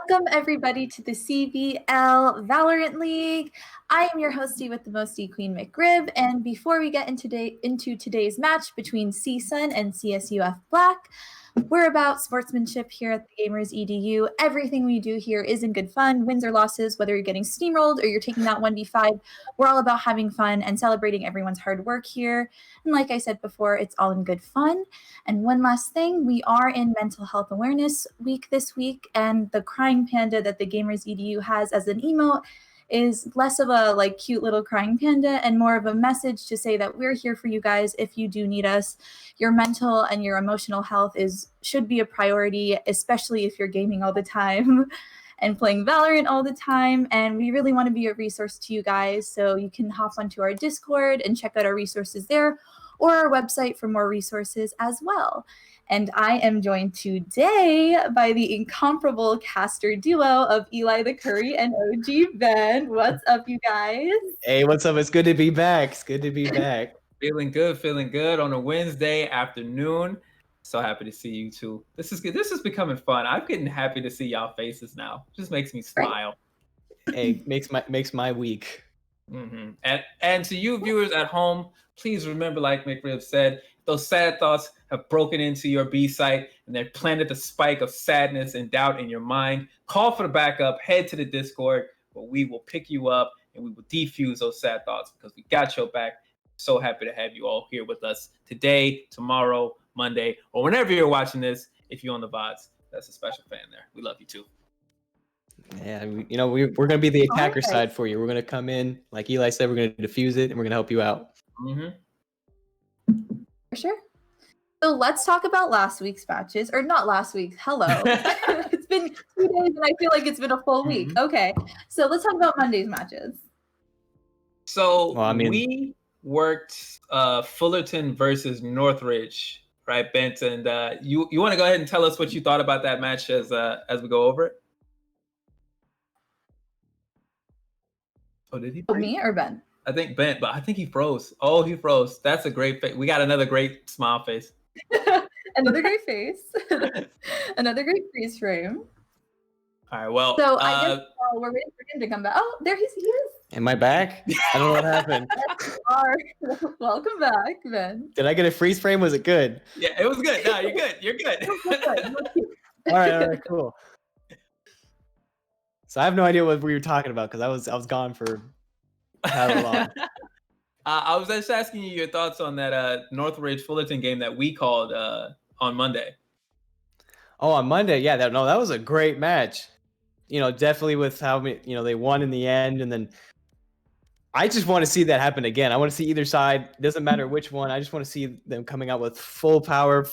Welcome everybody to the CVL Valorant League. I am your hostie with the mostie, Queen McRib, and before we get into today's match between CSUN and CSUF Black, we're about sportsmanship here at the Gamers EDU. Everything we do here is in good fun, wins or losses, whether you're getting steamrolled or you're taking that 1v5. We're all about having fun and celebrating everyone's hard work here. And like I said before, it's all in good fun. And one last thing, we are in Mental Health Awareness Week this week, and the crying panda that the Gamers EDU has as an emote is less of a cute little crying panda and more of a message to say that we're here for you guys if you do need us. Your mental and your emotional health should be a priority, especially if you're gaming all the time and playing Valorant all the time. And we really want to be a resource to you guys, so you can hop onto our Discord and check out our resources there, or our website for more resources as well. And I am joined today by the incomparable caster duo of Eli the Curry and OG Ben. What's up, you guys? Hey, what's up? It's good to be back. It's good to be back. Feeling good on a Wednesday afternoon. So happy to see you two. This is good. This is becoming fun. I'm getting happy to see y'all faces now. Just makes me smile. Hey, makes my week. Mm-hmm. And to you viewers at home, please remember, like McRib said, those sad thoughts have broken into your B site and they've planted the spike of sadness and doubt in your mind. Call for the backup, head to the Discord where we will pick you up and we will defuse those sad thoughts because we got your back. So happy to have you all here with us today, tomorrow, Monday, or whenever you're watching this. If you're on the VODs, that's a special fan there. We love you too. Yeah, we're going to be the attacker side for you. We're going to come in, like Eli said, we're going to defuse it and we're going to help you out. Mm-hmm. For sure. So let's talk about last week's matches, or not last week's. Hello. It's been 2 days and I feel like it's been a full week. Okay. So let's talk about Monday's matches. So we worked Fullerton versus Northridge, right, Bent? And you want to go ahead and tell us what you thought about that match as we go over it? Oh, did he? Me or Ben? I think Bent, but I think he froze. Oh, he froze. That's a great face. We got another great smile face. Another great face. Another great freeze frame. All right, well. So I guess we're waiting for him to come back. Oh, there he is. Am I back? I don't know what happened. Welcome back, Ben. Did I get a freeze frame? Was it good? Yeah, it was good. No, you're good. You're good. All right, cool. So I have no idea what we were talking about because I was gone for how long. I was just asking you your thoughts on that Northridge Fullerton game that we called on Monday. Oh, on Monday, yeah, that was a great match. Definitely with how they won in the end, and then I just want to see that happen again. I want to see either side. Doesn't matter which one. I just want to see them coming out with full power,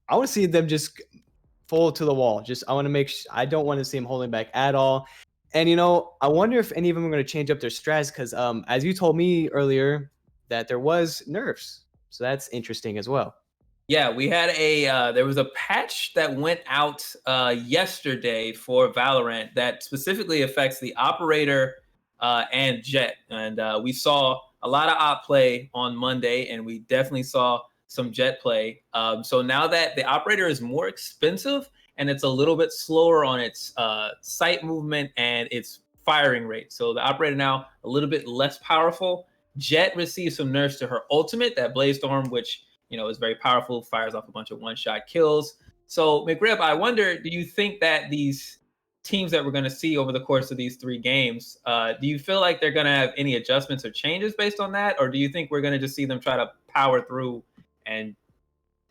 I want to see them just full to the wall. I want to I don't want to see them holding back at all. And, I wonder if any of them are going to change up their strats because, as you told me earlier, that there was nerfs. So that's interesting as well. Yeah, we had there was a patch that went out yesterday for Valorant that specifically affects the operator and Jet. And we saw a lot of op play on Monday, and we definitely saw some Jet play. So now that the operator is more expensive, and it's a little bit slower on its sight movement and its firing rate. So the operator now a little bit less powerful. Jet received some nerfs to her ultimate, that Blaze Storm, which is very powerful, fires off a bunch of one-shot kills. So McRib, I wonder, do you think that these teams that we're going to see over the course of these 3 games, do you feel like they're going to have any adjustments or changes based on that? Or do you think we're going to just see them try to power through and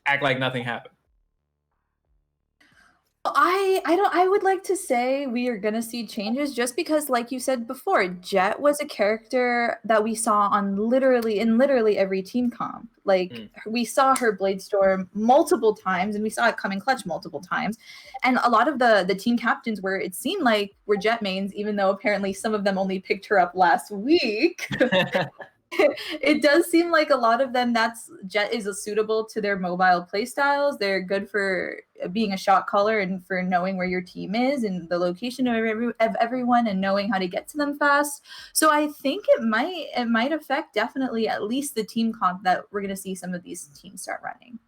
act like nothing happened? I would like to say we are gonna see changes just because, like you said before, Jet was a character that we saw on literally every team comp. We saw her Blade Storm multiple times, and we saw it come in clutch multiple times. And a lot of the team captains it seemed like were Jet mains, even though apparently some of them only picked her up last week. It does seem like a lot of them, Jet is suitable to their mobile playstyles. They're good for being a shot caller and for knowing where your team is and the location of everyone and knowing how to get to them fast. So I think it might affect definitely at least the team comp that we're going to see some of these teams start running.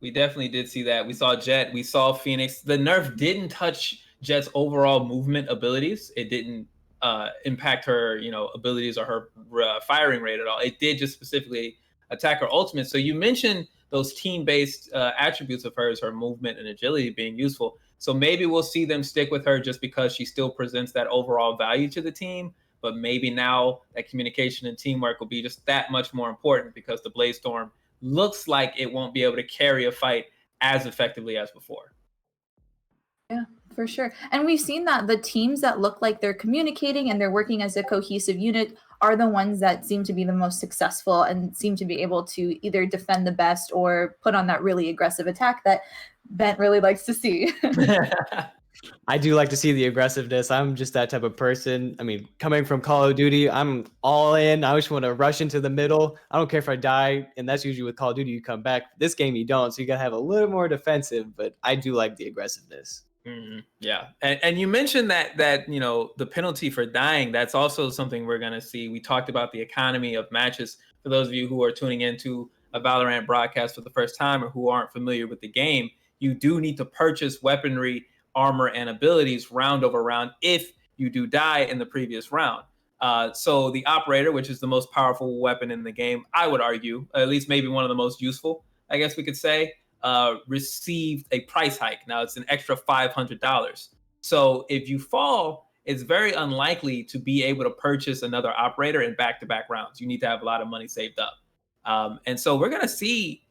We definitely did see that. We saw Jet, we saw Phoenix. The nerf didn't touch Jet's overall movement abilities. It didn't impact her, abilities or her firing rate at all. It did just specifically attack her ultimate. So you mentioned those team-based attributes of hers, her movement and agility being useful. So maybe we'll see them stick with her just because she still presents that overall value to the team. But maybe now that communication and teamwork will be just that much more important because the Blaze Storm looks like it won't be able to carry a fight as effectively as before. Yeah, for sure. And we've seen that the teams that look like they're communicating and they're working as a cohesive unit are the ones that seem to be the most successful and seem to be able to either defend the best or put on that really aggressive attack that Bent really likes to see. I do like to see the aggressiveness. I'm just that type of person. I mean, coming from Call of Duty, I'm all in. I just want to rush into the middle. I don't care if I die, and that's usually with Call of Duty. You come back. This game, you don't, so you gotta have a little more defensive. But I do like the aggressiveness. Mm-hmm. Yeah, and you mentioned that the penalty for dying. That's also something we're gonna see. We talked about the economy of matches. For those of you who are tuning into a Valorant broadcast for the first time or who aren't familiar with the game, you do need to purchase weaponry, armor, and abilities round over round if you do die in the previous round. So the operator, which is the most powerful weapon in the game, I would argue, at least maybe one of the most useful, I guess we could say, received a price hike. Now it's an extra $500. So if you fall, it's very unlikely to be able to purchase another operator in back-to-back rounds. You need to have a lot of money saved up. And so we're going to see,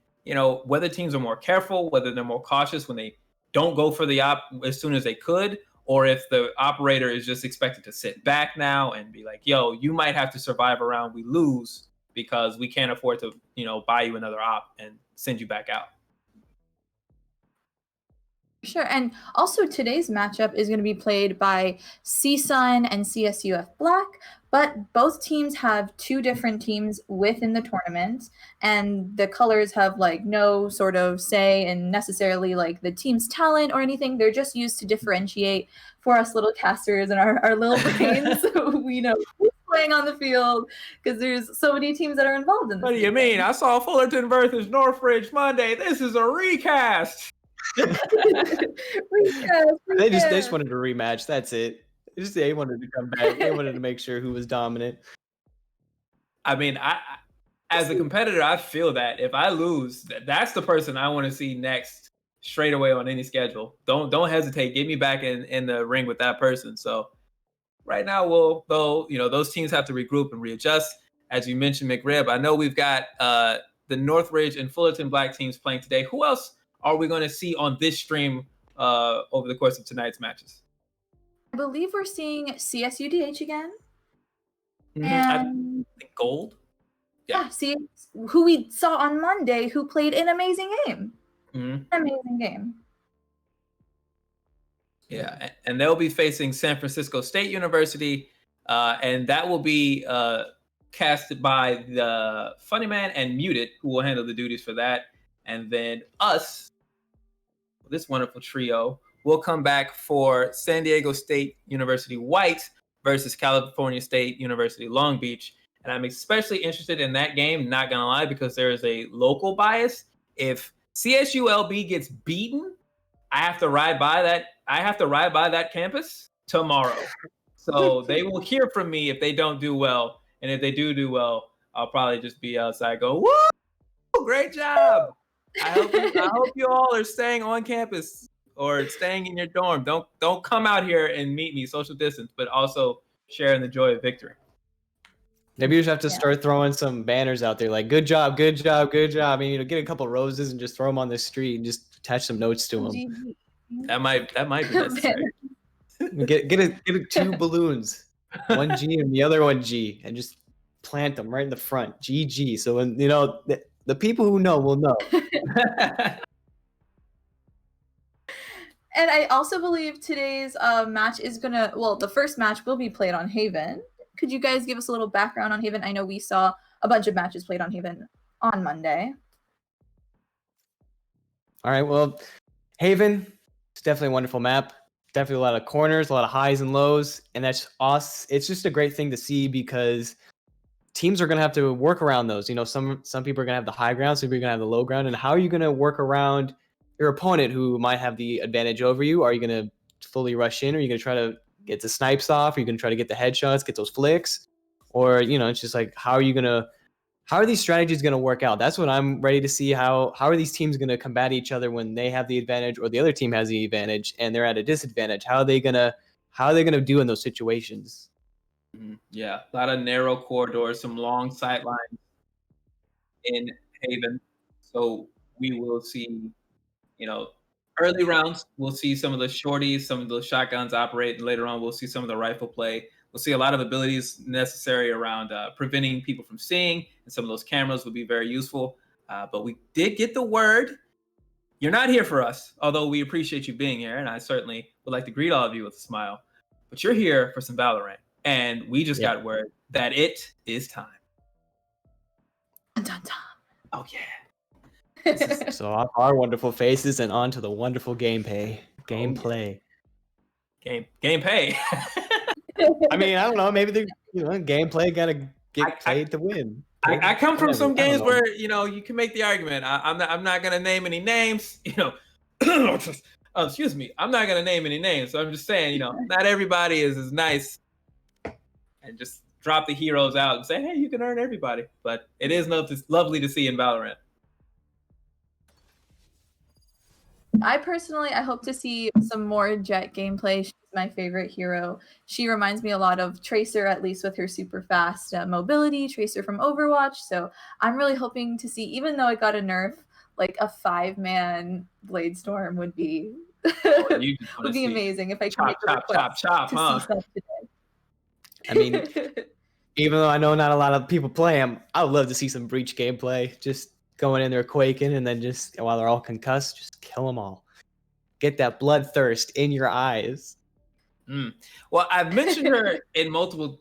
whether teams are more careful, whether they're more cautious when they don't go for the op as soon as they could, or if the operator is just expected to sit back now and be like, yo, you might have to survive a round we lose because we can't afford to, buy you another op and send you back out. Sure. And also today's matchup is going to be played by CSUN and CSUF Black, but both teams have two different teams within the tournament, and the colors have like no sort of say in necessarily like the team's talent or anything. They're just used to differentiate for us little casters and our little brains. We know who's playing on the field because there's so many teams that are involved in this. What do you mean? I saw Fullerton versus Northridge Monday. This is a recast. They just wanted a rematch. That's it. They wanted to come back. They wanted to make sure who was dominant. I mean, as a competitor, I feel that if I lose, that's the person I want to see next straight away on any schedule. Don't hesitate. Get me back in the ring with that person. So right now, those teams have to regroup and readjust. As you mentioned, McRib, I know we've got the Northridge and Fullerton Black teams playing today. Who else are we going to see on this stream over the course of tonight's matches? I believe we're seeing CSUDH again. Mm-hmm. And I think Gold. Yeah, see who we saw on Monday, who played an amazing game. Mm-hmm. Amazing game. Yeah, and they'll be facing San Francisco State University, and that will be casted by the Funny Man and Muted, who will handle the duties for that. And then us, this wonderful trio, will come back for San Diego State University White versus California State University Long Beach. And I'm especially interested in that game, not gonna lie, because there is a local bias. If CSULB gets beaten, I have to ride by that campus tomorrow. So they will hear from me if they don't do well. And if they do well, I'll probably just be outside go, woo, great job. I hope you all are staying on campus or staying in your dorm. Don't come out here and meet me, social distance, but also sharing the joy of victory. Maybe you just have to start throwing some banners out there like "Good job, good job, good job." I mean, get a couple roses and just throw them on the street and just attach some notes to them. That might be necessary. Get 2 balloons, one G and the other one G, and just plant them right in the front. GG. So when the people who know will know. And I also believe today's match is the first match will be played on Haven. Could you guys give us a little background on Haven? I know we saw a bunch of matches played on Haven on Monday. All right, well, Haven, it's definitely a wonderful map. Definitely a lot of corners, a lot of highs and lows, and that's us. It's just a great thing to see because teams are going to have to work around those. Some people are going to have the high ground, some people are going to have the low ground. And how are you going to work around your opponent who might have the advantage over you? Are you going to fully rush in? Or are you going to try to get the snipes off? Are you going to try to get the headshots, get those flicks? Or, it's just like, how are these strategies going to work out? That's what I'm ready to see. How are these teams going to combat each other when they have the advantage or the other team has the advantage and they're at a disadvantage? How are they going to do in those situations? Yeah, a lot of narrow corridors, some long sidelines in Haven. So we will see, early rounds, we'll see some of the shorties, some of those shotguns operate, and later on we'll see some of the rifle play. We'll see a lot of abilities necessary around preventing people from seeing, and some of those cameras will be very useful. But we did get the word. You're not here for us, although we appreciate you being here, and I certainly would like to greet all of you with a smile. But you're here for some Valorant, and we just got word that it is time. Dun, dun, dun. Oh yeah. So off our wonderful faces and on to the wonderful gameplay. Gameplay. Gameplay. I mean, I don't know. Maybe the gameplay gotta get played to win. I come from some games where you can make the argument. I'm not gonna name any names. Excuse me. I'm not gonna name any names. So I'm just saying, not everybody is as nice, and just drop the heroes out and say, hey, you can earn everybody. But it is lovely to see in Valorant. I hope to see some more Jett gameplay. She's my favorite hero. She reminds me a lot of Tracer, at least with her super fast mobility, Tracer from Overwatch. So I'm really hoping to see, even though it got a nerf, like a 5-man Blade Storm would be would be amazing if I could make a request to see stuff today. I mean, even though I know not a lot of people play them, I would love to see some Breach gameplay. Just going in there quaking, and then just while they're all concussed, just kill them all. Get that bloodthirst in your eyes. Well, I've mentioned her in multiple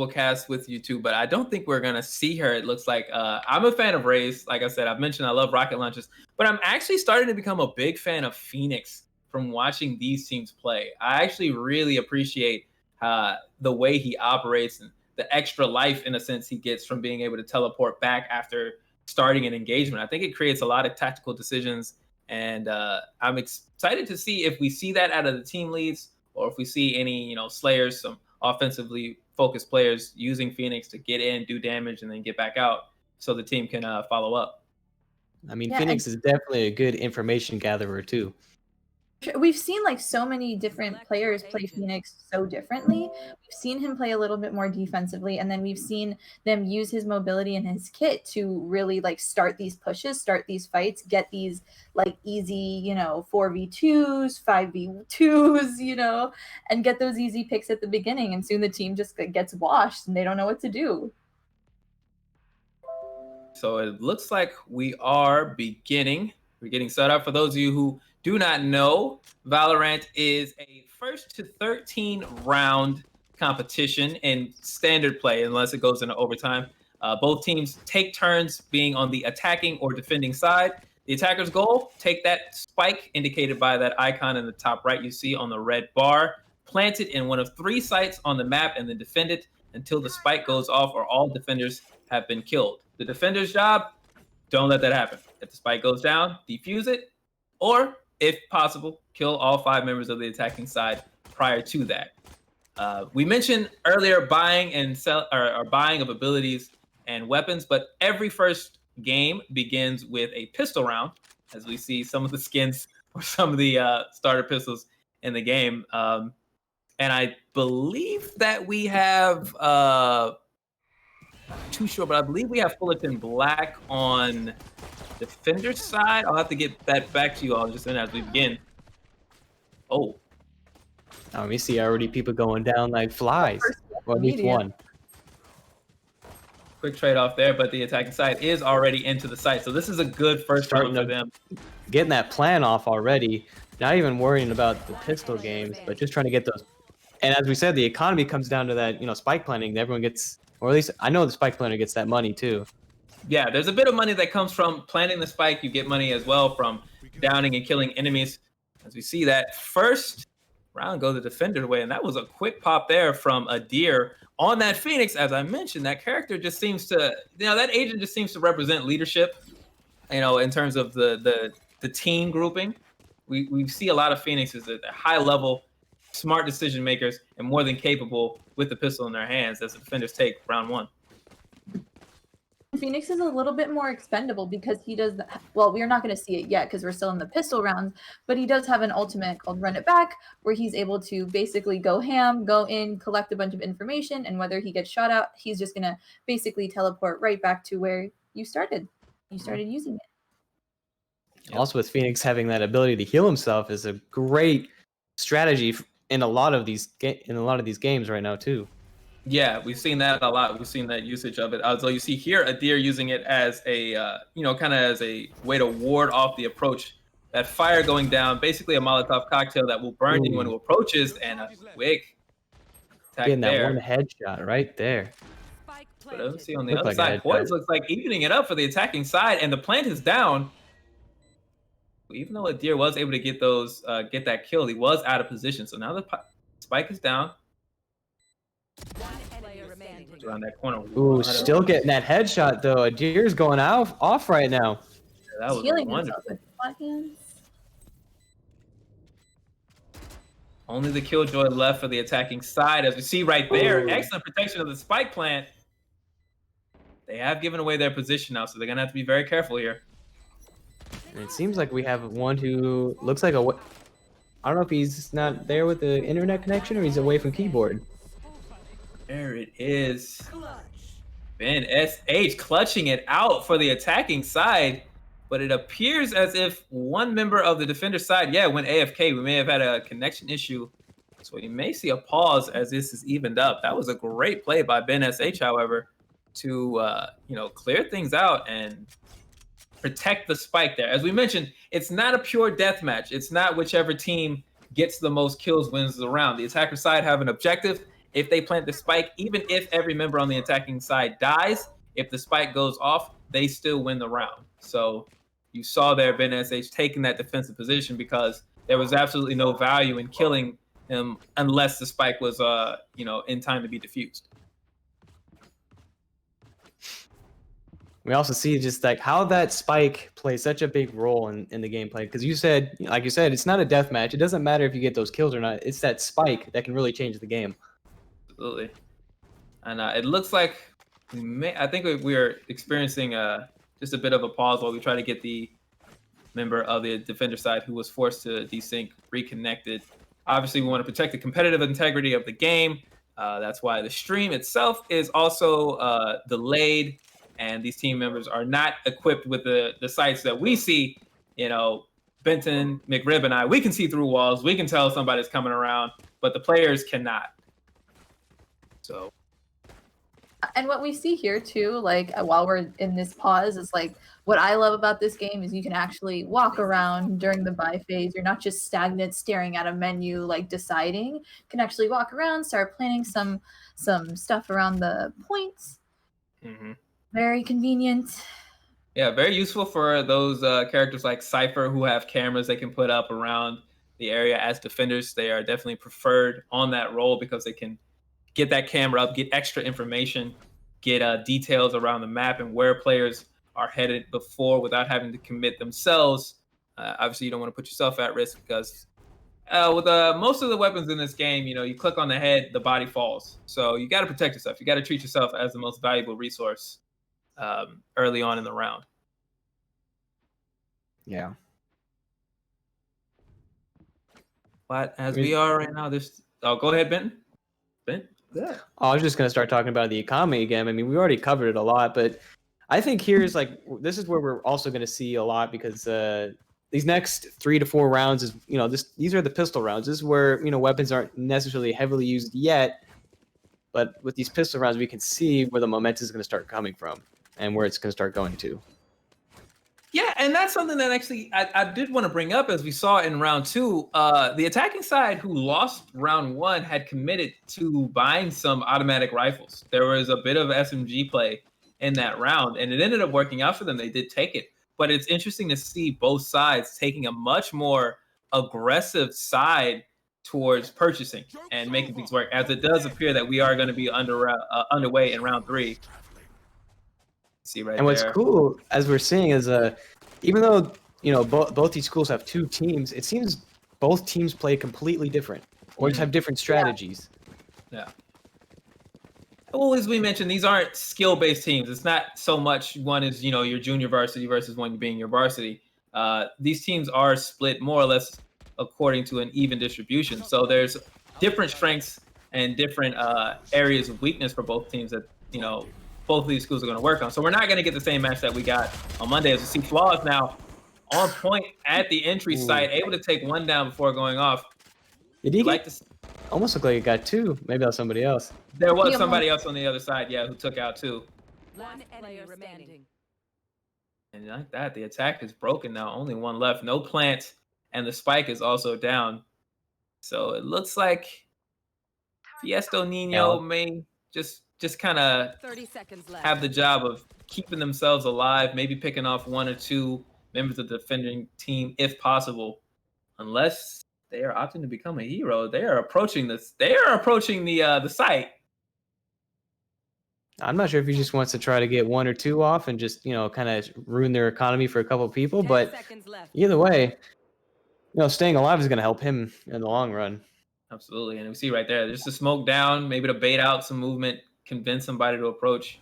casts with you too, but I don't think we're gonna see her. It looks like I'm a fan of Raze. Like I said, I've mentioned I love rocket launches, but I'm actually starting to become a big fan of Phoenix from watching these teams play. I actually really appreciate the way he operates and the extra life, in a sense, he gets from being able to teleport back after starting an engagement. I think it creates a lot of tactical decisions, and I'm excited to see if we see that out of the team leads, or if we see any, slayers, some offensively focused players using Phoenix to get in, do damage, and then get back out so the team can follow up. I mean, Phoenix is definitely a good information gatherer too. We've seen like so many different players play Phoenix so differently. We've seen him play a little bit more defensively, and then we've seen them use his mobility and his kit to really like start these pushes, start these fights, get these like easy, 4v2s, 5v2s, and get those easy picks at the beginning. And soon the team just gets washed and they don't know what to do. So it looks like we are beginning. We're getting set up. For those of you who do not know, Valorant is a 1st to 13 round competition in standard play, unless it goes into overtime. Both teams take turns being on the attacking or defending side. The attacker's goal, take that spike indicated by that icon in the top right you see on the red bar, plant it in one of 3 sites on the map, and then defend it until the spike goes off or all defenders have been killed. The defender's job, don't let that happen. If the spike goes down, defuse it, or if possible, kill all 5 members of the attacking side prior to that. We mentioned earlier buying and sell or buying of abilities and weapons, but every first game begins with a pistol round, as we see some of the skins or some of the starter pistols in the game. And I believe that we have, not too sure, but I believe we have Fullerton Black on Defender's side. I'll have to get that back to you all just as we begin. Oh. We see already people going down like flies. Well, at least one. Quick trade-off there, but the attacking side is already into the site. So this is a good first round for them. Getting that plan off already. Not even worrying about the pistol games, but just trying to get those. And as we said, the economy comes down to that, spike planning. Everyone gets, or at least I know the spike planner gets that money too. Yeah, there's a bit of money that comes from planting the spike. You get money as well from downing and killing enemies. As we see that first Round goes the defender's way, and that was a quick pop there from a deer on that Phoenix. As I mentioned, that character just seems to, that agent just seems to represent leadership. In terms of the team grouping, we see a lot of Phoenixes at high level, smart decision makers, and more than capable with the pistol in their hands as the defenders take round one. Phoenix is a little bit more expendable because he does, well, we're not going to see it yet because we're still in the pistol rounds, but he does have an ultimate called Run It Back where he's able to basically go ham, go in, collect a bunch of information, and whether he gets shot out, he's just going to basically teleport right back to where you started. You started using it. Yep. Also with Phoenix having that ability to heal himself is a great strategy in a lot of these games right now too. Yeah, we've seen that a lot. We've seen that usage of it. So you see here, Adir using it as a, kind of as a way to ward off the approach. That fire going down, basically a Molotov cocktail that will burn anyone who approaches, and a quick attack getting that there. one headshot right there. But let's see on the other side, Poise looks like evening it up for the attacking side, and the plant is down. Even though Adir was able to get that kill, he was out of position. So now the spike is down. Around that corner. Ooh, still getting that headshot though. Adir's going off right now. Yeah, that was Healing wonderful. himself with flat hands. Only the killjoy left for the attacking side, as we see right there. Excellent protection of the spike plant. They have given away their position now, so they're gonna have to be very careful here. And it seems like we have one who looks like I don't know if he's not there with the internet connection or he's away from keyboard. There it is. Ben SH clutching it out for the attacking side, but it appears as if one member of the defender side, went AFK. We may have had a connection issue, so you may see a pause as this is evened up. That was a great play by Ben SH, however, to clear things out and protect the spike there. As we mentioned, it's not a pure death match. It's not whichever team gets the most kills wins the round. The attacker side have an objective. If they plant the spike, even if every member on the attacking side dies, if the spike goes off, they still win the round. So you saw there Ben SH taking that defensive position because there was absolutely no value in killing him unless the spike was in time to be defused. We also see just like how that spike plays such a big role in the gameplay. Because like you said, it's not a death match. It doesn't matter if you get those kills or not. It's that spike that can really change the game. Absolutely. And it looks like I think we're experiencing just a bit of a pause while we try to get the member of the defender side who was forced to desync reconnected. Obviously, we want to protect the competitive integrity of the game. That's why the stream itself is also delayed. And these team members are not equipped with the sights that we see. Benton, McRib, and I, we can see through walls. We can tell somebody's coming around, but the players cannot. So. And what we see here too, like while we're in this pause, is like what I love about this game is you can actually walk around during the buy phase. You're not just stagnant staring at a menu, like deciding. You can actually walk around, start planning some stuff around the points. Mm-hmm. Very convenient. Yeah, very useful for those characters like Cypher who have cameras they can put up around the area as defenders. They are definitely preferred on that role because they can get that camera up, get extra information, get details around the map and where players are headed before without having to commit themselves. Obviously, you don't want to put yourself at risk because with most of the weapons in this game, you click on the head, the body falls. So you got to protect yourself. You got to treat yourself as the most valuable resource early on in the round. Yeah. But as we are right now, go ahead, Ben. Yeah. I was just going to start talking about the economy again. I mean, we already covered it a lot, but I think this is where we're also going to see a lot because these next 3 to 4 rounds is, these are the pistol rounds. This is where, weapons aren't necessarily heavily used yet, but with these pistol rounds, we can see where the momentum is going to start coming from and where it's going to start going to. Yeah, and that's something that actually I did want to bring up as we saw in round 2. The attacking side who lost round 1 had committed to buying some automatic rifles. There was a bit of SMG play in that round, and it ended up working out for them. They did take it. But it's interesting to see both sides taking a much more aggressive side towards purchasing and making things work, as it does appear that we are going to be underway in round 3. See right And what's there. cool, as we're seeing, is even though both these schools have 2 teams, it seems both teams play completely different, or just have different strategies. Yeah. Well, as we mentioned, these aren't skill-based teams. It's not so much one is your junior varsity versus one being your varsity. These teams are split more or less according to an even distribution. So there's different strengths and different areas of weakness for both teams that both of these schools are going to work on. So we're not going to get the same match that we got on Monday. As you see, Flaws now on point at the entry site, able to take one down before going off. Did he almost looked like it got 2? Maybe that was somebody else. There was somebody else on the other side, yeah, who took out 2. One player remaining. And like that, the attack is broken now. Only one left. No plant, and the spike is also down. So it looks like Fiesto Nino may just kind of have the job of keeping themselves alive, maybe picking off 1 or 2 members of the defending team if possible, unless they are opting to become a hero. They are approaching this. They are approaching the site. I'm not sure if he just wants to try to get 1 or 2 off and just kind of ruin their economy for a couple of people. But either way, staying alive is going to help him in the long run. Absolutely, and we see right there, just to smoke down, maybe to bait out some movement, convince somebody to approach.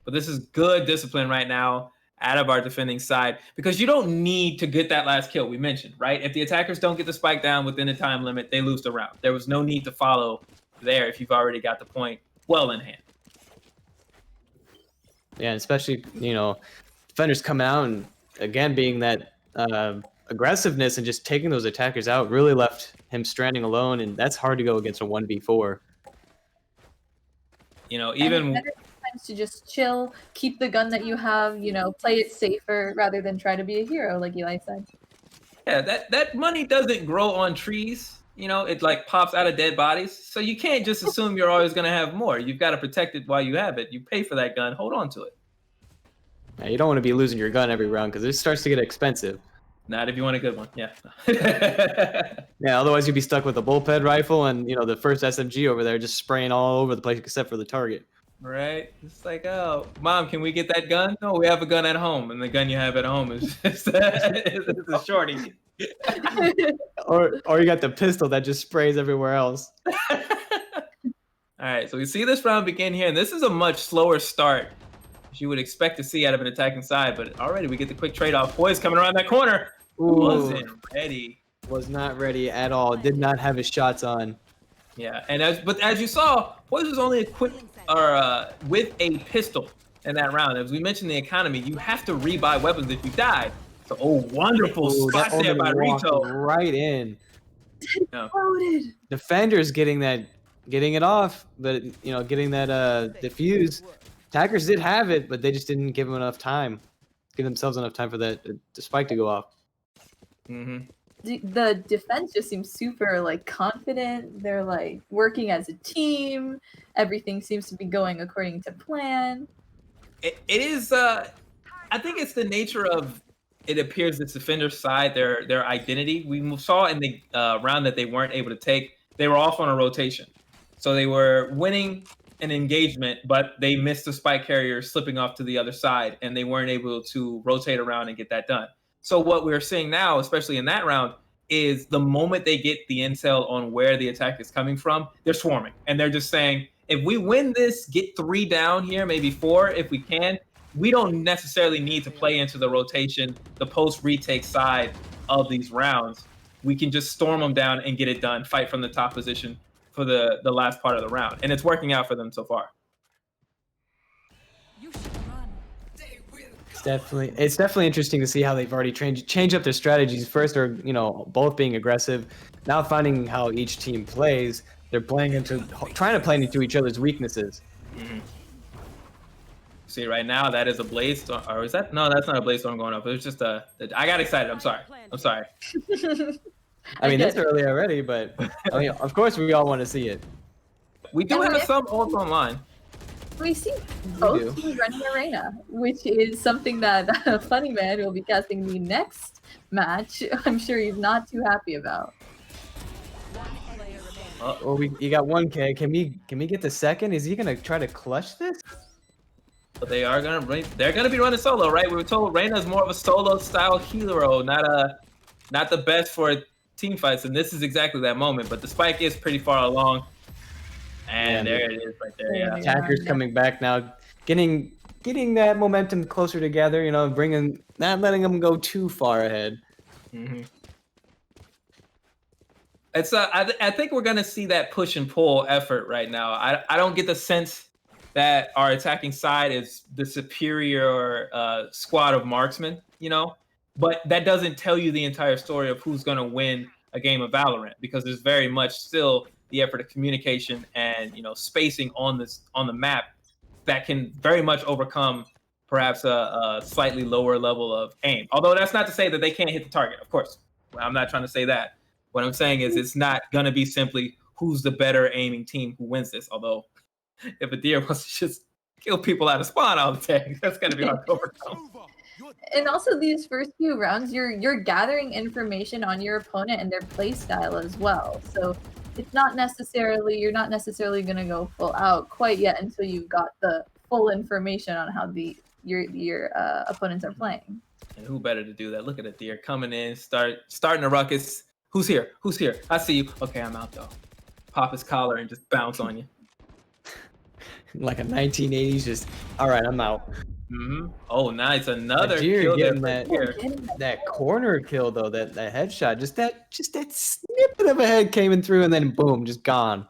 But this is good discipline right now out of our defending side, because you don't need to get that last kill we mentioned, right? If the attackers don't get the spike down within the time limit, they lose the round. There was no need to follow there if you've already got the point well in hand. Yeah, especially, defenders coming out and, again, being that aggressiveness and just taking those attackers out really left him stranding alone, and that's hard to go against a 1v4. Even times to just chill, keep the gun that you have, play it safer rather than try to be a hero, like Eli said. Yeah, that money doesn't grow on trees. It like pops out of dead bodies. So you can't just assume you're always going to have more. You've got to protect it while you have it. You pay for that gun. Hold on to it. Yeah, you don't want to be losing your gun every round because it starts to get expensive. Not if you want a good one. Yeah. Yeah, otherwise you'd be stuck with a bullpen rifle and, the first SMG over there just spraying all over the place except for the target. Right? It's like, oh, Mom, can we get that gun? No, we have a gun at home. And the gun you have at home is just it's a shorty. or you got the pistol that just sprays everywhere else. All right, so we see this round begin here, and this is a much slower start as you would expect to see out of an attacking side, but already we get the quick trade-off. Poise coming around that corner. Wasn't ready. Was not ready at all. Did not have his shots on. Yeah, and as you saw, Poise was only equipped with a pistol in that round. As we mentioned, the economy, you have to rebuy weapons if you die. So, wonderful spot there by Rito. Right in. No. Defenders getting it off, but getting that defuse. Attackers did have it, but they just didn't give them enough time. Give themselves enough time for the spike to go off. Mm-hmm. The defense just seems super confident. They're working as a team. Everything seems to be going according to plan. It is. I think it's the nature of. It appears this defender side, their identity. We saw in the round that they weren't able to take. They were off on a rotation, so they were winning an engagement, but they missed the spike carrier slipping off to the other side, and they weren't able to rotate around and get that done. So what we're seeing now, especially in that round, is the moment they get the intel on where the attack is coming from, they're swarming. And they're just saying, if we win this, get 3 down here, maybe 4 if we can, we don't necessarily need to play into the rotation, the post-retake side of these rounds. We can just storm them down and get it done, fight from the top position for the last part of the round. And it's working out for them so far. It's definitely interesting to see how they've already changed up their strategies. First, they're both being aggressive. Now finding how each team plays, they're trying to play into each other's weaknesses. Mm-hmm. See right now that is a blaze storm, or is that? No, that's not a blaze storm going up. It was just I got excited. I'm sorry. I mean, it's early already, but of course we all want to see it. We do have some ults online. We see both teams running Arena, which is something that Funny Man will be casting the next match. I'm sure he's not too happy about. Well, you got 1K. Can we get the second? Is he gonna try to clutch this? But they're gonna be running solo, right? We were told Reyna's more of a solo style hero, not the best for team fights, and this is exactly that moment. But the spike is pretty far along, and Yeah, there it is right there. Yeah. Attacker's coming back now, getting that momentum closer together. You know, not letting them go too far ahead. Mm-hmm. It's I think we're gonna see that push and pull effort right now. I don't get the sense that our attacking side is the superior squad of marksmen, you know, but that doesn't tell you the entire story of who's gonna win a game of Valorant, because there's very much still the effort of communication and, you know, spacing on the map that can very much overcome perhaps a slightly lower level of aim. Although that's not to say that they can't hit the target, of course. I'm not trying to say that. What I'm saying is it's not going to be simply who's the better aiming team who wins this. Although if Adir wants to just kill people out of spawn all the time, that's going to be hard to overcome. And also these first few rounds, you're gathering information on your opponent and their play style as well. So it's not necessarily, you're not necessarily going to go full out quite yet until you've got the full information on how your opponents are playing. And who better to do that? Look at Adir coming in, starting a ruckus. Who's here? Who's here? I see you. Okay, I'm out though. Pop his collar and just bounce on you. Like a 1980s, just all right, I'm out. Mm-hmm. Oh, nice, another Adir kill getting there. that corner kill though, that headshot, just that snippet of a head came through, and then boom, just gone.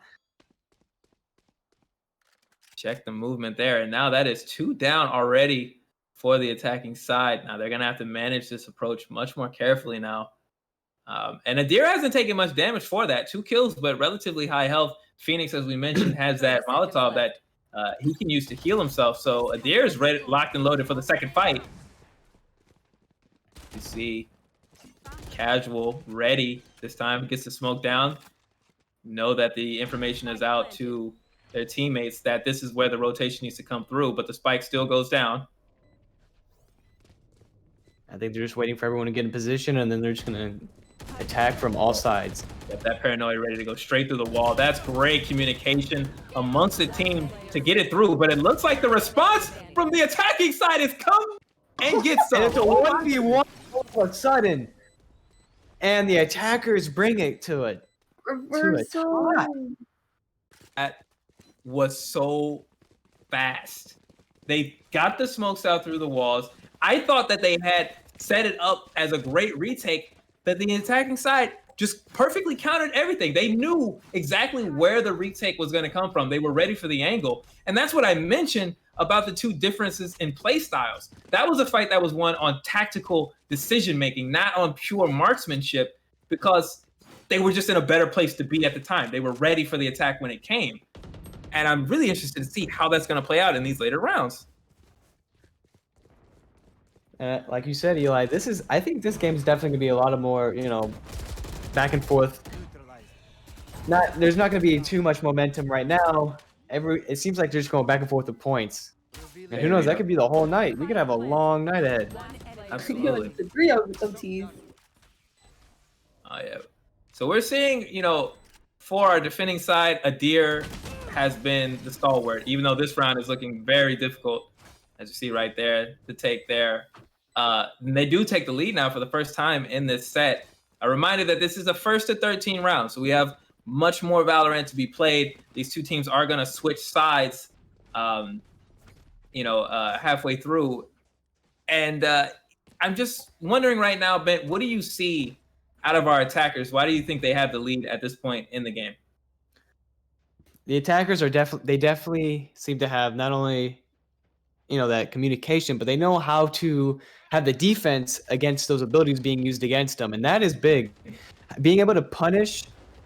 Check the movement there, and now that is 2 down already for the attacking side. Now they're gonna have to manage this approach much more carefully now. And Adir hasn't taken much damage for that. 2 kills, but relatively high health. Phoenix, as we mentioned, has that Molotov that he can use to heal himself. So Adir is ready, locked and loaded for the second fight. You see Casual ready this time, gets the smoke down. Know that the information is out to their teammates that this is where the rotation needs to come through, but the spike still goes down. I think they're just waiting for everyone to get in position, and then they're just gonna attack from all sides. Get that paranoia ready to go straight through the wall. That's great communication amongst the team to get it through, but it looks like the response from the attacking side has come and gets some. And it's a 1v1 all of a sudden, and the attackers bring it to it. Reversal. That was so fast. They got the smokes out through the walls. I thought that they had set it up as a great retake, that the attacking side just perfectly countered everything. They knew exactly where the retake was going to come from. They were ready for the angle. And that's what I mentioned about the 2 differences in play styles. That was a fight that was won on tactical decision-making, not on pure marksmanship, because they were just in a better place to be at the time. They were ready for the attack when it came. And I'm really interested to see how that's going to play out in these later rounds. Like you said, Eli, I think this game is definitely gonna be a lot of more, you know, back and forth. There's not gonna be too much momentum right now. It seems like they're just going back and forth with points. And who knows? That could be the whole night. We could have a long night ahead. Absolutely. The 3 OTs. Oh yeah. So we're seeing, you know, for our defending side, Adir has been the stalwart, even though this round is looking very difficult, as you see right there, to take there. They do take the lead now for the first time in this set. A reminder that this is a 1st to 13 round, so we have much more Valorant to be played. These 2 teams are going to switch sides, halfway through. And I'm just wondering right now, Ben, what do you see out of our attackers? Why do you think they have the lead at this point in the game? The attackers are definitely seem to have not only, you know, that communication, but they know how to have the defense against those abilities being used against them, and that is big. Being able to punish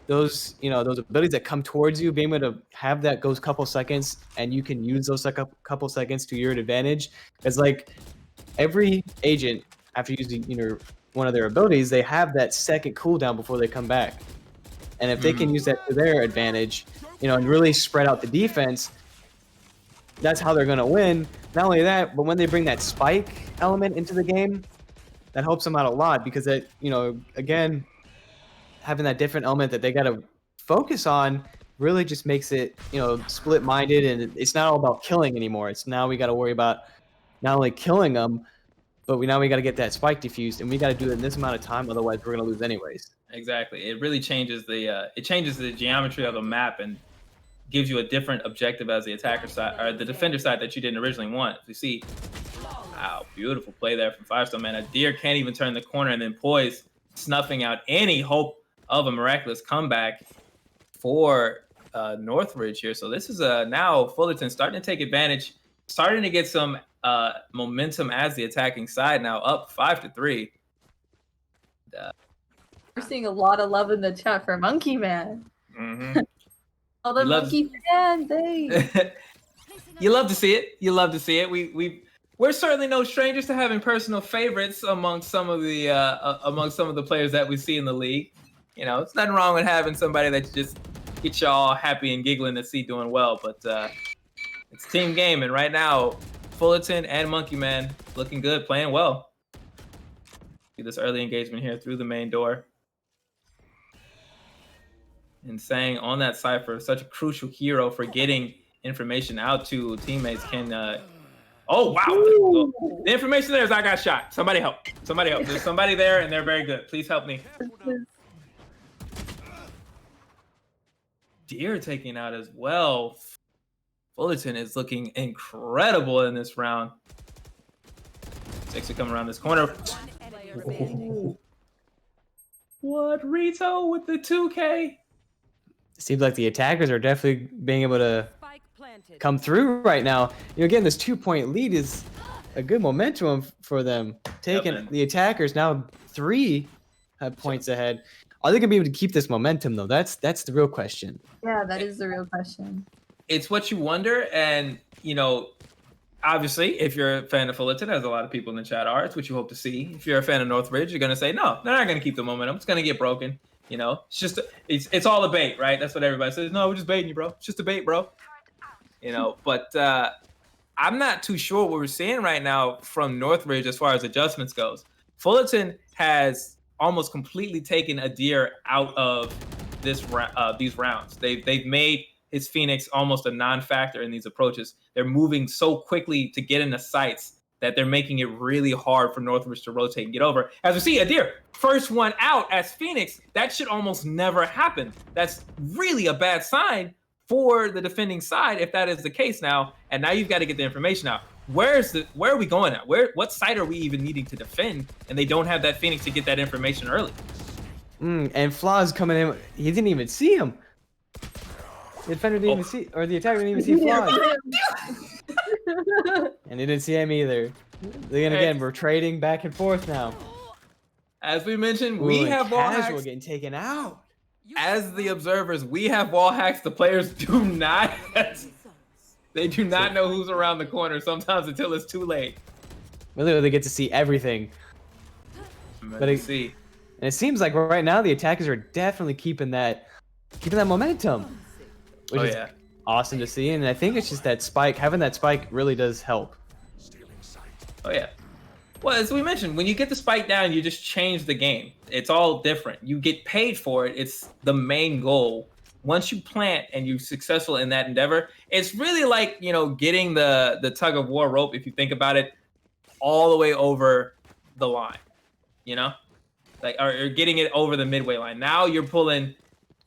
those, you know, those abilities that come towards you, being able to have that goes couple seconds, and you can use those couple seconds to your advantage. It's like every agent, after using, you know, one of their abilities, they have that second cooldown before they come back, and if they can use that to their advantage, you know, and really spread out the defense, that's how they're going to win. Not only that, but when they bring that spike element into the game, that helps them out a lot, because it, you know, again, having that different element that they got to focus on really just makes it, split-minded, and it's not all about killing anymore. It's now we got to worry about not only killing them, but we got to get that spike defused, and we got to do it in this amount of time. Otherwise, we're gonna lose anyways. Exactly. It really changes the geometry of the map and gives you a different objective as the attacker side or the defender side that you didn't originally want. You see, wow, beautiful play there from Firestone, man. Adir can't even turn the corner, and then Poise snuffing out any hope of a miraculous comeback for Northridge here. So this is now Fullerton starting to take advantage, starting to get some momentum as the attacking side, now up 5-3. We're seeing a lot of love in the chat for Monkey Man. Mm-hmm. All the Monkey fans, hey. You love to see it. You love to see it. We're certainly no strangers to having personal favorites among some of the players that we see in the league. It's nothing wrong with having somebody that just gets y'all happy and giggling to see doing well. But it's team game, and right now, Fullerton and Monkey Man looking good, playing well. See this early engagement here through the main door. And saying on that Cypher, such a crucial hero for getting information out to teammates can... Oh, wow. The information there is I got shot. Somebody help. Somebody help. There's somebody there, and they're very good. Please help me. Deer taking out as well. Fullerton is looking incredible in this round. Sixer coming around this corner. What? Rito with the 2K? Seems like the attackers are definitely being able to come through right now. Again, this 2-point lead is a good momentum for them. Taking the attackers now 3 points ahead. Are they gonna be able to keep this momentum though? That's the real question. Yeah, that is the real question. It's what you wonder, and obviously, if you're a fan of Fullerton, as a lot of people in the chat are, it's what you hope to see. If you're a fan of Northridge, you're gonna say, no, they're not gonna keep the momentum. It's gonna get broken. It's just it's all a bait, right? That's what everybody says. No, we're just baiting you, bro. It's just a bait, bro. But I'm not too sure what we're seeing right now from Northridge as far as adjustments goes. Fullerton has almost completely taken Adir out of these rounds. They've made his Phoenix almost a non-factor in these approaches. They're moving so quickly to get into sights that they're making it really hard for Northridge to rotate and get over. As we see, Adir, first one out as Phoenix, that should almost never happen. That's really a bad sign for the defending side if that is the case now. And now you've got to get the information out. Where are we going at? What side are we even needing to defend? And they don't have that Phoenix to get that information early. And Flaw's coming in. He didn't even see him. The defender didn't even see, or the attacker didn't even see Flaw. And he didn't see him either. Then again, we're trading back and forth now. As we mentioned, we have wall hacks. Getting taken out. As the observers, we have wall hacks. The players do not. They do not know who's around the corner sometimes until it's too late. Really, they get to see everything. But it seems like right now the attackers are definitely keeping that momentum, which is awesome to see. And I think it's just that spike. Having that spike really does help. Oh yeah. Well, as we mentioned, when you get the spike down, you just change the game. It's all different. You get paid for it. It's the main goal. Once you plant and you're successful in that endeavor, it's really like, getting the tug of war rope, if you think about it, all the way over the line, or getting it over the midway line. Now you're pulling,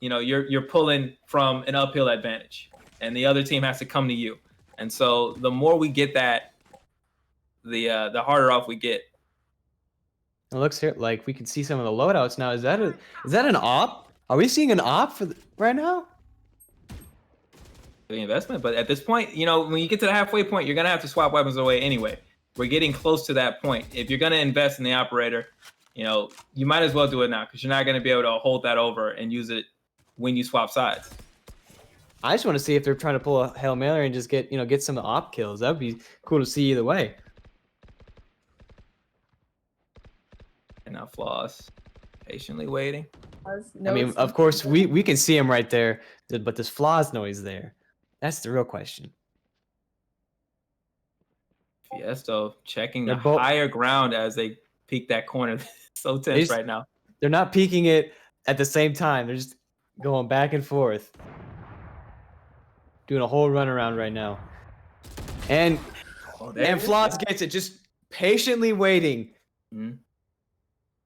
you're pulling from an uphill advantage, and the other team has to come to you. And so the more we get that, the harder off we get. It looks here like we can see some of the loadouts now. Is that an op? Are we seeing an op for right now? The investment, but at this point, when you get to the halfway point, you're gonna have to swap weapons away anyway. We're getting close to that point. If you're gonna invest in the operator, you might as well do it now, because you're not gonna be able to hold that over and use it when you swap sides. I just want to see if they're trying to pull a Hail Mary and just get some op kills. That would be cool to see either way. And now Floss patiently waiting. I mean, of course, we can see him right there, but this Flaw's noise there. That's the real question. Fiesto checking the higher ground as they peek that corner. So tense right now. They're not peeking it at the same time. They're just going back and forth. Doing a whole runaround right now. And Floss gets it, just patiently waiting. Mm-hmm.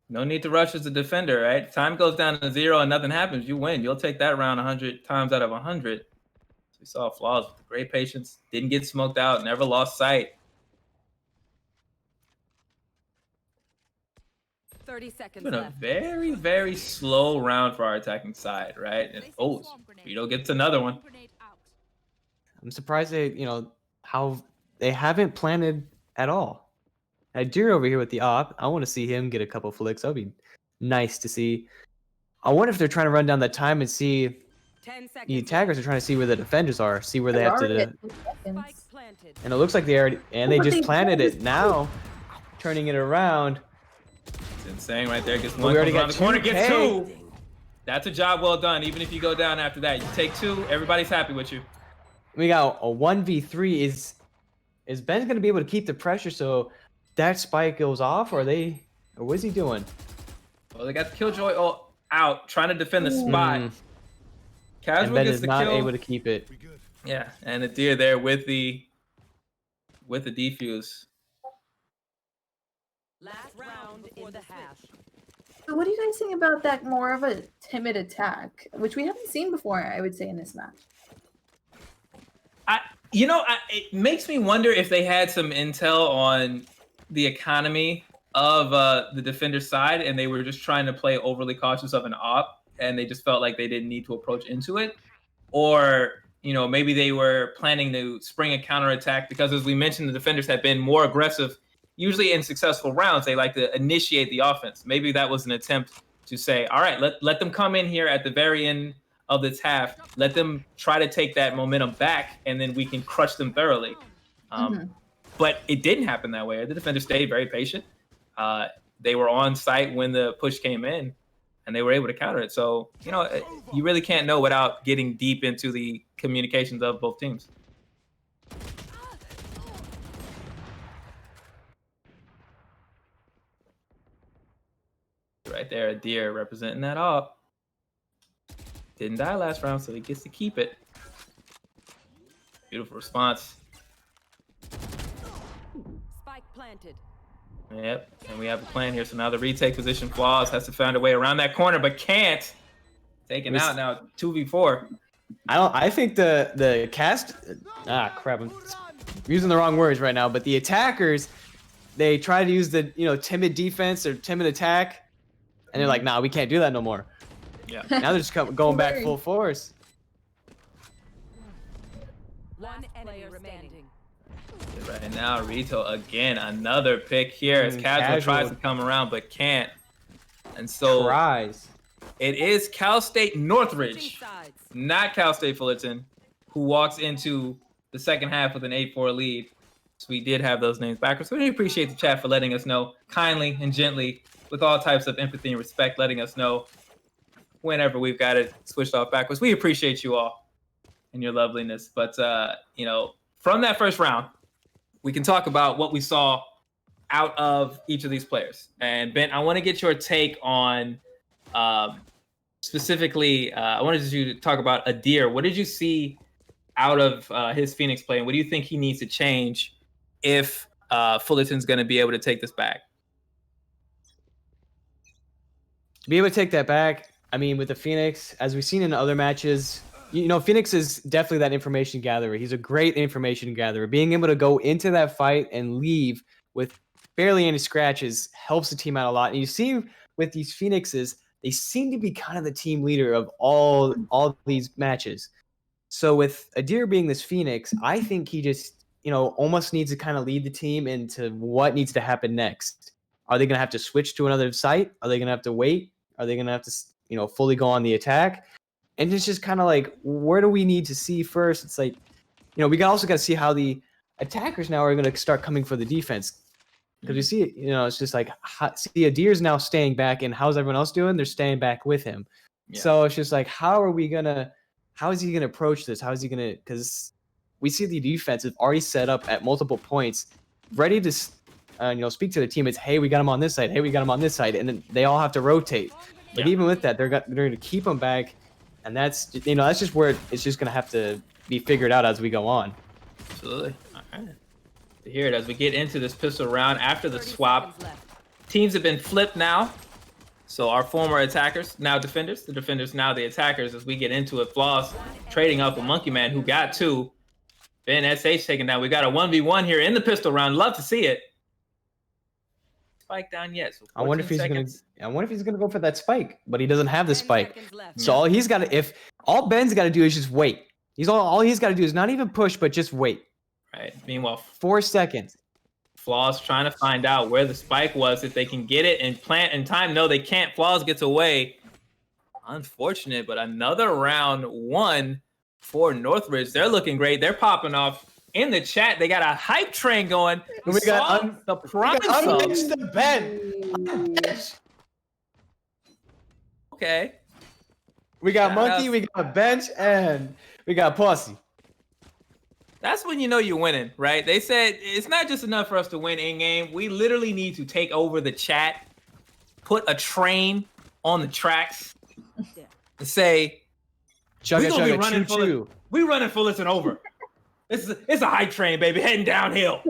No need to rush as a defender, right? If time goes down to 0 and nothing happens, you win. You'll take that round 100 times out of 100. So we saw Floss with great patience, didn't get smoked out, never lost sight. 30 seconds It's been a left. very, very slow round for our attacking side, right? And Vito gets another one. I'm surprised they, how they haven't planted at all. Deer over here with the op. I want to see him get a couple flicks. That'd be nice to see. I wonder if they're trying to run down the time and see. 10 seconds The attackers are trying to see where the defenders are, see where they have to. Spike planted. And it looks like they already, and they But just they planted just- it now, turning it around. It's insane right there. Gets Well, one, we already comes around got the corner, two. gets Hey. 2. That's a job well done. Even if you go down after that, you take 2. Everybody's happy with you. We got a 1v3. Is Ben's gonna be able to keep the pressure so that spike goes off, or what's he doing? Well, they got the Killjoy all out, trying to defend the spot. And Casual Ben gets is the not kill. able to keep it. Yeah, and the deer there with the defuse. Last round in the half. So what do you guys think about that more of a timid attack, which we haven't seen before, I would say, in this match? It makes me wonder if they had some intel on the economy of the defender side, and they were just trying to play overly cautious of an op, and they just felt like they didn't need to approach into it, or maybe they were planning to spring a counterattack because, as we mentioned, the defenders have been more aggressive. Usually in successful rounds, they like to initiate the offense. Maybe that was an attempt to say, all right, let them come in here at the very end of this half. Let them try to take that momentum back, and then we can crush them thoroughly. But it didn't happen that way. The defenders stayed very patient. They were on site when the push came in, and they were able to counter it. So, you really can't know without getting deep into the communications of both teams. Right there, a deer representing that op. Didn't die last round, so he gets to keep it. Beautiful response. Spike planted. Yep, and we have a plan here. So now the retake position, Flaws has to find a way around that corner, but can't. Taken out now, 2v4. I think the cast. Crap! I'm using the wrong words right now. But the attackers, they try to use the timid defense or timid attack, and they're like, nah, we can't do that no more. Yeah. Now they're just going back full force. One enemy remaining. Right now, Rito again, another pick here as Casual tries to come around but can't. And so Tries. it is Cal State Northridge, not Cal State Fullerton, who walks into the second half with an 8-4 lead. So we did have those names backwards. So we appreciate the chat for letting us know kindly and gently, with all types of empathy and respect, letting us know whenever we've got it switched off backwards. We appreciate you all and your loveliness. But, from that first round, we can talk about what we saw out of each of these players. And Ben, I want to get your take on specifically, I wanted you to talk about Adir. What did you see out of his Phoenix play? And what do you think he needs to change if Fullerton's going to be able to take this back? To be able to take that back, I mean, with the Phoenix, as we've seen in other matches, Phoenix is definitely that information gatherer. He's a great information gatherer. Being able to go into that fight and leave with barely any scratches helps the team out a lot. And you see with these Phoenixes, they seem to be kind of the team leader of all these matches. So with Adir being this Phoenix, I think he just, almost needs to kind of lead the team into what needs to happen next. Are they going to have to switch to another site? Are they going to have to wait? Are they going to have to, fully go on the attack? And it's just kind of like, where do we need to see first? It's like, we also got to see how the attackers now are going to start coming for the defense. Because we see, it's just like, see, Adir's now staying back, and how's everyone else doing? They're staying back with him. Yeah. So it's just like, how is he going to approach this? How is he going to, because we see the defense is already set up at multiple points, ready to, speak to the teammates. Hey, we got him on this side. Hey, we got him on this side. And then they all have to rotate. But even with that, they're going to keep him back. And that's just where it's just gonna have to be figured out as we go on. Absolutely. All right. To hear it as we get into this pistol round after the 30 swap. seconds left. Teams have been flipped now. So our former attackers, now defenders. The defenders, now the attackers as we get into it. Flaws trading up with Monkey Man, who got 2. Ben SH taken down. We got a 1v1 here in the pistol round. Love to see it. Spike down yet. So I wonder if he's gonna go for that spike, but he doesn't have the 10 spike. seconds left. So all Ben's got to do is just wait. All he's got to do is not even push, but just wait. Right. Meanwhile, 4 seconds. Flaws trying to find out where the spike was, if they can get it and plant in time. No, they can't. Flaws gets away. Unfortunate, but another round 1 for Northridge. They're looking great. They're popping off. In the chat, they got a hype train going. We got the prime unbench sub. the Ben. Okay. We got Shout Monkey, out. we got Bench, and we got Pussy. That's when you know you're winning, right? They said it's not just enough for us to win in game. We literally need to take over the chat, put a train on the tracks, and say, Chugga we gonna be chugga running choo full choo. of, we running Fullerton over. It's a hype train, baby, heading downhill.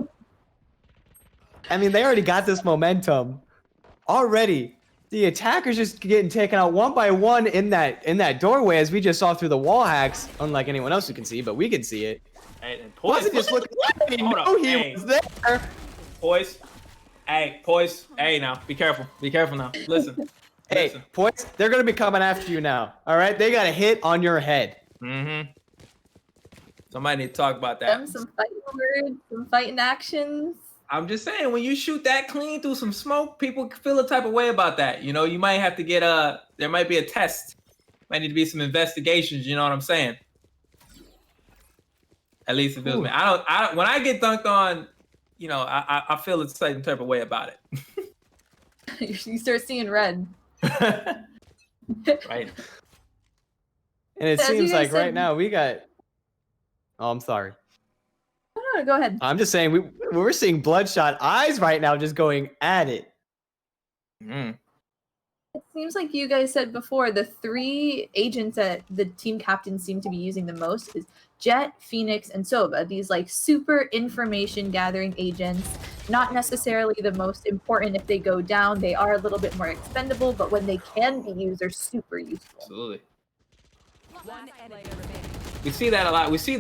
I mean, they already got this momentum. Already, the attackers just getting taken out one by one in that doorway, as we just saw through the wall hacks. Unlike anyone else who can see, but we can see it. Hey, and Pussy just looking like he Hold knew up, he hey. was there. Poise. Hey, poise. Hey, now, be careful. Be careful now. Listen. Hey, Listen. points. They're gonna be coming after you now. All right, they got a hit on your head. Mm-hmm. Somebody need to talk about that. Some fighting words, some fighting actions. I'm just saying, when you shoot that clean through some smoke, people feel a type of way about that. You know, you might have to get there might be a test. Might need to be some investigations. You know what I'm saying? At least it feels me. When I get dunked on, you know, I feel a certain type of way about it. You start seeing red. Right. And it As you seems guys like right said- now we got. Oh, I'm sorry. Oh, go ahead. I'm just saying we're seeing bloodshot eyes right now, just going at it. Mm. It seems like you guys said before, the 3 agents that the team captains seem to be using the most is Jet, Phoenix, and Sova. These like super information gathering agents, not necessarily the most important if they go down. They are a little bit more expendable, but when they can be used, they're super useful. Absolutely. One enemy remaining. We see that a lot. We see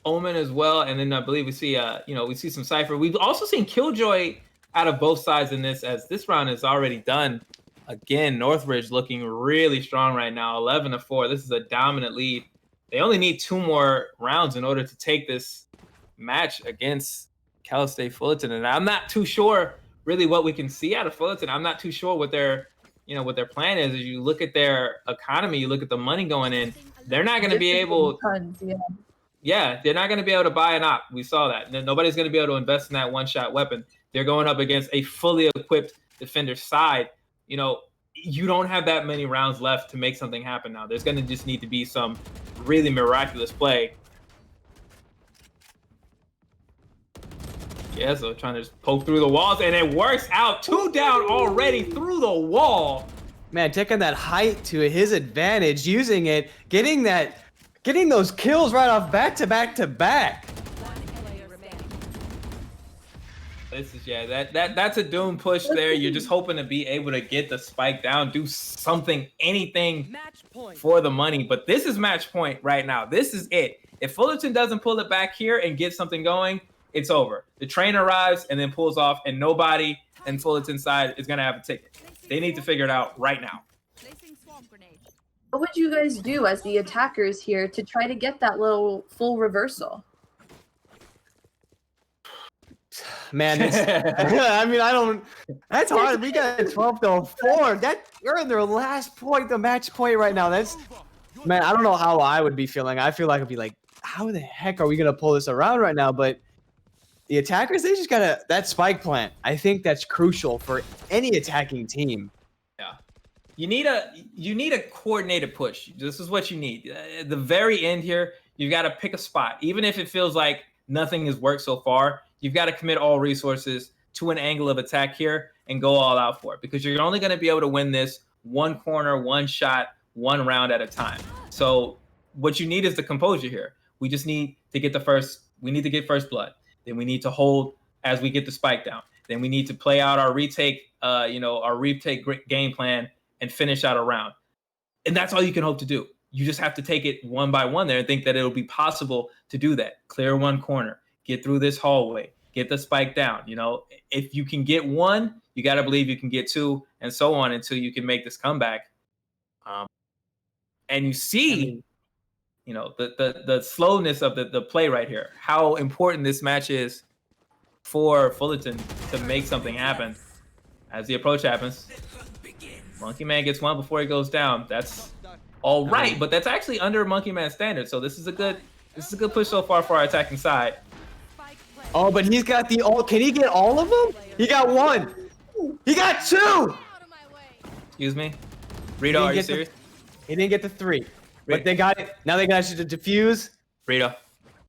Omen as well, and then I believe we see we see some Cypher. We've also seen Killjoy out of both sides in this, as this round is already done. Again, Northridge looking really strong right now, 11-4. This is a dominant lead. They only need 2 more rounds in order to take this match against Cal State Fullerton, and I'm not too sure really what we can see out of Fullerton. I'm not too sure what their plan is. As you look at their economy, you look at the money going in, they're not going to be able. Tons, yeah. Yeah, they're not going to be able to buy an op. We saw that. Nobody's going to be able to invest in that one-shot weapon. They're going up against a fully equipped defender side. You know, you don't have that many rounds left to make something happen now. There's going to just need to be some really miraculous play. Yeah, so trying to just poke through the walls, and it works out. 2 down already through the wall. Man, taking that height to his advantage, using it, getting those kills right off back to back to back. One player remaining. This is that's a doom push there. You're just hoping to be able to get the spike down, do something, anything Match point. for the money. But this is match point right now. This is it. If Fullerton doesn't pull it back here and get something going, it's over. The train arrives and then pulls off, and nobody in Fullerton's side is gonna have a ticket. They need to figure it out right now. What would you guys do as the attackers here to try to get that little full reversal? Man, I mean, that's hard. We got 12-4. You're in their last point, the match point right now. Man, I don't know how I would be feeling. I feel like I'd be like, how the heck are we going to pull this around right now? But the attackers, they just got that spike plant. I think that's crucial for any attacking team. Yeah. You need a coordinated push. This is what you need. At the very end here, you've got to pick a spot. Even if it feels like nothing has worked so far, you've got to commit all resources to an angle of attack here and go all out for it, because you're only going to be able to win this one corner, one shot, one round at a time. So what you need is the composure here. We just need to get we need to get first blood. Then we need to hold as we get the spike down. Then we need to play out our retake, our retake game plan and finish out a round. And that's all you can hope to do. You just have to take it one by one there and think that it'll be possible to do that. Clear one corner, get through this hallway, get the spike down. If you can get one, you got to believe you can get two, and so on until you can make this comeback. And you see, the slowness of the play right here, how important this match is for Fullerton to make something happen as the approach happens. Monkey Man gets one before he goes down. That's all right, but that's actually under Monkey Man standard. So this is a good push so far for our attacking side. Oh, but he's got the all. Can he get all of them? He got one. He got two. Excuse me, Rito, are you serious? He didn't get the three, but they got it. Now they got you to defuse. Rito,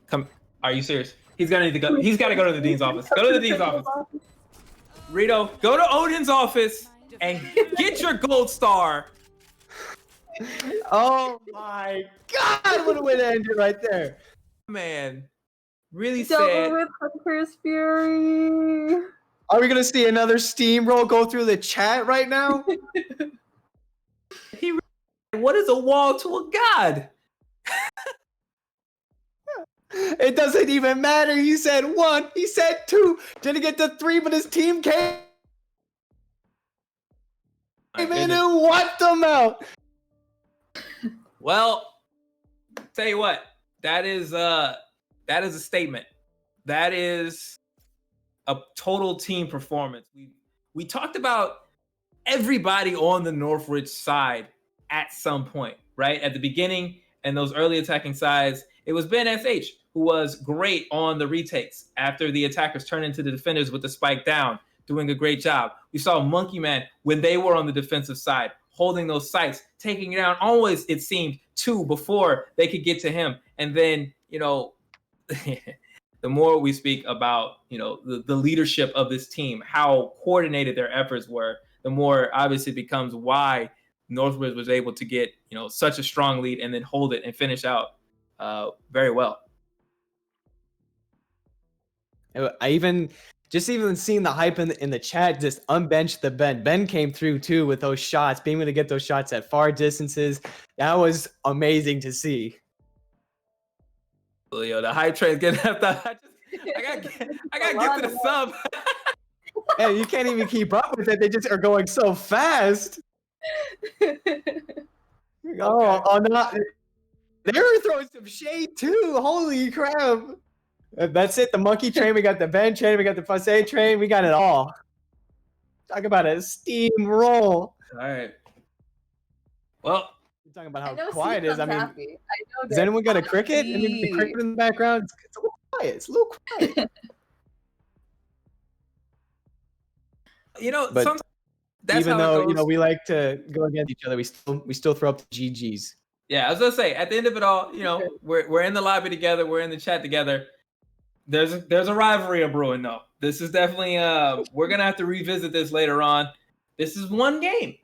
come. Are you serious? He's gonna need to go. He's got to go to the dean's office. Go to the dean's office. Rito, go to Odin's office and get your gold star. Oh my God! What a way to end it right there. Man, really Double sad. with Hunter's Fury. Are we gonna see another steamroll go through the chat right now? What is a wall to a god? It doesn't even matter. He said one. He said two. Didn't get the three, but his team came in and wiped them out. Well, tell you what, that is a statement. That is a total team performance. We talked about everybody on the Northridge side at some point, right? At the beginning and those early attacking sides, it was Ben SH who was great on the retakes after the attackers turned into the defenders with the spike down, doing a great job. We saw Monkey Man when they were on the defensive side, holding those sites, taking it down always, it seemed, two before they could get to him. And then, the more we speak about, the leadership of this team, how coordinated their efforts were, the more obvious it becomes why Northridge was able to get, such a strong lead and then hold it and finish out very well. I even seeing the hype in the chat, just unbenched the Ben. Ben came through too with those shots, being able to get those shots at far distances. That was amazing to see. Yo, the hype train's getting up. I gotta get to the sub. Yeah, you can't even keep up with it. They just are going so fast. Oh, no. They were throwing some shade too. Holy crap. That's it. The monkey train. We got the Ben train. We got the Passe train. We got it all. Talk about a steamroll. All right. Well, You're talking about how quiet it is. I mean, happy. has anyone got a cricket? I mean, the cricket in the background. It's a little quiet. It's a little quiet. But sometimes that's even how though it goes. we like to go against each other, we still throw up the GGs. Yeah, I was gonna say at the end of it all, we're in the lobby together, we're in the chat together. There's a rivalry of brewing though. This is definitely we're gonna have to revisit this later on. This is one game,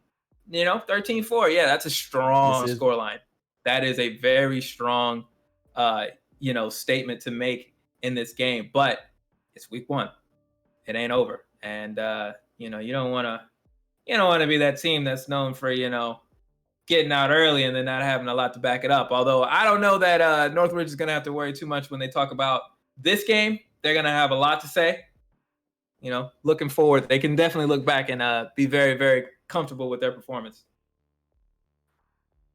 13-4. Yeah, that's a strong scoreline. That is a very strong statement to make in this game. But it's week one. It ain't over. And you don't wanna be that team that's known for, getting out early and then not having a lot to back it up. Although I don't know that Northridge is gonna have to worry too much when they talk about this game. They're gonna have a lot to say. Looking forward, they can definitely look back and be very, very comfortable with their performance.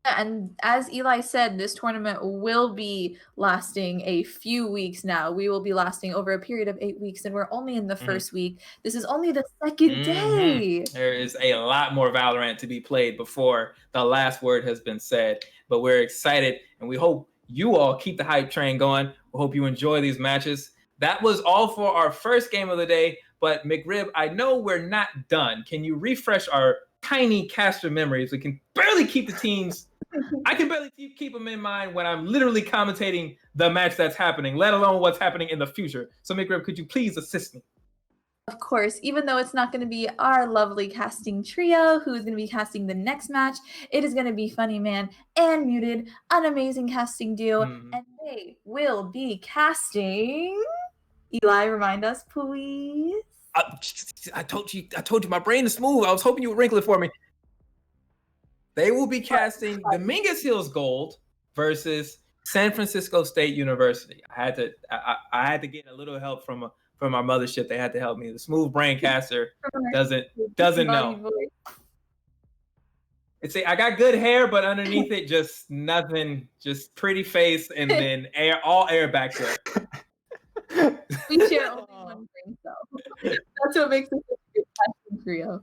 And as Eli said, this tournament will be lasting a few weeks now. We will be lasting over a period of 8 weeks, and we're only in the first week. This is only the second day. There is a lot more Valorant to be played before the last word has been said. But we're excited, and we hope you all keep the hype train going. We hope you enjoy these matches. That was all for our first game of the day. But McRib, I know we're not done. Can you refresh our tiny caster memories? We can barely keep the teams. I can barely keep them in mind when I'm literally commentating the match that's happening, let alone what's happening in the future. So, McRib, could you please assist me? Of course, even though it's not going to be our lovely casting trio who's going to be casting the next match, it is going to be Funny Man and Muted, an amazing casting duo, and they will be casting. Eli, remind us, please. I told you my brain is smooth. I was hoping you would wrinkle it for me. They will be casting Dominguez Hills Gold versus San Francisco State University. I had to get a little help from our mothership. They had to help me. The smooth brain caster doesn't know. It's I got good hair, but underneath it, just nothing. Just pretty face, and then all air back there. We share only one brain cell. That's what makes us a good casting trio.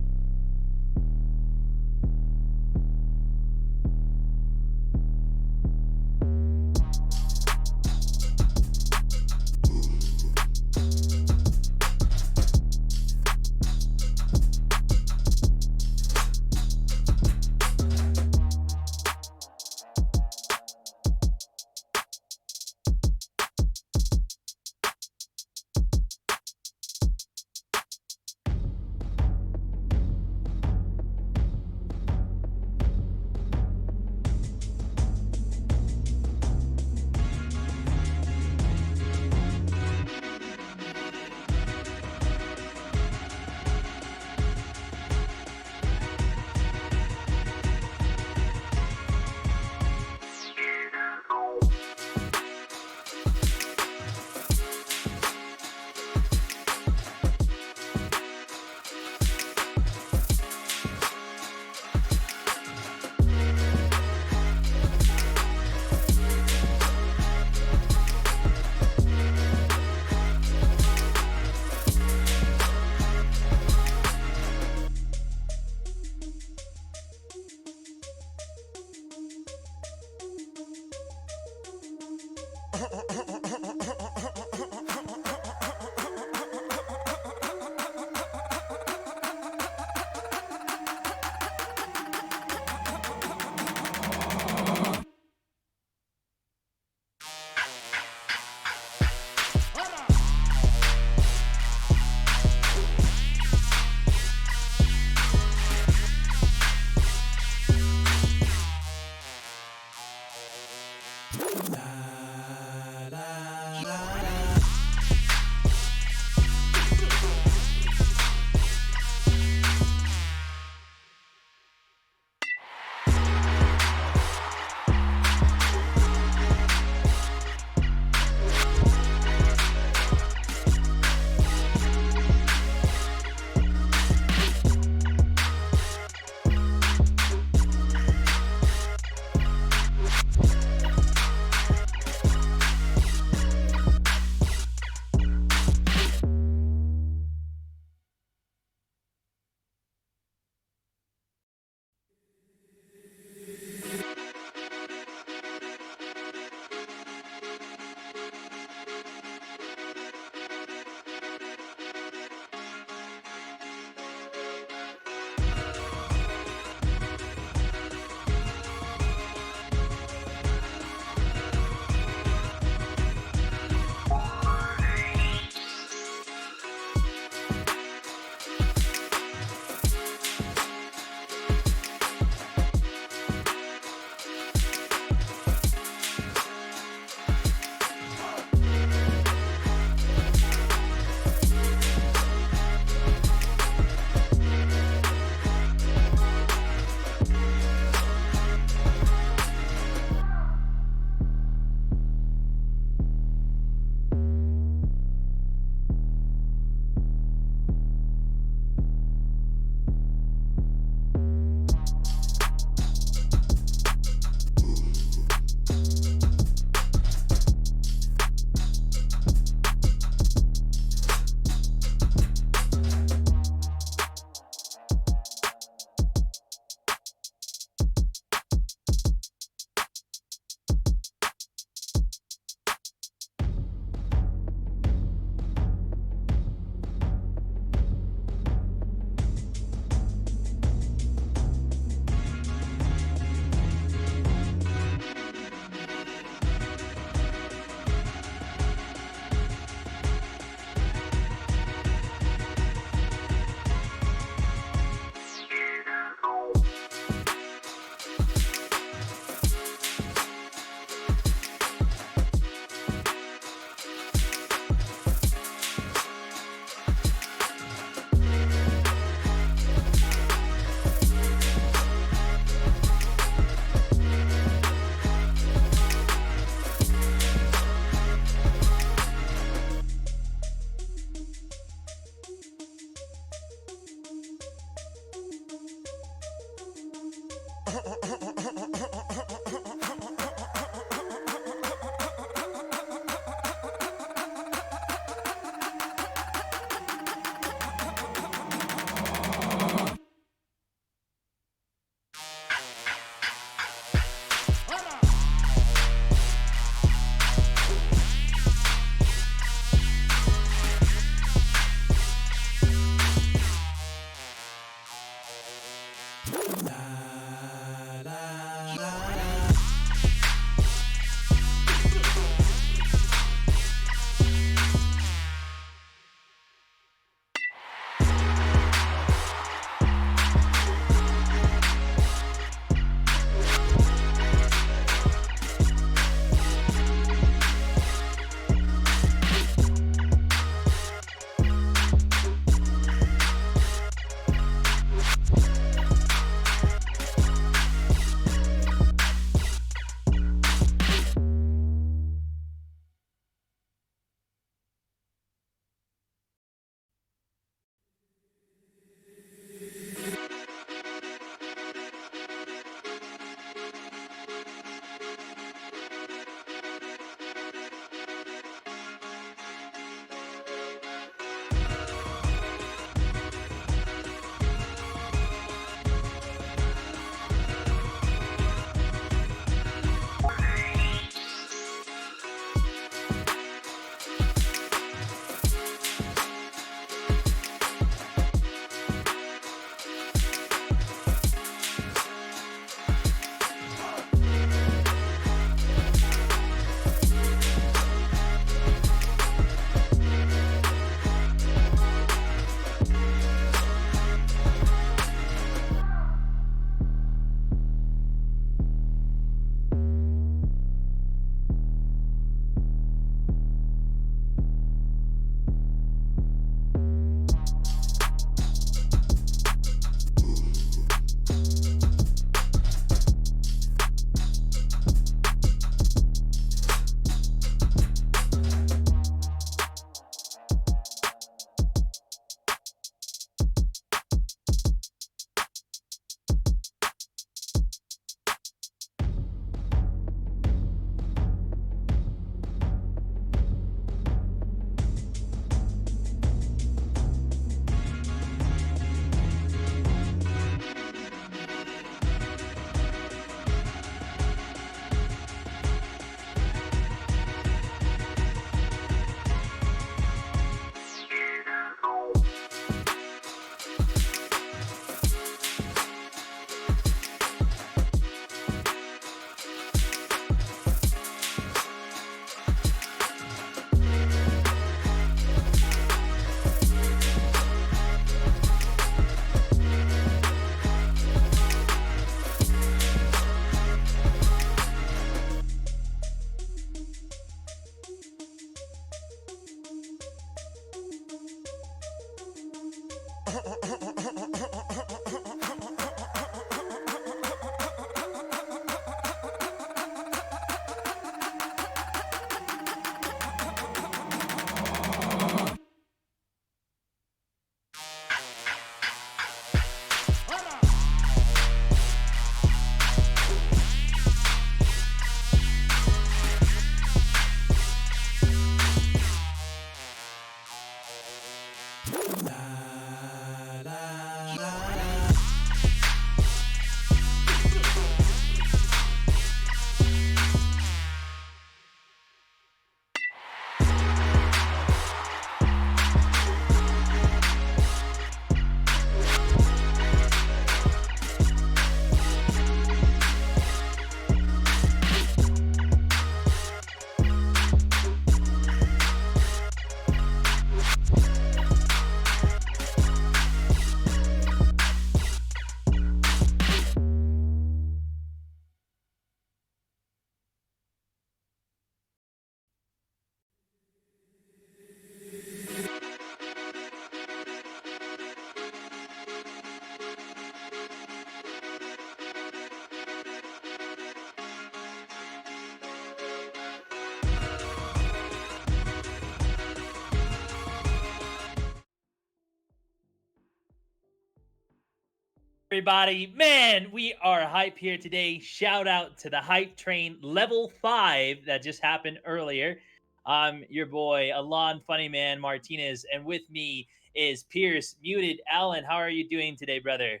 everybody? Man, we are hype here today. Shout out to the hype train level 5 that just happened earlier. I'm your boy, Alon Funnyman Martinez, and with me is Pierce Muted. Alan, how are you doing today, brother?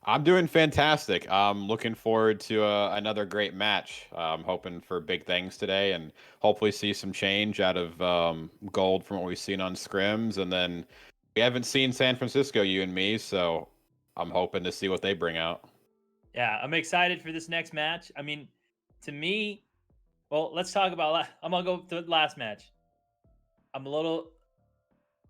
I'm doing fantastic. I'm looking forward to another great match. I'm hoping for big things today and hopefully see some change out of gold from what we've seen on scrims. And then we haven't seen San Francisco, you and me, so I'm hoping to see what they bring out. Yeah, I'm excited for this next match. I mean, to me, well, let's talk about. I'm gonna go to the last match. I'm a little.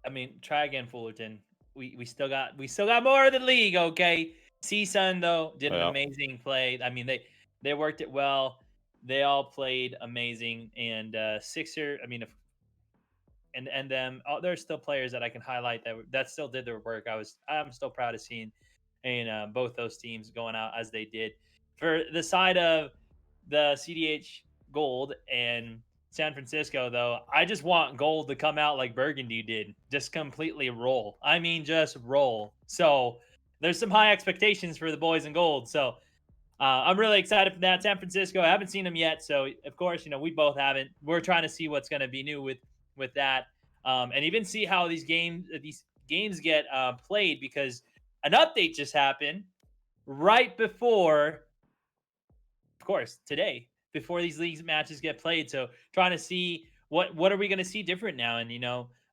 I mean, try again, Fullerton. We still got more of the league. Okay, CSUN though did an Yeah. amazing play. I mean, they worked it well. They all played amazing, and Sixer. I mean, if and them. Oh, there's still players that I can highlight that still did their work. I'm still proud of seeing, and both those teams going out as they did. For the side of the CDH Gold and San Francisco, though, I just want Gold to come out like Burgundy did, just completely roll. I mean, just roll. So there's some high expectations for the boys in Gold. So I'm really excited for that. San Francisco, I haven't seen them yet, so of course, we both haven't. We're trying to see what's going to be new with that, and even see how these games get played because an update just happened right before, of course, today before these leagues matches get played. So trying to see what are we going to see different now, and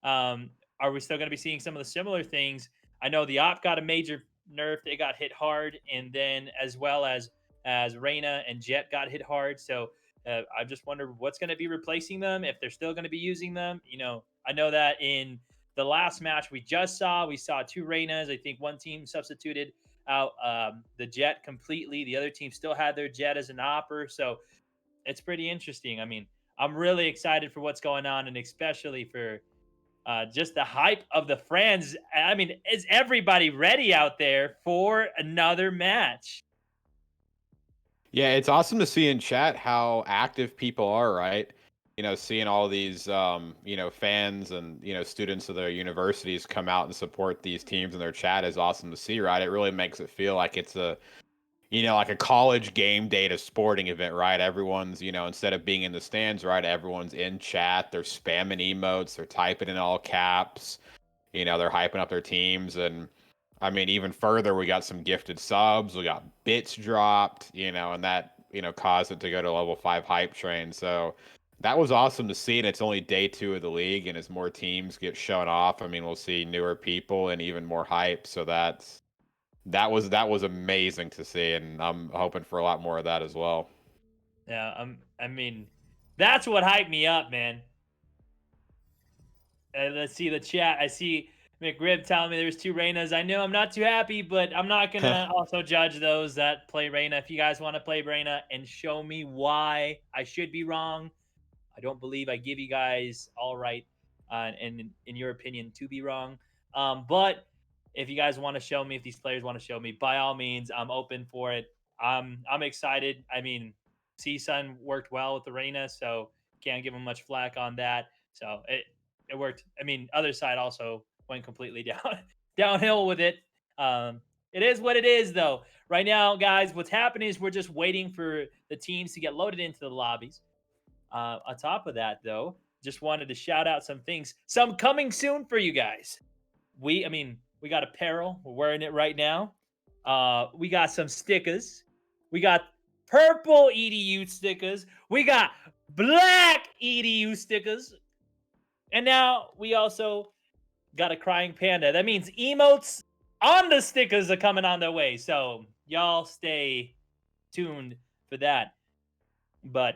are we still going to be seeing some of the similar things? I know the op got a major nerf; they got hit hard, and then as well as Reyna and Jet got hit hard. So I just wonder what's going to be replacing them if they're still going to be using them. I know that in the last match we saw two Reynas. I think one team substituted out the Jet completely. The other team still had their Jet as an opper. So it's pretty interesting. I mean, I'm really excited for what's going on, and especially for just the hype of the friends. I mean, is everybody ready out there for another match? Yeah, it's awesome to see in chat how active people are, right? Seeing all these, fans and, students of their universities come out and support these teams in their chat is awesome to see, right? It really makes it feel like it's like a college game day to sporting event, right? Everyone's, instead of being in the stands, right? Everyone's in chat. They're spamming emotes. They're typing in all caps. They're hyping up their teams. And I mean, even further, we got some gifted subs. We got bits dropped, and that, caused it to go to level 5 hype train. So that was awesome to see. And it's only day 2 of the league. And as more teams get shown off, I mean, we'll see newer people and even more hype. So that was amazing to see. And I'm hoping for a lot more of that as well. Yeah, I mean, that's what hyped me up, man. Let's see the chat. I see McRib telling me there's two Reynas. I know I'm not too happy, but I'm not gonna also judge those that play Reyna. If you guys want to play Reyna and show me why I should be wrong, I don't believe I give you guys all right, and in your opinion, to be wrong. But if you guys want to show me, if these players want to show me, by all means, I'm open for it. I'm excited. I mean, CSUN worked well with the Reyna, so can't give them much flack on that. So it worked. I mean, other side also went completely downhill with it. It is what it is, though. Right now, guys, what's happening is we're just waiting for the teams to get loaded into the lobbies. On top of that, though, just wanted to shout out some things. Some coming soon for you guys. We got apparel. We're wearing it right now. We got some stickers. We got purple EDU stickers. We got black EDU stickers. And now we also got a crying panda. That means emotes on the stickers are coming on their way. So y'all stay tuned for that. But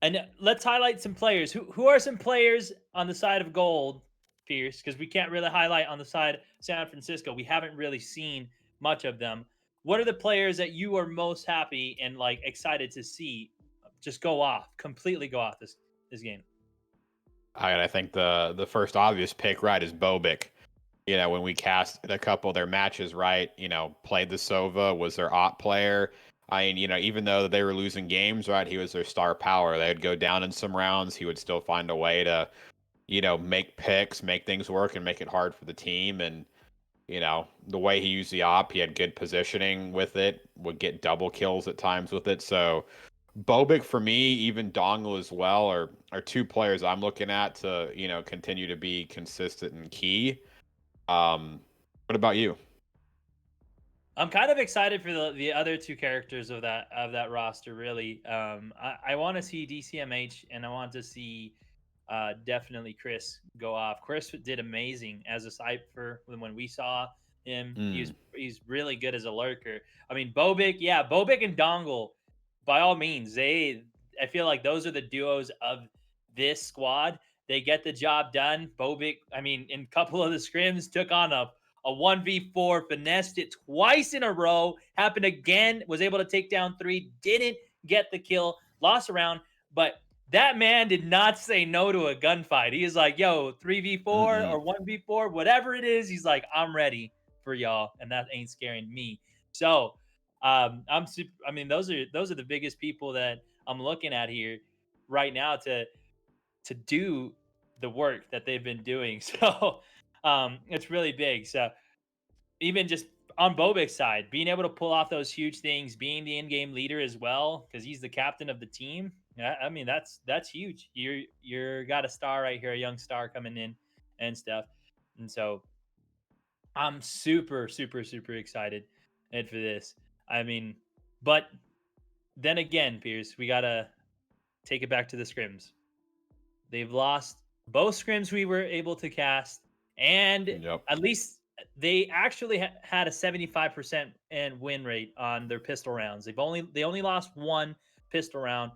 and let's highlight some players. Who are some players on the side of gold, Pierce? Because we can't really highlight on the side of San Francisco. We haven't really seen much of them. What are the players that you are most happy and like excited to see just completely go off this game? I think the first obvious pick, right, is Bobic. When we cast a couple of their matches, right, played the Sova, was their op player. I mean, even though they were losing games, right, he was their star power. They'd go down in some rounds. He would still find a way to, make picks, make things work, and make it hard for the team. And The way he used the op, he had good positioning with it, would get double kills at times with it. So Bobic for me, even Dongle as well, are two players I'm looking at to, continue to be consistent and key. What about you? I'm kind of excited for the other two characters of that roster. Really, I want to see DCMH and I want to see definitely Chris go off. Chris did amazing as a sniper when we saw him. Mm. He's really good as a lurker. I mean, Bobic, yeah, Bobic and Dongle, by all means, I feel like those are the duos of this squad. They get the job done. Bobic, I mean, in a couple of the scrims, took on a 1v4, finessed it twice in a row, happened again, was able to take down 3, didn't get the kill, lost a round, but that man did not say no to a gunfight. He is like, yo, 3v4 Mm-mm. or 1v4, whatever it is, he's like, I'm ready for y'all, and that ain't scaring me. So, I mean, those are the biggest people that I'm looking at here right now to do the work that they've been doing. So, it's really big. So, even just on Bobik's side, being able to pull off those huge things, being the in-game leader as well, because he's the captain of the team. Yeah, I mean that's huge. You're got a star right here, a young star coming in and stuff. And so I'm super excited and for this. I mean, but then again, Pierce, we gotta take it back to the scrims. They've lost both scrims we were able to cast, and Yep. at least they actually had a 75% and win rate on their pistol rounds. They only lost one pistol round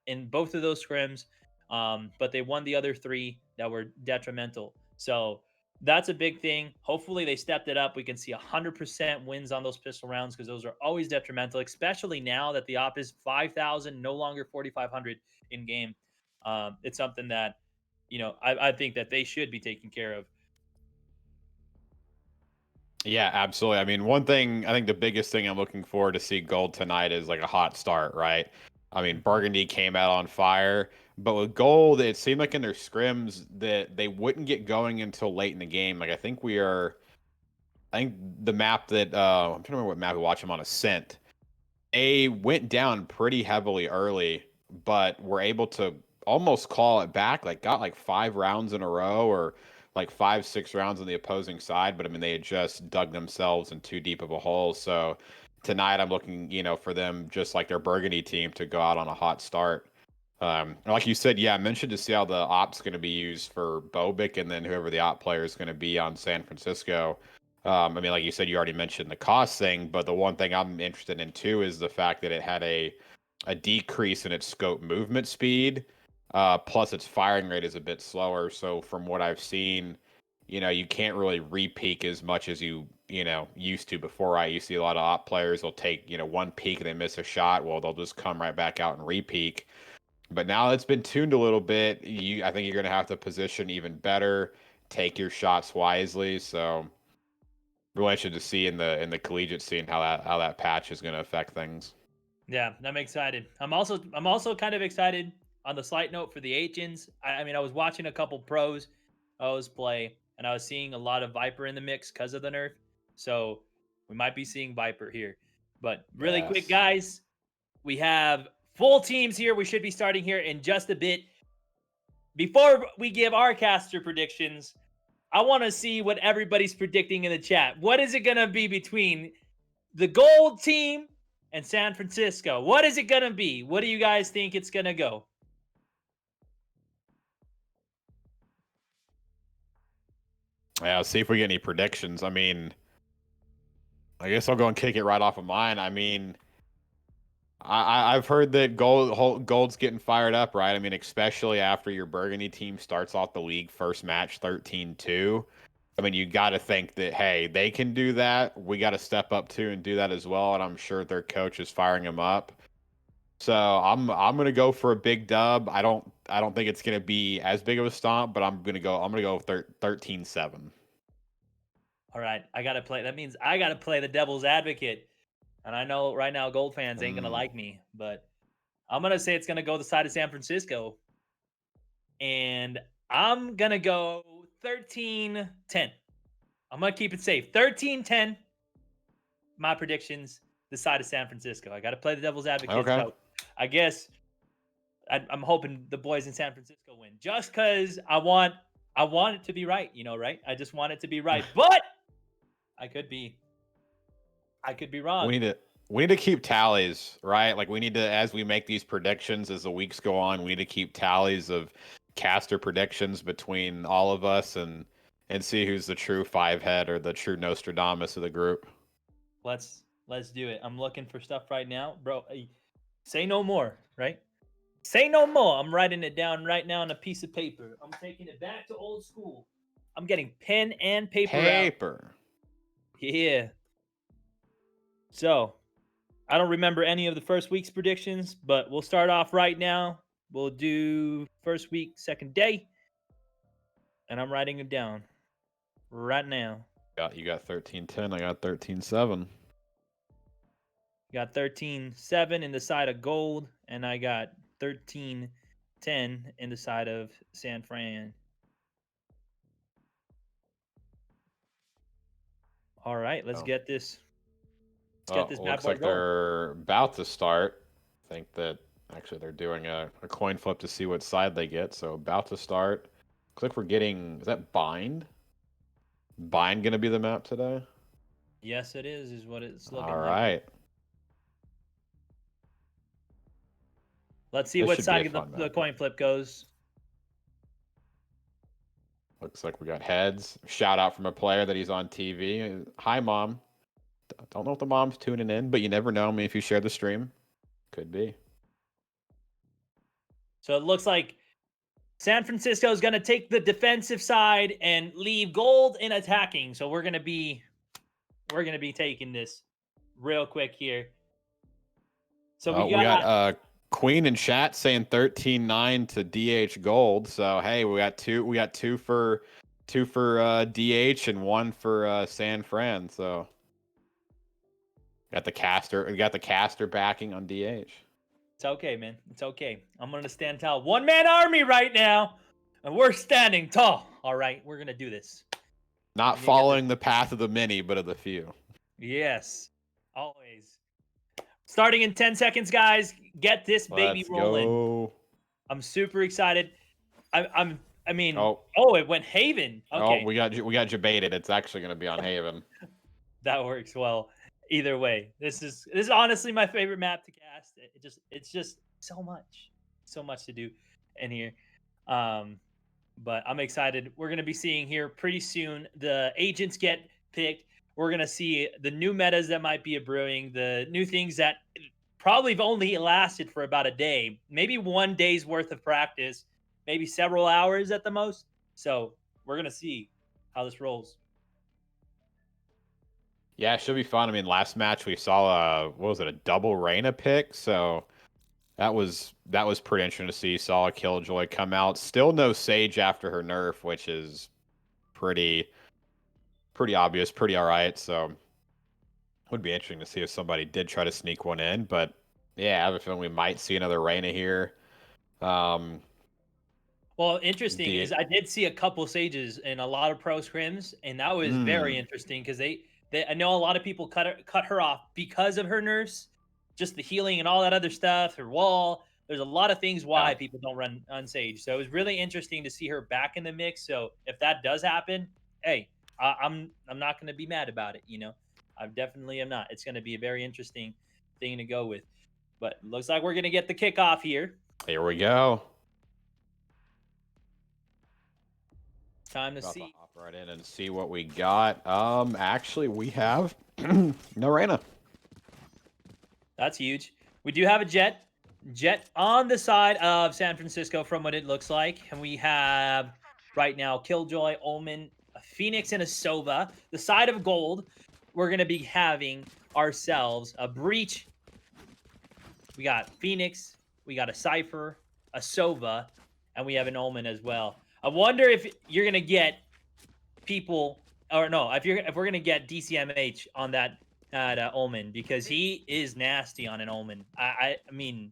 in both of those scrims, but they won the other 3 that were detrimental. So that's a big thing. Hopefully they stepped it up. We can see 100% wins on those pistol rounds because those are always detrimental, especially now that the op is 5,000, no longer 4,500 in game. It's something that I think that they should be taking care of. Yeah, absolutely. I mean, one thing, I think the biggest thing I'm looking forward to see Gold tonight is like a hot start, right? I mean, Burgundy came out on fire, but with Gold, it seemed like in their scrims that they wouldn't get going until late in the game. Like, I think the map that, I'm trying to remember what map we watched them on, Ascent. They went down pretty heavily early, but were able to almost claw it back. Like got like 5 rounds in a row, or like 5, 6 rounds on the opposing side. But I mean, they had just dug themselves in too deep of a hole. So tonight, I'm looking, for them just like their Burgundy team to go out on a hot start. Like you said, yeah, I mentioned to see how the op's going to be used for Bobic and then whoever the op player is going to be on San Francisco. I mean, like you said, you already mentioned the cost thing, but the one thing I'm interested in too is the fact that it had a decrease in its scope movement speed, plus its firing rate is a bit slower. So from what I've seen, you can't really re-peak as much as you used to before. Right, you see a lot of op players will take one peak and they miss a shot. Well, they'll just come right back out and re-peak. But now it's been tuned a little bit. I think you're going to have to position even better, take your shots wisely. So really interested to see in the collegiate scene how that patch is going to affect things. Yeah, I'm excited. I'm also kind of excited on the slight note for the H's. I mean, I was watching a couple pros play, and I was seeing a lot of Viper in the mix because of the nerf. So we might be seeing Viper here. But really quick, Yes. guys, we have full teams here. We should be starting here in just a bit. Before we give our caster predictions, I want to see what everybody's predicting in the chat. What is it going to be between the Gold team and San Francisco? What is it going to be? What do you guys think it's going to go? Yeah, let's see if we get any predictions. I mean, I guess I'll go and kick it right off of mine. I mean, I've heard that Gold's getting fired up, right? I mean, especially after your Burgundy team starts off the league first match 13-2. I mean, you got to think that, hey, they can do that. We got to step up too and do that as well. And I'm sure their coach is firing them up. So I'm gonna go for a big dub. I don't think it's gonna be as big of a stomp, but I'm gonna go 13-7. All right, I got to play. That means I got to play the devil's advocate. And I know right now Gold fans ain't going to like me, but I'm going to say it's going to go the side of San Francisco. And I'm going to go 13-10. I'm going to keep it safe. 13-10. My predictions, the side of San Francisco. I got to play the devil's advocate. Okay. So I guess I'm hoping the boys in San Francisco win just because I want it to be right, right? I just want it to be right. But I could be wrong. We need to keep tallies, right? Like we need to, as we make these predictions as the weeks go on, we need to keep tallies of caster predictions between all of us and see who's the true five head or the true Nostradamus of the group. Let's do it. I'm looking for stuff right now, bro. Say no more, right? Say no more. I'm writing it down right now on a piece of paper. I'm taking it back to old school. I'm getting pen and paper out. Yeah. So, I don't remember any of the first week's predictions, but we'll start off right now. We'll do first week, second day. And I'm writing them down right now. You got 13-10. I got 13-7. Got 13-7 in the side of gold, and I got 13-10 in the side of San Fran. All right, let's get this. Let's get this bad looks boy like going. they're about to start. I think that actually they're doing a coin flip to see what side they get. So about to start. Looks like we're getting, is that Bind? Bind going to be the map today? Yes, it is what it's looking All like. right. Let's see This what should be a side fun the map. coin flip goes. Looks like we got heads. Shout out from a player that he's on TV. Hi, Mom. Don't know if the mom's tuning in, but you never know. Me if you share the stream. Could be. So it looks like San Francisco is going to take the defensive side and leave gold in attacking. So we're going to be taking this real quick here. So we got Queen in chat saying 13-9 to DH gold. So hey, we got two for DH and one for San Fran. So we got the caster backing on DH. It's okay, man. It's okay. I'm going to stand tall. One-man army right now, and we're standing tall. All right, we're going to do this. Not following the path of the many, but of the few. Yes, always. Starting in 10 seconds, guys. Get this baby rolling. Go. I'm super excited. I mean, Oh, it went Haven. Okay. Oh, we got debated. It's actually going to be on Haven. That works well. Either way, this is honestly my favorite map to cast. It's just so much to do in here. But I'm excited. We're gonna be seeing here pretty soon. The agents get picked. We're gonna see the new metas that might be brewing, the new things that probably have only lasted for about a day, maybe 1 day's worth of practice, maybe several hours at the most. So we're gonna see how this rolls. Yeah, it should be fun. I mean, last match we saw a double Reyna pick, so that was pretty interesting to see. Saw a Killjoy come out. Still no Sage after her nerf, which is pretty obvious, pretty all right. So would be interesting to see if somebody did try to sneak one in. But yeah, I have a feeling we might see another Reyna here. Well, interesting is I did see a couple Sages in a lot of pro scrims, and that was very interesting because I know a lot of people cut her off because of her nerfs, just the healing and all that other stuff, her wall. There's a lot of things why people don't run Unsage. So it was really interesting to see her back in the mix. So if that does happen, hey, I'm not going to be mad about it. I definitely am not. It's going to be a very interesting thing to go with. But looks like we're going to get the kickoff here. Here we go. Time to see. Hop right in and see what we got. Actually, we have no Reyna. That's huge. We do have a Jet on the side of San Francisco from what it looks like. And we have right now Killjoy, Omen, a Phoenix, and a Sova. The side of gold, we're going to be having ourselves a Breach. We got Phoenix, we got a Cypher, a Sova, and we have an Omen as well. I wonder if you're going to get people, or no, if we're going to get DCMH on that Omen, because he is nasty on an Omen. I mean,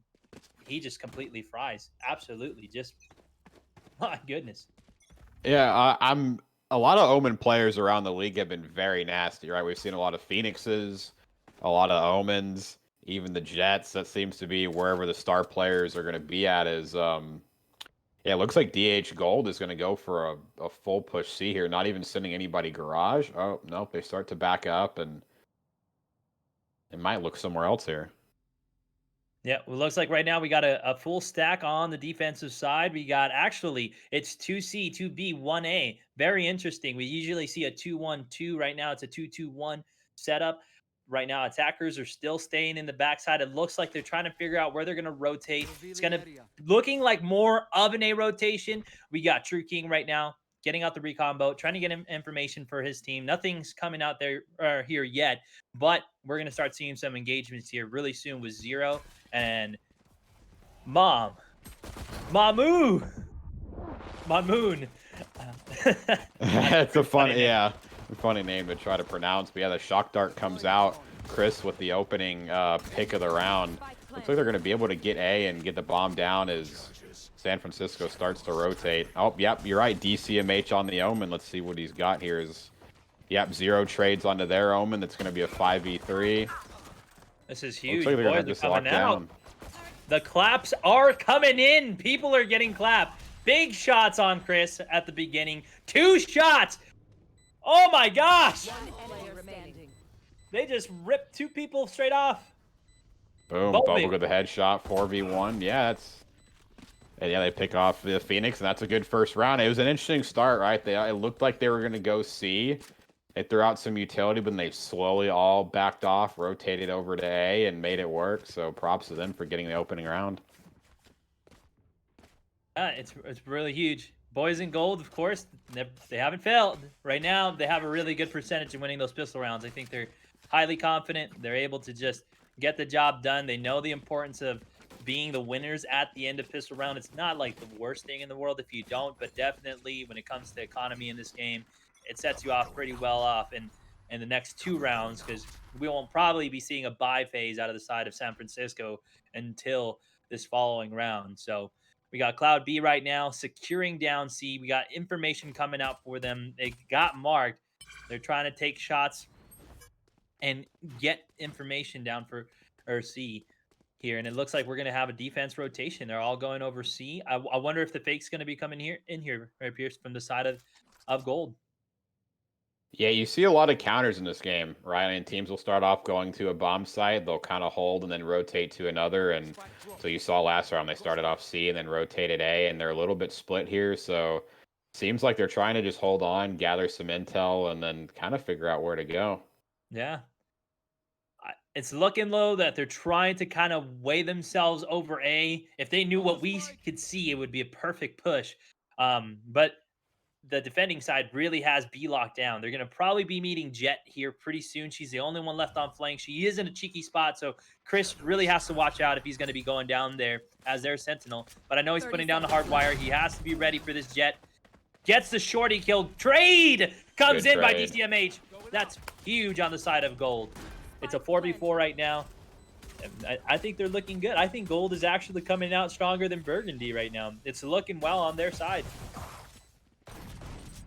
he just completely fries. Absolutely. Just, my goodness. Yeah, I'm a lot of Omen players around the league have been very nasty, right? We've seen a lot of Phoenixes, a lot of Omens, even the Jets. That seems to be wherever the star players are going to be at is, yeah, it looks like DH Gold is going to go for a full push C here, not even sending anybody garage. Oh, nope, they start to back up, and it might look somewhere else here. Yeah, well, looks like right now we got a full stack on the defensive side. We got actually it's 2C, 2B, 1A. Very interesting. We usually see a 2-1-2. Right now it's a 2-2-1 setup. Right now, attackers are still staying in the backside. It looks like they're trying to figure out where they're going to rotate. It's going to looking like more of an A rotation. We got True King right now getting out the recon boat, trying to get him information for his team. Nothing's coming out there here yet, but we're going to start seeing some engagements here really soon with Zero and Mamoon. It's a funny name to try to pronounce. But yeah, the shock dart comes out. Chris with the opening pick of the round. Looks like they're going to be able to get A and get the bomb down as San Francisco starts to rotate. Oh, yep, you're right. DCMH on the Omen. Let's see what he's got here. Yep, Zero trades onto their Omen. That's going to be a 5v3. This is huge. Looks like they're Boys going to are just lock coming out. down. The claps are coming in. People are getting clapped. Big shots on Chris at the beginning. 2 shots. Oh my gosh. They just ripped 2 people straight off. Boom. Boba with a headshot. 4v1. Yeah, they pick off the Phoenix, and that's a good first round. It was an interesting start, right? It looked like they were going to go C. They threw out some utility, but they slowly all backed off, rotated over to A, and made it work. So props to them for getting the opening round. It's really huge. Boys in gold, of course, they haven't failed. Right now, they have a really good percentage of winning those pistol rounds. I think they're highly confident. They're able to just get the job done. They know the importance of being the winners at the end of pistol round. It's not like the worst thing in the world if you don't, but definitely when it comes to economy in this game, it sets you off pretty well off in the next 2 rounds, because we won't probably be seeing a buy phase out of the side of San Francisco until this following round. So we got Cloud B right now securing down C. We got information coming out for them. They got marked. They're trying to take shots and get information down for C here. And it looks like we're going to have a defense rotation. They're all going over C. I wonder if the fake's going to be coming in here, right, Pierce, from the side of gold. Yeah, you see a lot of counters in this game, right? I mean, teams will start off going to a bomb site, they'll kind of hold and then rotate to another. And so you saw last round, they started off C and then rotated A, and they're a little bit split here. So seems like they're trying to just hold on, gather some intel, and then kind of figure out where to go. Yeah. It's looking low that they're trying to kind of weigh themselves over A. If they knew what we could see, it would be a perfect push. But the defending side really has B locked down. They're going to probably be meeting Jet here pretty soon. She's the only one left on flank. She is in a cheeky spot, so Chris really has to watch out if he's going to be going down there as their sentinel. But I know he's putting down the hard wire. He has to be ready for this Jet. Gets the shorty kill. Trade comes in by DCMH. That's huge on the side of gold. It's a 4v4 right now. I think they're looking good. I think gold is actually coming out stronger than Burgundy right now. It's looking well on their side.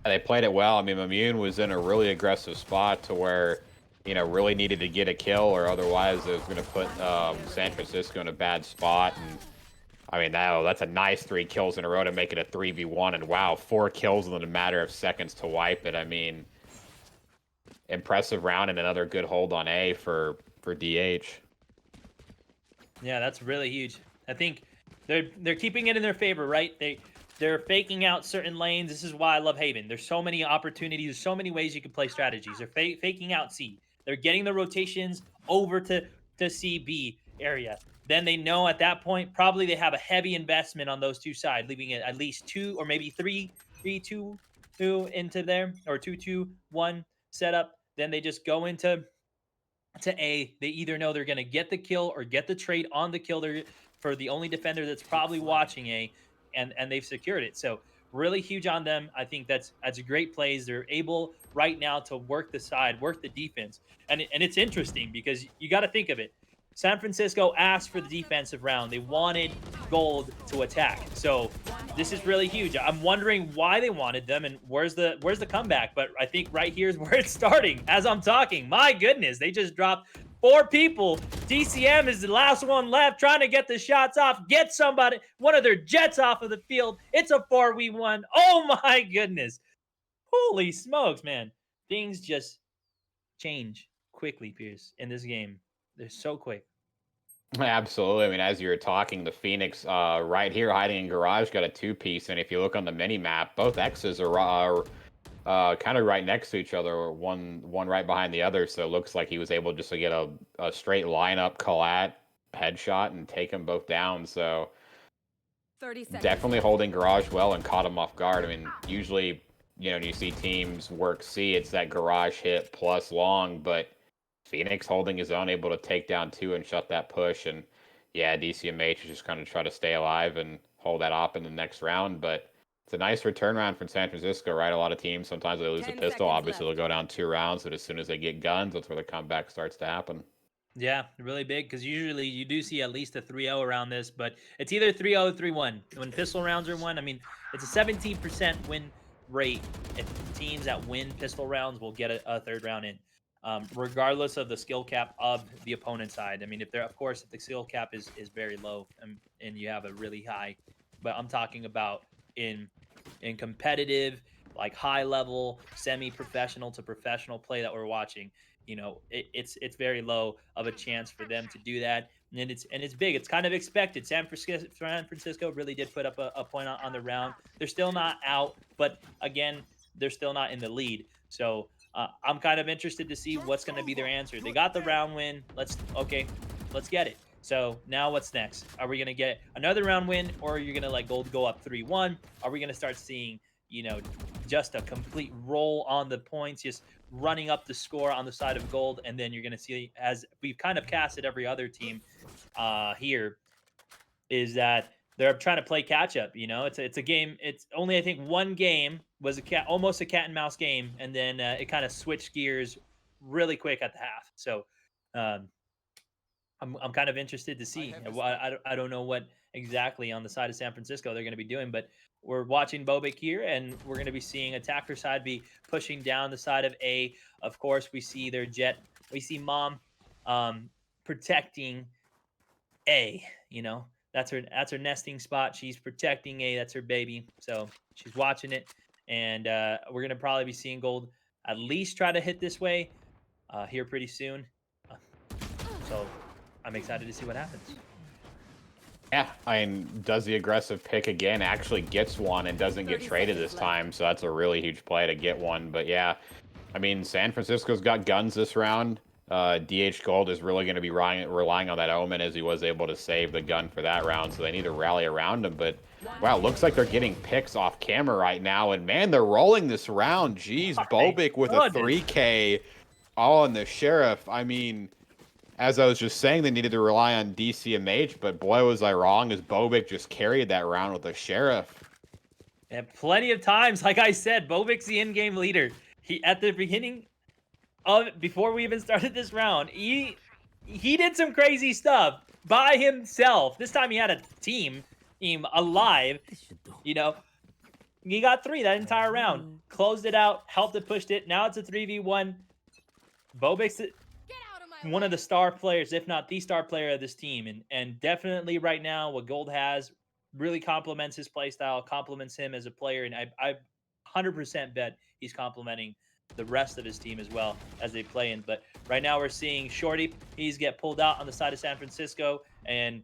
They played it well. I mean, Mamoon was in a really aggressive spot to where, really needed to get a kill, or otherwise it was going to put San Francisco in a bad spot. And I mean, that's a nice 3 kills in a row to make it a 3v1. And wow, 4 kills in a matter of seconds to wipe it. I mean, impressive round and another good hold on A for DH. Yeah, that's really huge. I think they're keeping it in their favor, right? They're faking out certain lanes. This is why I love Haven. There's so many opportunities. There's so many ways you can play strategies. They're faking out C. They're getting the rotations over to CB area. Then they know at that point, probably they have a heavy investment on those 2 sides, leaving it at least 2 or maybe 3-2 into there, or 2-2-1 setup. Then they just go into A. They either know they're going to get the kill or get the trade on the kill for the only defender that's probably watching A. And they've secured it. So really huge on them. I think that's great plays. They're able right now to work the side, work the defense. And it's interesting because you got to think of it. San Francisco asked for the defensive round. They wanted gold to attack. So this is really huge. I'm wondering why they wanted them and where's the comeback. But I think right here is where it's starting as I'm talking. My goodness, they just dropped 4 people. DCM is the last one left, trying to get the shots off, get somebody, one of their jets off of the field. It's a 4v1. Oh my goodness. Holy smokes, man. Things just change quickly, Pierce, in this game. They're so quick. Absolutely. I mean, as you were talking, the Phoenix right here hiding in garage got a 2-piece, and if you look on the mini map, both X's are kind of right next to each other, or one right behind the other. So it looks like he was able just to get a straight lineup collat headshot and take them both down. So 30 seconds. definitely holding garage well and caught him off guard. I mean, usually, when you see teams work C, it's that garage hit plus long, but Phoenix holding his own, able to take down 2 and shut that push. And yeah, DCMH is just kind of try to stay alive and hold that op in the next round. But it's a nice return round from San Francisco, right? A lot of teams, sometimes they lose a 10 pistol. seconds Obviously, left. they'll go down 2 rounds, but as soon as they get guns, that's where the comeback starts to happen. Yeah, really big because usually you do see at least a 3-0 around this, but it's either 3-0 or 3-1. When pistol rounds are won, I mean, it's a 17% win rate if teams that win pistol rounds will get a third round in, regardless of the skill cap of the opponent's side. I mean, if the skill cap is very low and you have a really high, but I'm talking about in competitive, like high level, semi-professional to professional play that we're watching. It's very low of a chance for them to do that, and it's big. It's kind of expected. San Francisco really did put up a point on the round. They're still not out, but again, they're still not in the lead. So I'm kind of interested to see what's going to be their answer. They got the round win. Let's get it. So now what's next? Are we going to get another round win, or are you going to let Gold go up 3-1? Are we going to start seeing just a complete roll on the points, just running up the score on the side of Gold? And then you're going to see, as we've kind of casted every other team here, is that they're trying to play catch up. It's a game. It's only, I think, one game was almost a cat and mouse game, and then it kind of switched gears really quick at the half. So I'm kind of interested to see. I don't know what exactly on the side of San Francisco they're going to be doing, but we're watching Bobik here, and we're going to be seeing attacker side be pushing down the side of A. Of course, we see their jet. We see Mom protecting A. That's her nesting spot. She's protecting A. That's her baby. So she's watching it, and we're going to probably be seeing Gold at least try to hit this way here pretty soon. So I'm excited to see what happens. Yeah, I mean, does the aggressive pick again, actually gets one and doesn't get traded this time, so that's a really huge play to get one. But yeah, I mean, San Francisco's got guns this round. DH Gold is really going to be relying on that Omen, as he was able to save the gun for that round, so they need to rally around him. But wow, looks like they're getting picks off camera right now, and man, they're rolling this round. Jeez, Bobik with a 3K all on the Sheriff. I mean, as I was just saying, they needed to rely on DCMH, but boy, was I wrong, as Bobik just carried that round with the Sheriff. And plenty of times, like I said, Bobik's the in-game leader. He, at the beginning of it, before we even started this round, he did some crazy stuff by himself. This time he had a team alive. He got 3 that entire round. Closed it out, helped it, pushed it. Now it's a 3v1. Bobik's one of the star players, if not the star player of this team. And definitely right now, what Gold has really complements his playstyle, complements him as a player. And I 100% bet he's complementing the rest of his team as well as they play in. But right now we're seeing Shorty. He's get pulled out on the side of San Francisco. And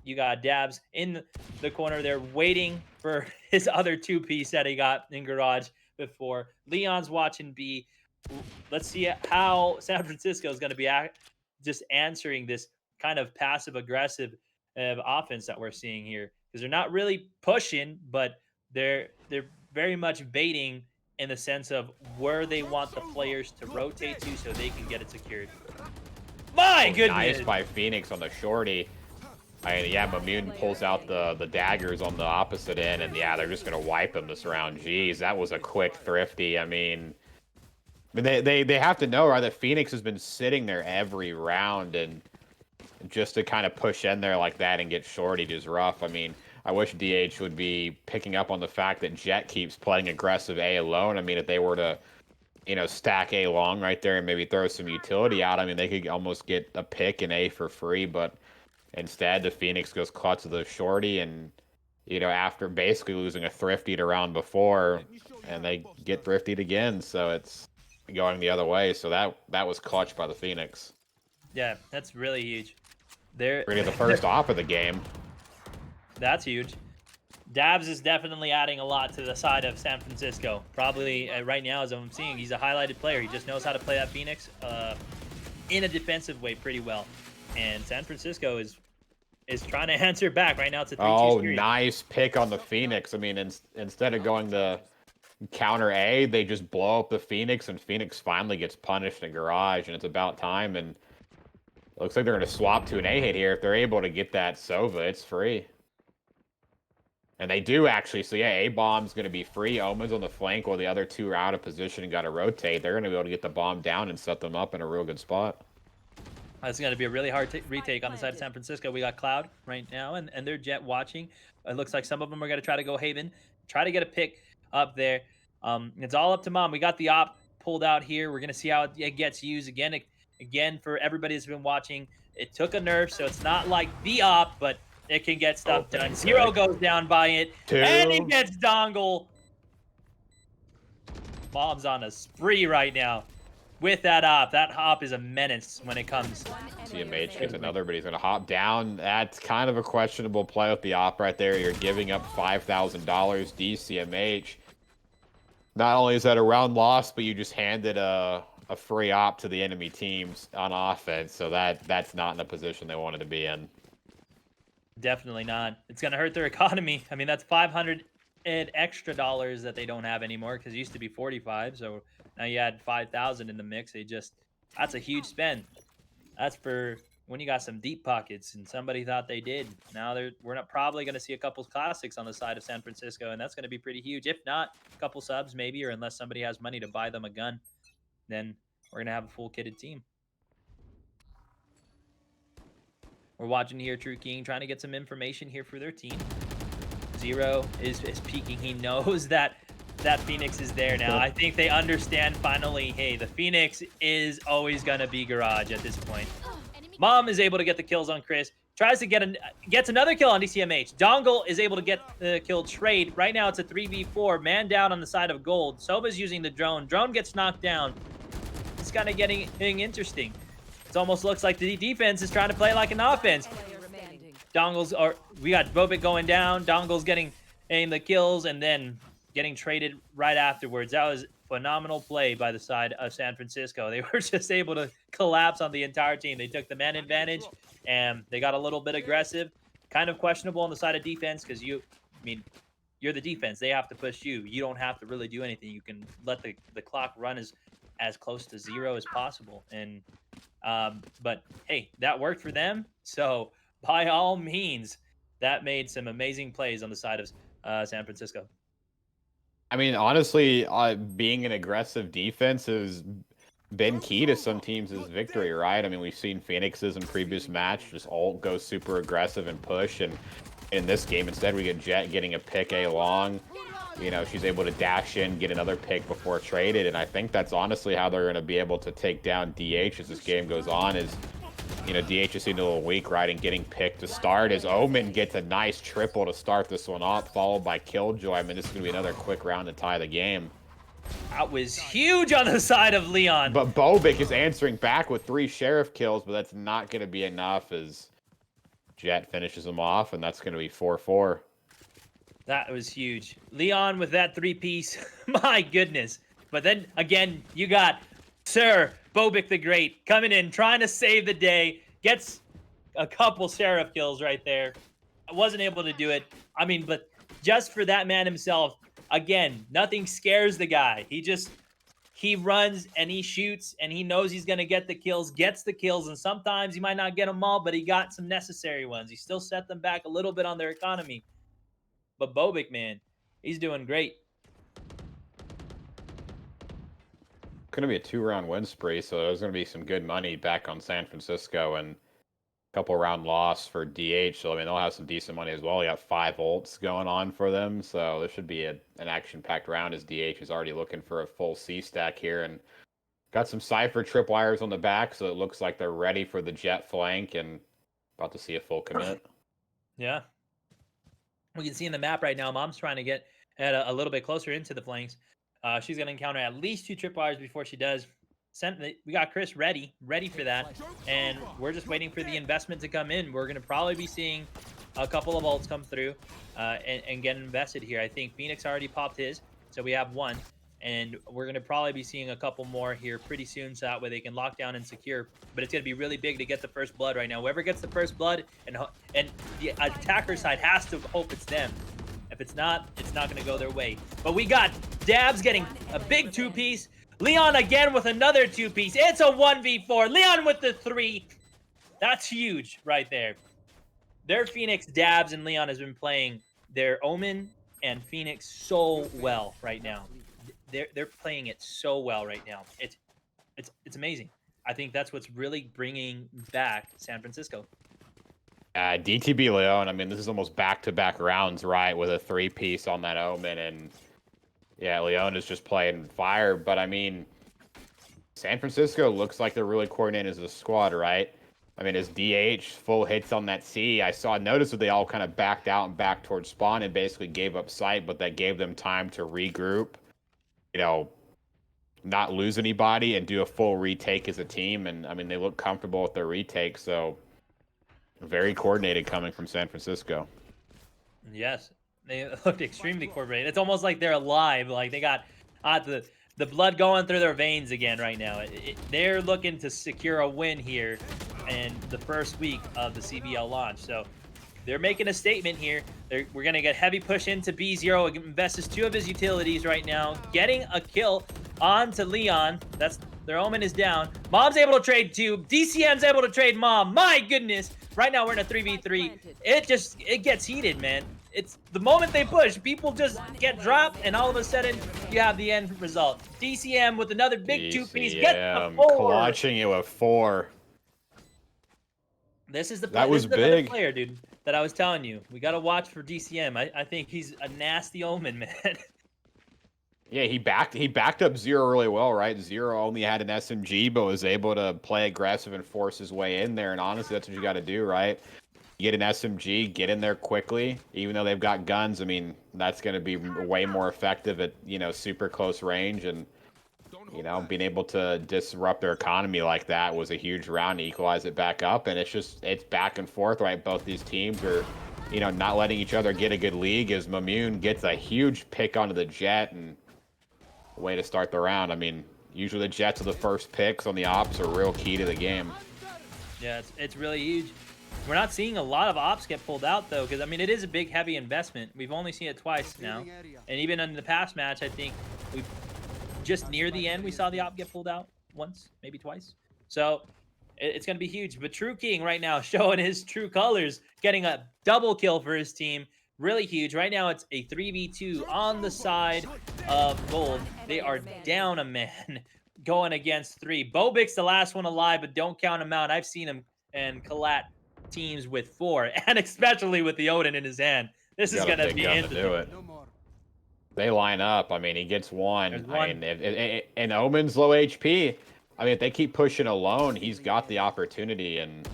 you got Dabs in the corner there waiting for his other 2-piece that he got in garage before. Leon's watching B. Let's see how San Francisco is going to be just answering this kind of passive-aggressive offense that we're seeing here, because they're not really pushing, but they're very much baiting in the sense of where they want the players to rotate to so they can get it secured. My goodness! Nice by Phoenix on the Shorty. Yeah, Mamoon pulls out the daggers on the opposite end, and yeah, they're just going to wipe him this round. Jeez, that was a quick thrifty. I mean, they have to know, right, that Phoenix has been sitting there every round, and just to kind of push in there like that and get shorted is rough. I mean, I wish DH would be picking up on the fact that Jet keeps playing aggressive A alone. I mean, if they were to, stack A long right there and maybe throw some utility out, I mean, they could almost get a pick in A for free, but instead the Phoenix goes clutch with the shorty and, after basically losing a thrifty to round before, and they get thriftied again, so it's going the other way. So that was clutch by the Phoenix. Yeah, that's really huge. They're Really the first off of the game. That's huge. Dabs is definitely adding a lot to the side of San Francisco. Probably right now, as I'm seeing, he's a highlighted player. He just knows how to play that Phoenix in a defensive way pretty well. And San Francisco is trying to answer back right now. It's a 3-2 series. Nice pick on the Phoenix. I mean, instead of going to counter A, they just blow up the Phoenix, and Phoenix finally gets punished in garage, and it's about time. And it looks like they're going to swap to an A hit here. If they're able to get that Sova, it's free. And they do actually. So yeah, A-bomb's going to be free. Omen's on the flank while the other two are out of position and got to rotate. They're going to be able to get the bomb down and set them up in a real good spot. It's going to be a really hard retake on the side of San Francisco. We got Cloud right now, and they're Jet watching. It looks like some of them are going to try to go Haven, try to get a pick up there. It's all up to Mom. We got the op pulled out here. We're going to see how it gets used again for everybody that's been watching. It took a nerf, so it's not like the op, but it can get stuff done. Zero goes down by it, and he gets Dongle. Mom's on a spree right now with that op. That op is a menace when it comes. CMH gets another, but he's going to hop down. That's kind of a questionable play with the op right there. You're giving up $5,000 DCMH. Not only is that a round loss, but you just handed a free op to the enemy teams on offense. So that's not in the position they wanted to be in. Definitely not. It's going to hurt their economy. I mean, that's 500 extra dollars that they don't have anymore, because it used to be 45. So now you add 5,000 in the mix. That's a huge spend. That's for when you got some deep pockets, and somebody thought they did. Now we're not probably going to see a couple classics on the side of San Francisco, and that's going to be pretty huge. If not, a couple subs maybe, or unless somebody has money to buy them a gun, then we're going to have a full kitted team. We're watching here, True King, trying to get some information here for their team. Zero is peeking. He knows that Phoenix is there now. I think they understand finally, hey, the Phoenix is always going to be garage at this point. Mom is able to get the kills on Chris. Tries to gets another kill on DCMH. Dongle is able to get the kill trade. Right now it's a 3v4. Man down on the side of gold. Soba's using the drone. Drone gets knocked down. It's kind of getting interesting. It almost looks like the defense is trying to play like an offense. We got Bobik going down. Dongle's getting the kills and then getting traded right afterwards. That was phenomenal play by the side of San Francisco. They were just able to collapse on the entire team. They took the man advantage and they got a little bit aggressive. Kind of questionable on the side of defense, because you're the defense. They have to push you. You don't have to really do anything. You can let the clock run as close to zero as possible. And but hey, that worked for them. So by all means, that made some amazing plays on the side of San Francisco. I mean, honestly, being an aggressive defense has been key to some teams' victory, right? I mean, we've seen Phoenix's in previous match just ult go super aggressive and push, and in this game, instead, we get Jet getting a pick A long. She's able to dash in, get another pick before traded, and I think that's honestly how they're going to be able to take down DH as this game goes on. Is DH is seemed a little weak, right, and getting picked to start as Omen gets a nice triple to start this one off, followed by Killjoy. I mean, this is going to be another quick round to tie the game. That was huge on the side of Leon. But Bobik is answering back with 3 sheriff kills, but that's not going to be enough as Jet finishes him off, and that's going to be 4-4. That was huge. Leon with that 3-piece. My goodness. But then, again, you got Sir Bobik the Great coming in, trying to save the day. Gets a couple sheriff kills right there. I wasn't able to do it. I mean, but just for that man himself, again, nothing scares the guy. He runs and he shoots and he knows he's going to get the kills, gets the kills, and sometimes he might not get them all, but he got some necessary ones. He still set them back a little bit on their economy. But Bobik, man, he's doing great. Going to be a 2-round win spree, so there's going to be some good money back on San Francisco, and couple round loss for DH. So I mean, they'll have some decent money as well. You got 5 ults going on for them, so this should be an action-packed round. As DH is already looking for a full C stack here, and got some Cypher tripwires on the back, so it looks like they're ready for the jet flank and about to see a full commit. Yeah. We can see in the map right now, Mom's trying to get a little bit closer into the flanks. She's going to encounter at least 2 tripwires before she does. We got Chris ready for that, and we're just waiting for the investment to come in. We're going to probably be seeing a couple of ults come through and get invested here. I think Phoenix already popped his, so we have 1. And we're going to probably be seeing a couple more here pretty soon, so that way they can lock down and secure. But it's going to be really big to get the first blood right now. Whoever gets the first blood, and the attacker side has to hope it's them. If it's not going to go their way. But we got Dabs getting a big 2-piece. Leon again with another 2-piece. It's a 1v4. Leon with the 3. That's huge right there. Their Phoenix, Dabs, and Leon has been playing their Omen and Phoenix so well right now. They're playing it so well right now. It's amazing. I think that's what's really bringing back San Francisco. DTB Leon, I mean, this is almost back-to-back rounds, right, with a 3-piece on that Omen, and yeah, Leon is just playing fire, but I mean, San Francisco looks like they're really coordinated as a squad, right? I mean, as DH full hits on that C, noticed that they all kind of backed out and back towards spawn and basically gave up sight, but that gave them time to regroup, you know, not lose anybody and do a full retake as a team. And I mean, they look comfortable with their retake, so very coordinated coming from San Francisco. Yes, they looked extremely coordinated. It's almost like they're alive. Like they got the blood going through their veins again right now. They're looking to secure a win here in the first week of the CVL launch. So they're making a statement here. We're going to get heavy push into B0. Invests 2 of his utilities right now. Getting a kill onto Leon. Their Omen is down. Mom's able to trade 2. DCM's able to trade Mom. My goodness. Right now we're in a 3v3. It gets heated, man. It's the moment they push, people just get dropped, and all of a sudden you have the end result. DCM with another big 2-piece. Get the 4. Clutching it with 4. This is the that was big player, dude, that I was telling you. We got to watch for DCM. I think he's a nasty Omen, man. Yeah, he backed up Zero really well, right? Zero only had an SMG, but was able to play aggressive and force his way in there. And honestly, that's what you got to do, right? You get an SMG, get in there quickly. Even though they've got guns, I mean, that's going to be way more effective at, you know, super close range. And, you know, being able to disrupt their economy like that was a huge round to equalize it back up. And it's back and forth, right? Both these teams are, you know, not letting each other get a good league as Mamoon gets a huge pick onto the Jet and way to start the round. I mean, usually the Jets are the first picks on the ops are real key to the game. Yeah, it's really huge. We're not seeing a lot of ops get pulled out, though, because, I mean, it is a big, heavy investment. We've only seen it twice now. And even in the past match, I think just near the end, we saw the op get pulled out once, maybe twice. So it's going to be huge. But True King right now showing his true colors, getting a double kill for his team. Really huge. Right now, it's a 3v2 on the side of gold. They are down a man going against 3. Bobik's the last one alive, but don't count him out. I've seen him and collat teams with 4, and especially with the Odin in his hand. This is going to be interesting. Do it. They line up. I mean, he gets 1. I mean, and Omen's low HP. I mean, if they keep pushing alone, he's got the opportunity, and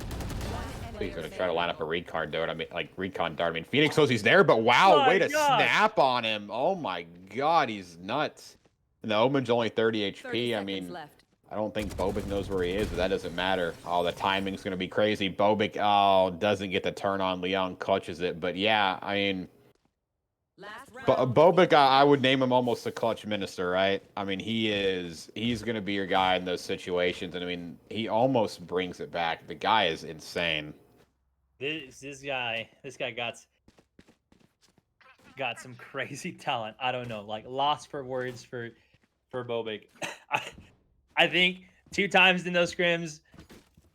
he's going to try to line up a recon dart. I mean, recon dart. I mean, Phoenix knows he's there, but wow, way to snap on him. Oh my God, he's nuts. And the Omen's only 30 HP. I mean, I don't think Bobik knows where he is, but that doesn't matter. Oh, the timing's going to be crazy. Bobik, doesn't get the turn on. Leon clutches it. But yeah, I mean, Bobik, I would name him almost the clutch minister, right? I mean, he's going to be your guy in those situations. And I mean, he almost brings it back. The guy is insane. This guy got some crazy talent. I don't know, like lost for words for Bobik. I think 2 times in those scrims,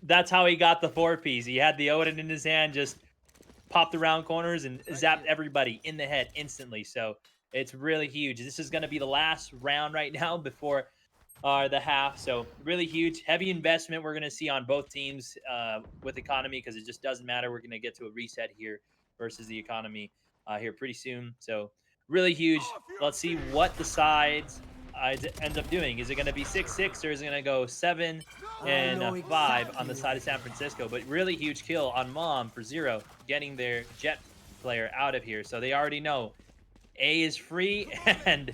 that's how he got the 4-piece. He had the Odin in his hand, just popped around corners and zapped everybody in the head instantly. So it's really huge. This is going to be the last round right now before are the half. So really huge, heavy investment we're going to see on both teams with economy because it just doesn't matter. We're going to get to a reset here versus the economy here pretty soon. So really huge. Let's see what the sides end up doing. Is it going to be 6-6 or is it going to go 7 and 5 on the side of San Francisco? But really huge kill on Mom for 0, getting their Jet player out of here. So they already know A is free and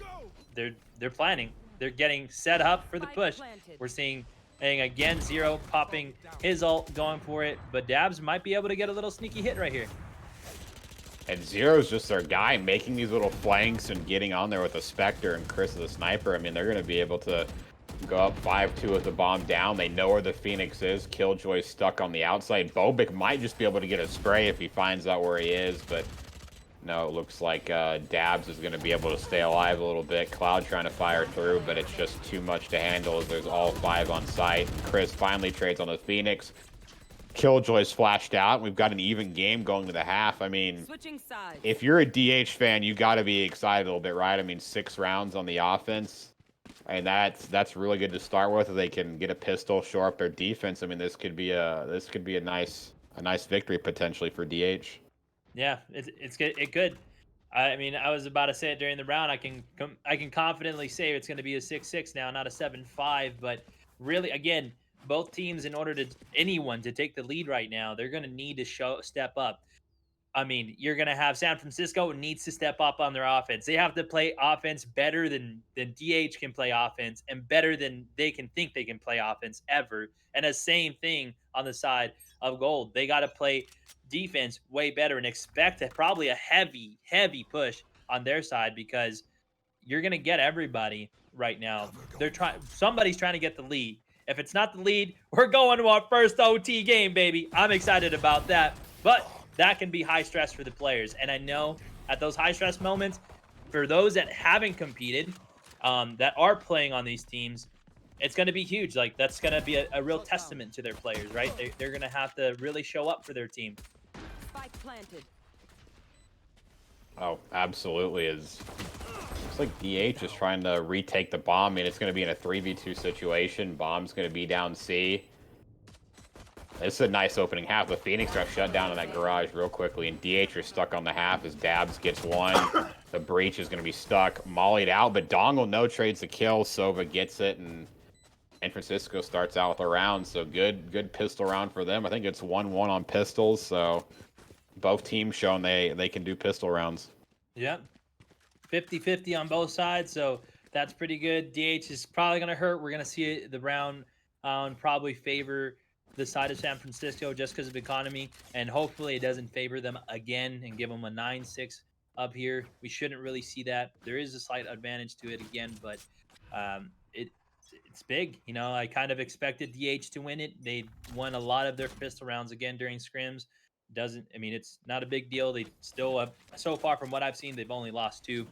they're planning. They're getting set up for the push. We're seeing again 0 popping his ult, going for it, but Dabs might be able to get a little sneaky hit right here. And Zero's just their guy, making these little flanks and getting on there with a Spectre and Chris the Sniper. I mean, they're going to be able to go up 5-2 with the bomb down. They know where the Phoenix is. Killjoy's stuck on the outside. Bobic might just be able to get a spray if he finds out where he is, but no, it looks like Dabs is going to be able to stay alive a little bit. Cloud trying to fire through, but it's just too much to handle as there's all 5 on site. Chris finally trades on the Phoenix. Killjoy's flashed out. We've got an even game going to the half. I mean, if you're a DH fan, you got to be excited a little bit, right? I mean, 6 rounds on the offense, and that's really good to start with. If they can get a pistol, shore up their defense, I mean, this could be a nice victory potentially for DH. Yeah, it's good. It could. I mean, I was about to say it during the round. I can confidently say it's going to be a 6-6 now, not a 7-5. But really, again, both teams, in order to anyone to take the lead right now, they're going to need to step up. I mean, you're going to have San Francisco needs to step up on their offense. They have to play offense better than DH can play offense and better than they can think they can play offense ever. And the same thing on the side of Gold. They got to play defense way better and expect probably a heavy, heavy push on their side because you're going to get everybody right now. Somebody's trying to get the lead. If it's not the lead, we're going to our first OT game, baby. I'm excited about that. But that can be high stress for the players. And I know at those high stress moments, for those that haven't competed, that are playing on these teams, it's going to be huge. Like, that's going to be a real testament to their players, right? They're going to have to really show up for their team. Spike planted. Oh, absolutely. Looks like DH is trying to retake the bomb. I mean, it's going to be in a 3v2 situation. Bomb's going to be down C. This is a nice opening half. The Phoenix got shut down in that garage real quickly, and DH are stuck on the half as Dabs gets one. The Breach is going to be stuck, mollied out, but Dongle no trades the kill. Sova gets it, and San Francisco starts out with a round. So good pistol round for them. I think it's 1-1 on pistols. So both teams showing they can do pistol rounds. Yep. 50-50 on both sides, so that's pretty good. DH is probably going to hurt. We're going to see the round probably favor the side of San Francisco just because of economy, and hopefully it doesn't favor them again and give them a 9-6 up here. We shouldn't really see that. There is a slight advantage to it again, but it's big. You know, I kind of expected DH to win it. They won a lot of their pistol rounds again during scrims. I mean, it's not a big deal. They still, so far from what I've seen, they've only lost 2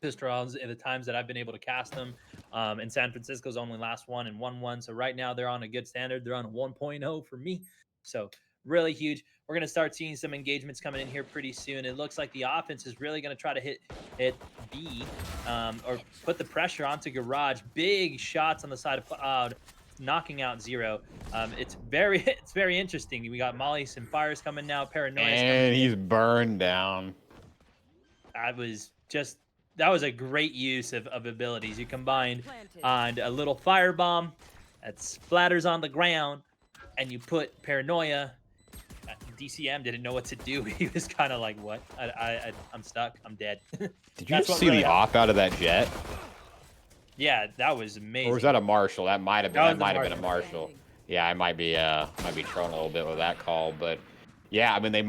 pistol rounds in the times that I've been able to cast them. And San Francisco's only last one and 1-1. So right now they're on a good standard. They're on a 1.0 for me. So really huge. We're going to start seeing some engagements coming in here pretty soon. It looks like the offense is really going to try to hit B or put the pressure onto Garage. Big shots on the side of Cloud, knocking out 0. It's very interesting. We got Molly's and Fires coming now. Paranoia, and he's burned down. That was a great use of abilities. You combined on a little firebomb that splatters on the ground, and you put Paranoia. DCM didn't know what to do. He was kind of like, "What? I'm stuck. I'm dead." Did you see the off out of that jet? Yeah, that was amazing. Or was that a Marshall? That might have been a Marshall. Yeah, I might be trolling a little bit with that call, but yeah, I mean they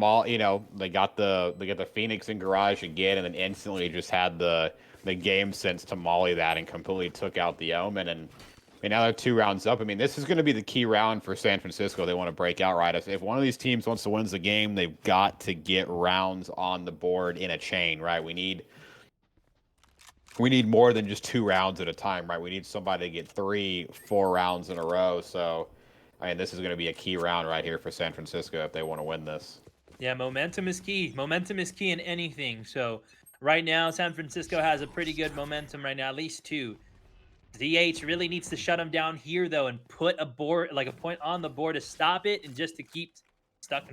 got the Phoenix in garage again, and then instantly just had the game sense to molly that and completely took out the Omen. And I mean, now they're 2 rounds up. I mean, this is going to be the key round for San Francisco. They want to break out, right? If one of these teams wants to win the game, they've got to get rounds on the board in a chain, right? We need more than just 2 rounds at a time, right? We need somebody to get 3, 4 rounds in a row. So, I mean, this is going to be a key round right here for San Francisco if they want to win this. Yeah, momentum is key. Momentum is key in anything. So, right now, San Francisco has a pretty good momentum right now, at least 2. DH really needs to shut them down here though, and put a board, like a point on the board to stop it, and just to keep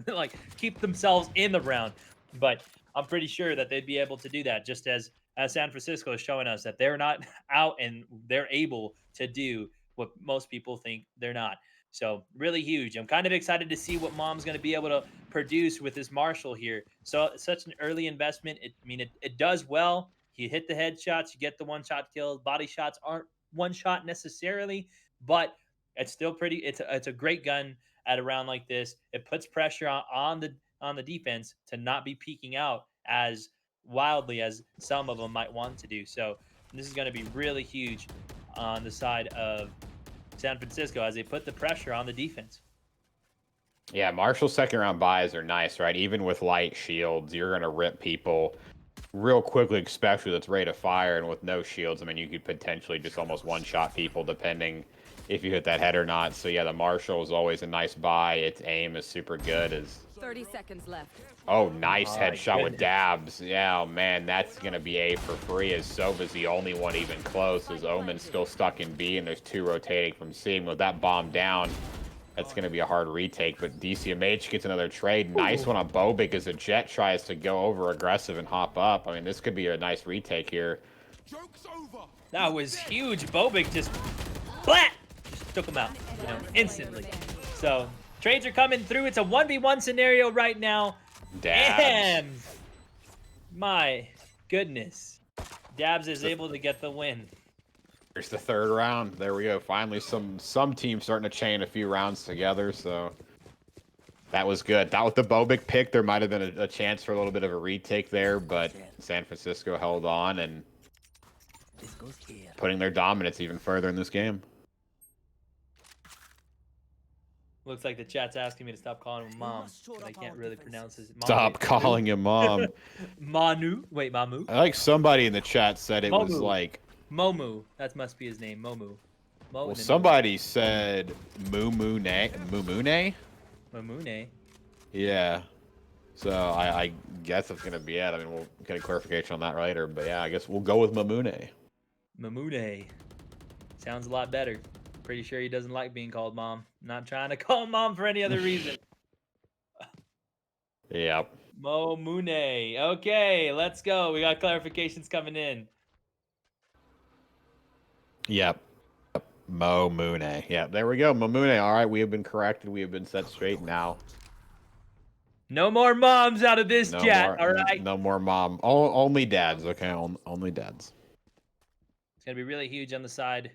like keep themselves in the round. But I'm pretty sure that they'd be able to do that, just as San Francisco is showing us that they're not out and they're able to do what most people think they're not. So really huge. I'm kind of excited to see what Mom's going to be able to produce with this Marshall here. So such an early investment. It does well. You hit the headshots, you get the one-shot kills. Body shots aren't one shot necessarily, but it's still pretty. It's a great gun at a round like this. It puts pressure on the defense to not be peeking out as wildly as some of them might want to do. So this is going to be really huge on the side of San Francisco as they put the pressure on the defense. Yeah, Marshall's second round buys are nice, right? Even with light shields, you're going to rip people real quickly, especially that's ready to fire. And with no shields, I mean, you could potentially just almost one-shot people depending if you hit that head or not. So yeah, the Marshall is always a nice buy. Its aim is super good. 30 seconds left. Oh, nice Oh, headshot with goodness. dabs. Yeah, oh, man, that's going to be A for free, as Sova's the only one even close, as Omen's still stuck in B, and there's 2 rotating from C. And with that bomb down, that's going to be a hard retake, but DCMH gets another trade. Nice one on Bobik as a Jet tries to go over aggressive and hop up. I mean, this could be a nice retake here. That was huge. Bobik just flat, just took him out, instantly. So trades are coming through. It's a 1v1 scenario right now. Dabs. And my goodness, Dabs is able to get the win. Here's the third round. There we go. Finally, some teams starting to chain a few rounds together, so that was good. That with the Bobik pick, there might have been a chance for a little bit of a retake there, but San Francisco held on and putting their dominance even further in this game. Looks like the chat's asking me to stop calling him Mom. But I can't really pronounce his mom. Stop calling him Mom. Manu. Wait, Mamu? I like somebody in the chat said it was Momu. like... Momu. That must be his name. Momu. Well, somebody said Mumune. Mamune. Yeah. So I guess that's going to be it. I mean, we'll get a clarification on that later. But yeah, I guess we'll go with Mamune. Mamune. Sounds a lot better. Pretty sure he doesn't like being called Mom. Not trying to call him Mom for any other reason. Yep. Momune. Okay, let's go. We got clarifications coming in. Yep. Momune. Yeah, there we go. Mamune. All right, we have been corrected. We have been set straight now. No more moms out of this No chat, more, all right? No more mom. Only dads, okay? Only dads. It's going to be really huge on the side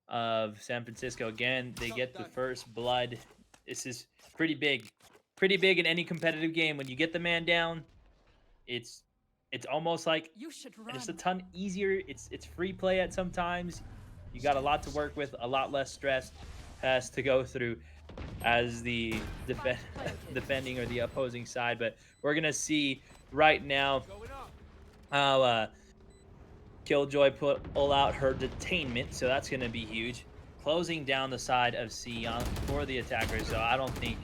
of San Francisco. Again, they get the first blood. This is pretty big. Pretty big in any competitive game. When you get the man down, it's almost like it's a ton easier. It's free play at some times. You got a lot to work with, a lot less stress has to go through as the defending or the opposing side. But we're going to see right now how Killjoy pull out her detainment, so that's going to be huge. Closing down the side of C for the attackers, so I don't think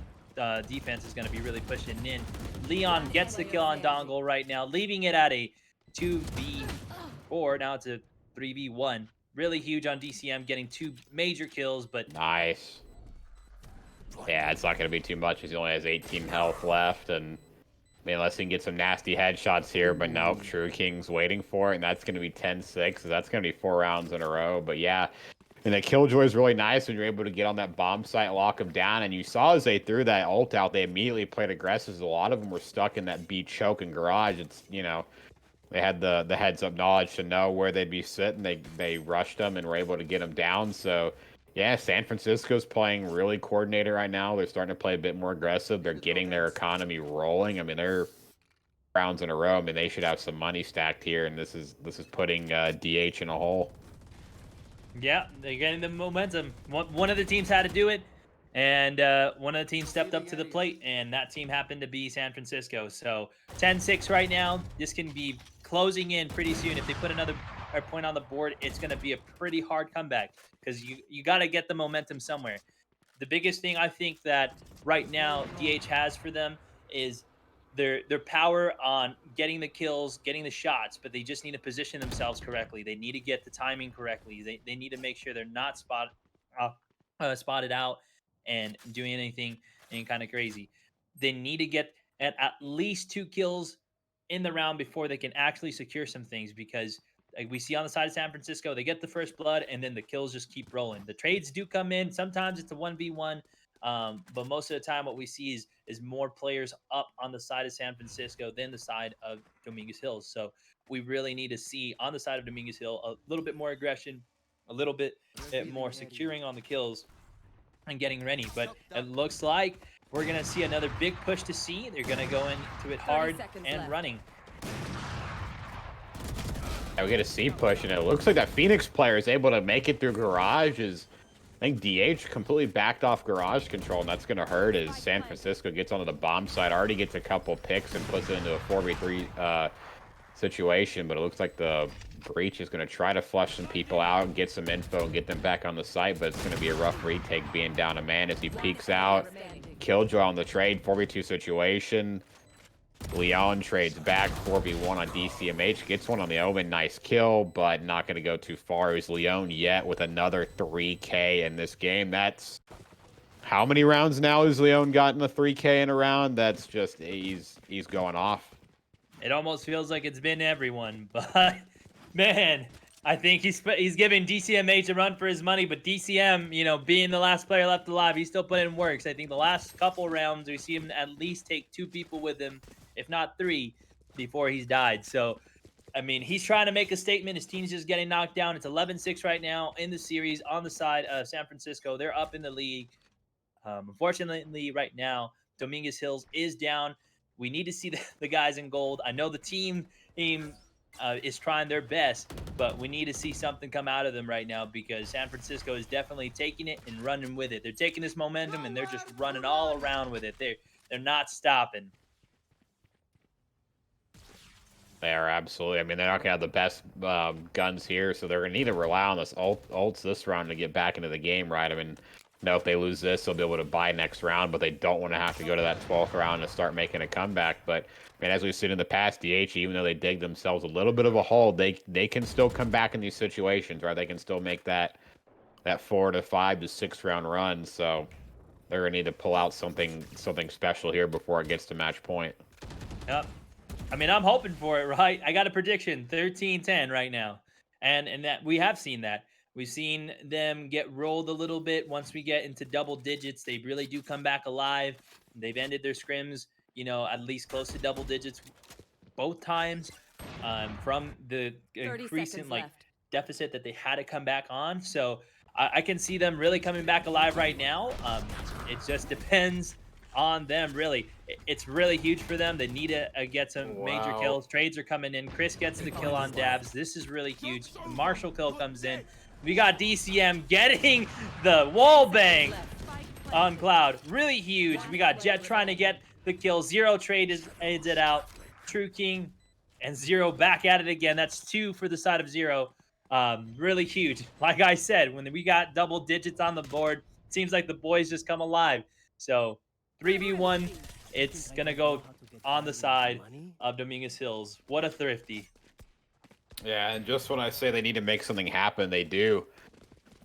defense is going to be really pushing in. Leon gets the kill on Dongle right now, leaving it at a 2v4. Now it's a 3v1. Really huge on DCM, getting 2 major kills, but... Nice. Yeah, it's not going to be too much because he only has 18 health left, and... I mean, unless he can get some nasty headshots here, but nope, True King's waiting for it, and that's going to be 10-6, so that's going to be 4 rounds in a row. But yeah, and the Killjoy is really nice when you're able to get on that bomb site, lock him down, and you saw as they threw that ult out, they immediately played aggressive. A lot of them were stuck in that B choke and garage. It's, they had the heads-up knowledge to know where they'd be sitting. They rushed them and were able to get them down, so... Yeah, San Francisco's playing really coordinated right now. They're starting to play a bit more aggressive. They're getting their economy rolling. I mean, they're rounds in a row. I mean, they should have some money stacked here, and this is putting DH in a hole. Yeah, they're getting the momentum. One of the teams had to do it, and one of the teams stepped up to the plate, and that team happened to be San Francisco. So 10-6 right now. This can be closing in pretty soon. If they put another point on the board, it's going to be a pretty hard comeback because you got to get the momentum somewhere. The biggest thing I think that right now DH has for them is their power on getting the kills, getting the shots, but they just need to position themselves correctly. They need to get the timing correctly. They need to make sure they're not spotted out and doing anything kind of crazy. They need to get at least 2 kills in the round before they can actually secure some things, because like we see on the side of San Francisco, they get the first blood and then the kills just keep rolling. The trades do come in. Sometimes it's a 1v1. But most of the time, what we see is more players up on the side of San Francisco than the side of Dominguez Hills. So we really need to see on the side of Dominguez Hill a little bit more aggression, a little bit more securing on the kills and getting ready. But it looks like we're gonna see another big push to C. They're gonna go into it hard and running. Yeah, we get a C push, and it looks like that Phoenix player is able to make it through garages. I think DH completely backed off garage control, and that's going to hurt as San Francisco gets onto the bomb side, already gets a couple picks and puts it into a 4v3 situation, but it looks like the Breach is going to try to flush some people out, get some info, and get them back on the site, but it's going to be a rough retake being down a man as he peeks out. Killjoy on the trade, 4v2 situation. Leon trades back, 4v1 on DCMH, gets one on the Omen, nice kill, but not going to go too far. Is Leon yet with another 3K in this game? That's how many rounds now has Leon gotten a 3K in a round? That's just, he's going off. It almost feels like it's been everyone, but man, I think he's giving DCMH a run for his money, but DCM, you know, being the last player left alive, he's still putting in work. So I think the last couple rounds, we see him at least take 2 people with him, if not 3, before he's died. So, I mean, he's trying to make a statement. His team's just getting knocked down. It's 11-6 right now in the series on the side of San Francisco. They're up in the league. Unfortunately, right now, Dominguez Hills is down. We need to see the guys in gold. I know the team is trying their best, but we need to see something come out of them right now, because San Francisco is definitely taking it and running with it. They're taking this momentum and they're just running all around with it. They're not stopping. They are, absolutely. I mean, they're not going to have the best guns here, so they're going to need to rely on this ults this round to get back into the game, right? I mean, if they lose this, they'll be able to buy next round, but they don't want to have to go to that 12th round and start making a comeback. But, I mean, as we've seen in the past, DH, even though they dig themselves a little bit of a hole, they can still come back in these situations, right? They can still make that 4 to 5 to 6 round run, so they're going to need to pull out something special here before it gets to match point. Yep. I mean, I'm hoping for it, right? I got a prediction, 13-10 right now. And that we have seen that. We've seen them get rolled a little bit. Once we get into double digits, they really do come back alive. They've ended their scrims, you know, at least close to double digits both times from the increasing deficit that they had to come back on. So I can see them really coming back alive right now. It just depends on them, really. It's really huge for them. They need to get some major kills. Trades are coming in. Chris gets the kill on Dabs. This is really huge. The Marshall kill comes in. We got DCM getting the wall bang on Cloud. Really huge. We got Jet trying to get the kill. Zero aids it out. True King and Zero back at it again. That's 2 for the side of Zero. Really huge. Like I said, when we got double digits on the board, it seems like the boys just come alive. So 3v1, it's going to go on the side of Dominguez Hills. What a thrifty. Yeah, and just when I say they need to make something happen, they do.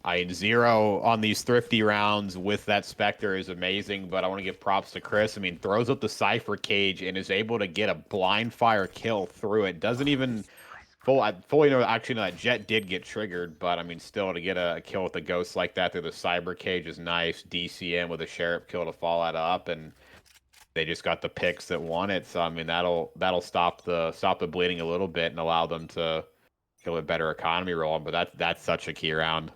I mean, Zero on these thrifty rounds with that Spectre is amazing, but I want to give props to Chris. I mean, throws up the Cypher cage and is able to get a blind fire kill through it. Doesn't even fully know, actually, no, that Jet did get triggered, but I mean, still to get a kill with a Ghost like that through the Cyber cage is nice. DCM with a Sheriff kill to follow that up, and they just got the picks that won it. So I mean, that'll stop the bleeding a little bit and allow them to kill a better economy roll. But that's such a key round.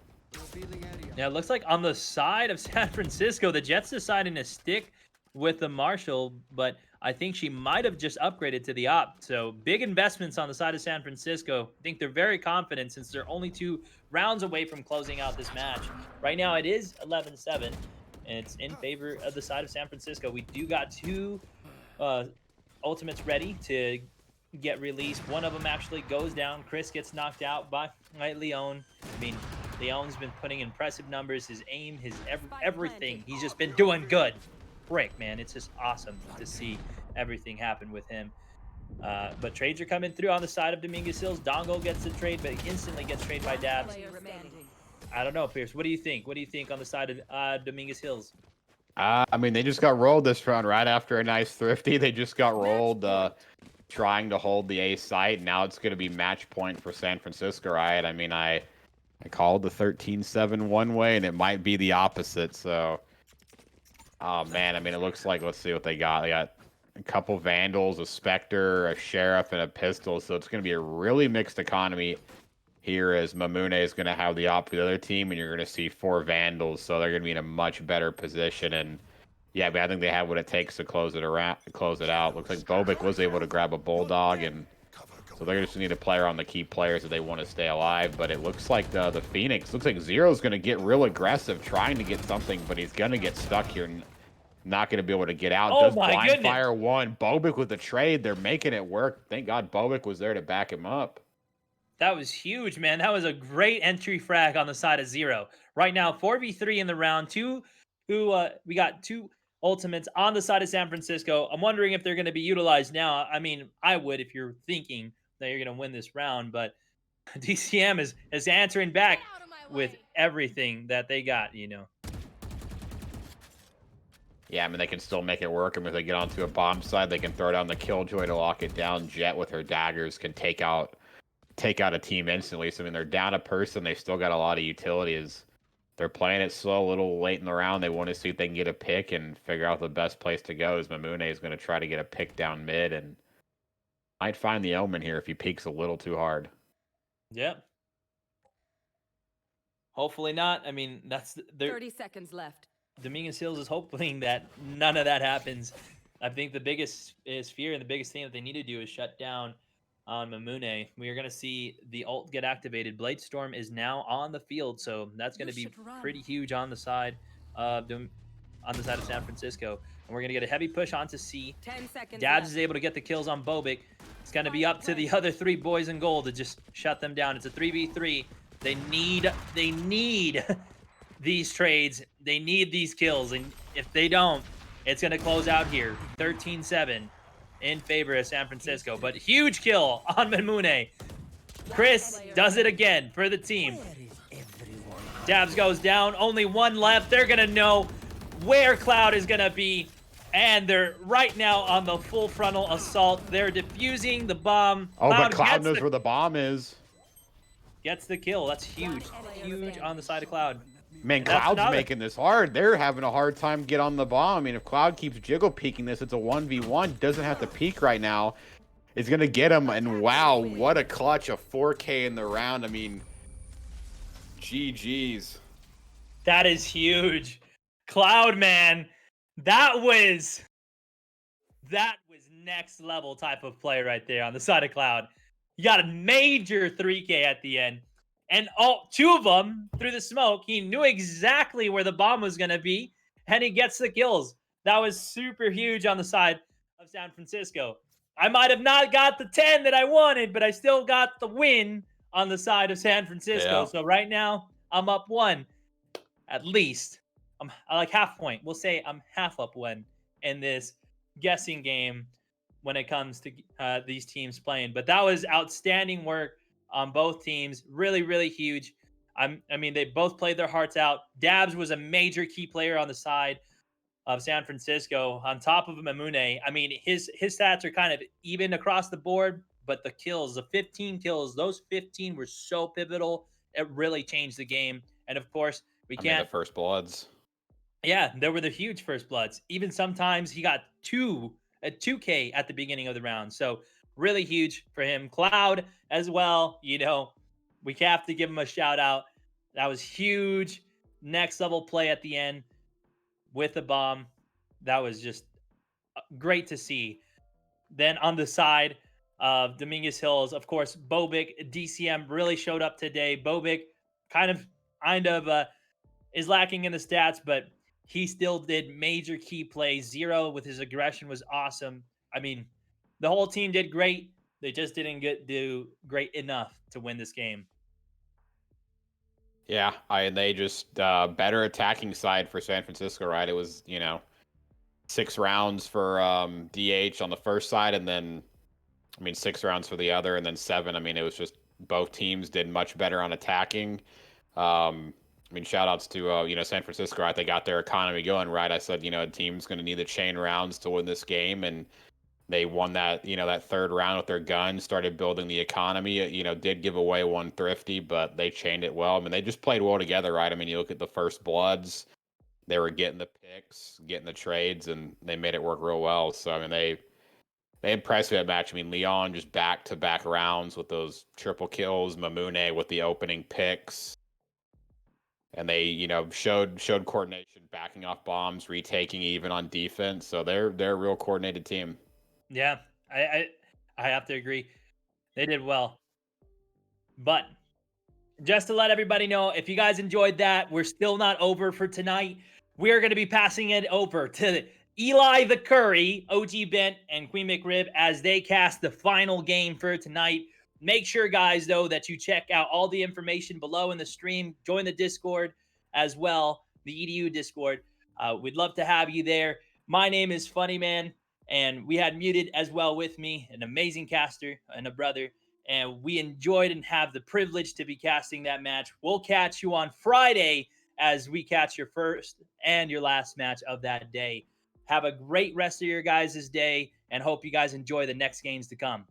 Yeah, it looks like on the side of San Francisco, the Jets deciding to stick with the Marshall, but I think she might have just upgraded to the op. So big investments on the side of San Francisco. I think they're very confident since they're only 2 rounds away from closing out this match. Right now it is 11-7, and it's in favor of the side of San Francisco. We do got 2 ultimates ready to get released. One of them actually goes down. Chris gets knocked out by Leon. I mean, Leon's been putting impressive numbers. His aim, his everything. He's just been doing good. Frick, man, it's just awesome to see. everything happened with him. But trades are coming through on the side of Dominguez Hills. Dongo gets the trade, but he instantly gets traded by Dabs. I don't know, Pierce. What do you think? What do you think on the side of Dominguez Hills? I mean, they just got rolled this round right after a nice thrifty. They just got rolled trying to hold the A site. Now it's going to be match point for San Francisco, right? I mean, I called the 13-7 one way, and it might be the opposite. So, oh man, I mean, it looks like, let's see what they got. They got a couple Vandals, a Spectre, a Sheriff, and a Pistol. So it's going to be a really mixed economy here, as Mamune is going to have the other team, and you're going to see 4 Vandals. So they're going to be in a much better position. And yeah, but I think they have what it takes to close it out. Looks like Bobik was able to grab a Bulldog, and so they're just need a player on the key players that they want to stay alive. But it looks like the Phoenix, looks like Zero's going to get real aggressive trying to get something, but he's going to get stuck here. Not going to be able to get out. Oh Does my blind goodness. fire one. Bobik with the trade. They're making it work. Thank God Bobik was there to back him up. That was huge, man. That was a great entry frag on the side of Zero. Right now, 4v3 in the round. We got 2 ultimates on the side of San Francisco. I'm wondering if they're going to be utilized now. I mean, I would if you're thinking that you're going to win this round, but DCM is answering back with everything that they got, you know. Yeah, I mean, they can still make it work. I mean, if they get onto a bomb side, they can throw down the Killjoy to lock it down. Jet with her daggers can take out a team instantly. So, I mean, they're down a person. They still got a lot of utilities. They're playing it slow, a little late in the round. They want to see if they can get a pick and figure out the best place to go. As Mamune is going to try to get a pick down mid and might find the Omen here if he peeks a little too hard. Yep. Hopefully not. I mean, that's 30 seconds left. Dominguez Hills is hoping that none of that happens. I think the biggest fear and the biggest thing that they need to do is shut down on Mamune. We are going to see the ult get activated. Blade Storm is now on the field, so that's going to be pretty huge on the side of San Francisco. And we're going to get a heavy push onto C. 10 seconds Dabs left. is able to get the kills on Bobik. It's going to be up to the other 3 boys in gold to just shut them down. It's a 3v3. They need these trades. They need these kills, and if they don't, it's going to close out here 13-7 in favor of San Francisco. But huge kill on Mamune. Chris does it again for the team. Dabs goes down, only 1 left. They're going to know where Cloud is going to be, and they're right now on the full frontal assault. They're defusing the bomb. Oh, but Cloud knows where the bomb is. Gets the kill. That's huge. Huge on the side of Cloud. Man, Cloud's making this hard. They're having a hard time get on the bomb. I mean, if Cloud keeps jiggle peeking this, it's a 1v1. Doesn't have to peek right now. It's going to get him. And wow, what a clutch of 4K in the round. I mean, GG's. That is huge. Cloud, man. That was next level type of play right there on the side of Cloud. You got a major 3K at the end. And all 2 of them through the smoke, he knew exactly where the bomb was going to be, and he gets the kills. That was super huge on the side of San Francisco. I might have not got the 10 that I wanted, but I still got the win on the side of San Francisco. Yeah. So right now, I'm up 1, at least. I like half point. We'll say I'm half up 1 in this guessing game when it comes to these teams playing. But that was outstanding work on both teams. Really, really huge. I mean, they both played their hearts out. Dabs was a major key player on the side of San Francisco. On top of Mamune, I mean, his stats are kind of even across the board, but the kills, the 15 kills, those 15 were so pivotal. It really changed the game. And of course, we can't. The first bloods. Yeah, there were the huge first bloods. Even sometimes he got 2K at the beginning of the round. So really huge for him. Cloud as well, you know, we have to give him a shout out. That was huge. Next level play at the end with the bomb. That was just great to see. Then on the side of Dominguez Hills, of course, Bobik, DCM really showed up today. Bobik kind of is lacking in the stats, but he still did major key plays. Zero with his aggression was awesome. I mean, the whole team did great. They just didn't do great enough to win this game. Yeah, they just better attacking side for San Francisco, right? It was, 6 rounds for DH on the first side, and then 6 rounds for the other, and then 7. It was just both teams did much better on attacking. Shout outs to San Francisco, right? They got their economy going, right? I said, a team's going to need the chain rounds to win this game, and they won that, that third round with their guns, started building the economy. Did give away one thrifty, but they chained it well. They just played well together, right? You look at the first bloods, they were getting the picks, getting the trades, and they made it work real well. So, they impressed with that match. Leon just back-to-back rounds with those triple kills, Mamune with the opening picks. And they, showed coordination, backing off bombs, retaking even on defense. So they're a real coordinated team. Yeah, I have to agree. They did well. But just to let everybody know, if you guys enjoyed that, we're still not over for tonight. We're going to be passing it over to Eli the Curry, OG Bent, and Queen McRib as they cast the final game for tonight. Make sure, guys, though, that you check out all the information below in the stream. Join the Discord as well, the EDU Discord. We'd love to have you there. My name is Funny Man, and we had Muted as well with me, an amazing caster and a brother. And we enjoyed and have the privilege to be casting that match. We'll catch you on Friday as we catch your first and your last match of that day. Have a great rest of your guys' day, and hope you guys enjoy the next games to come.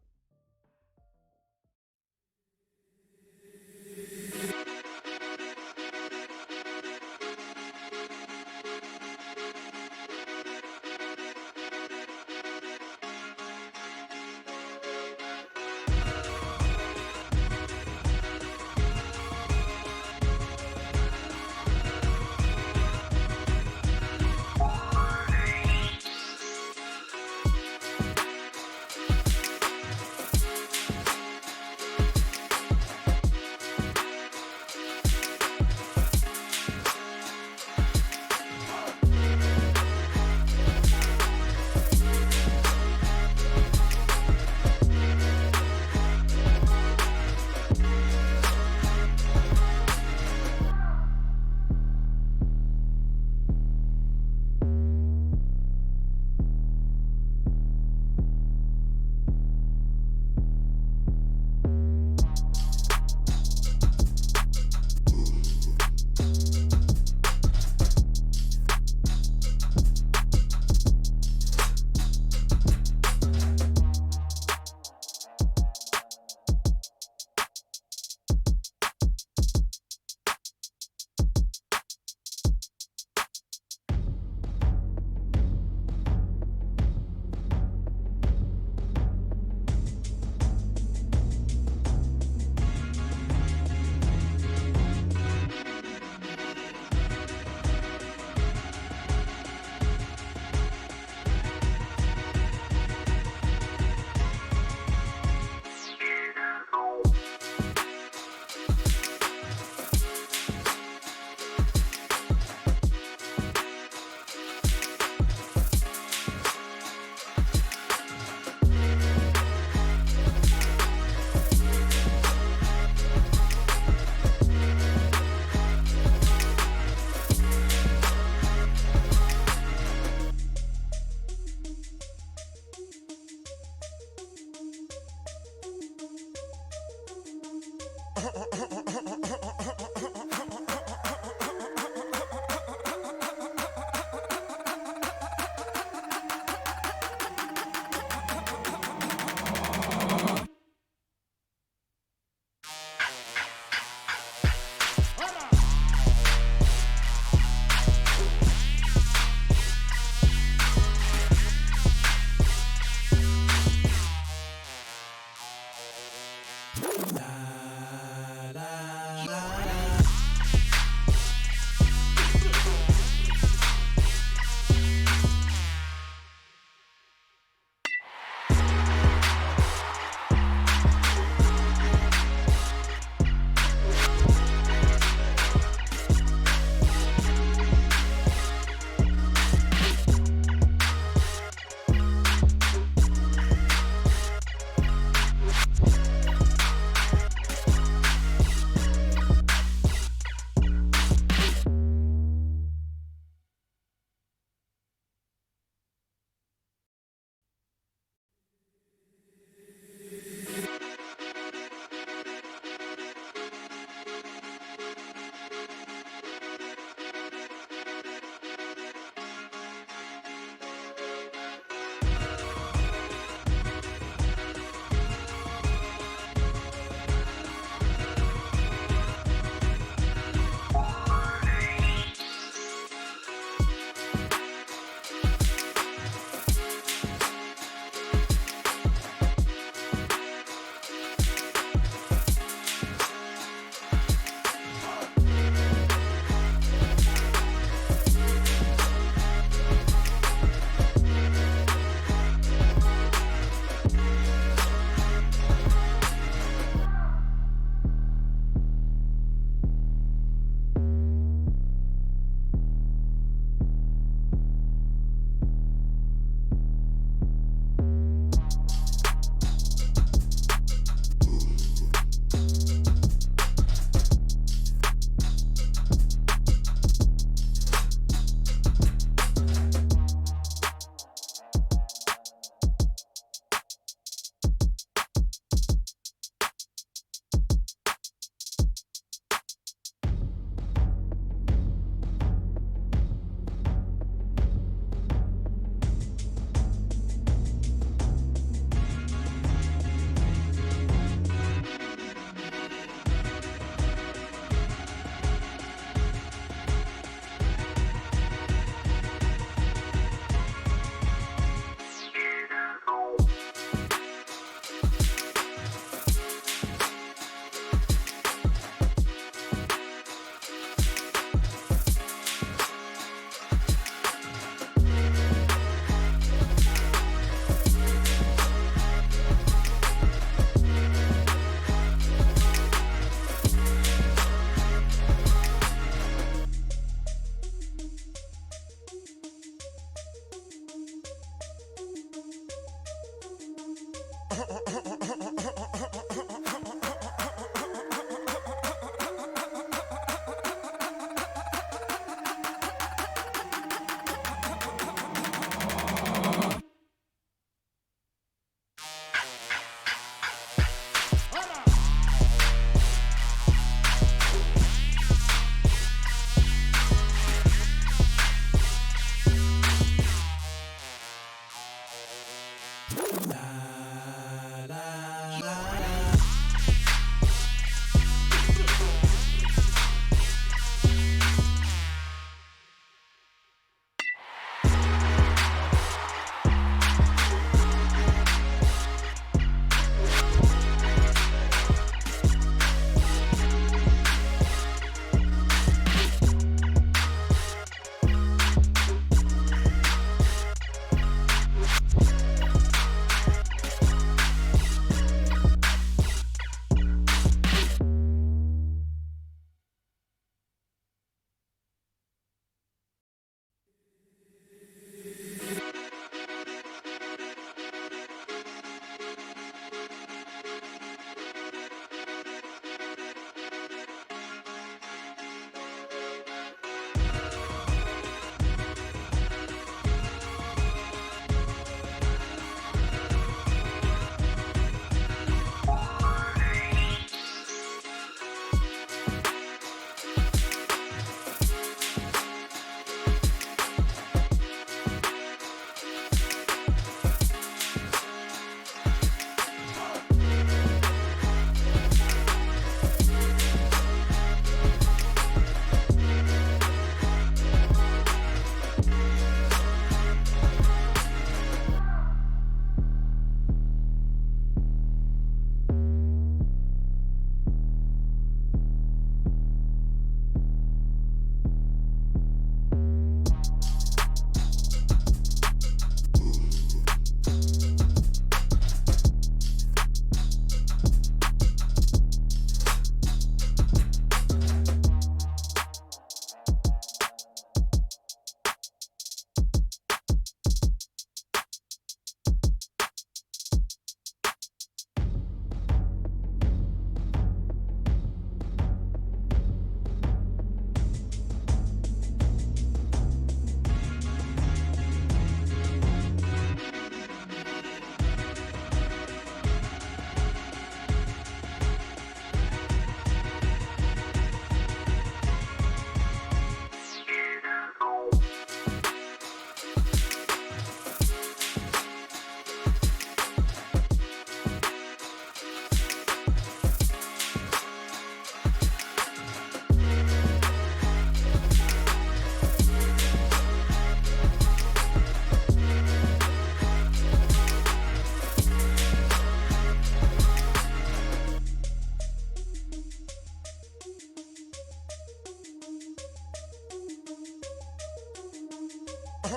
La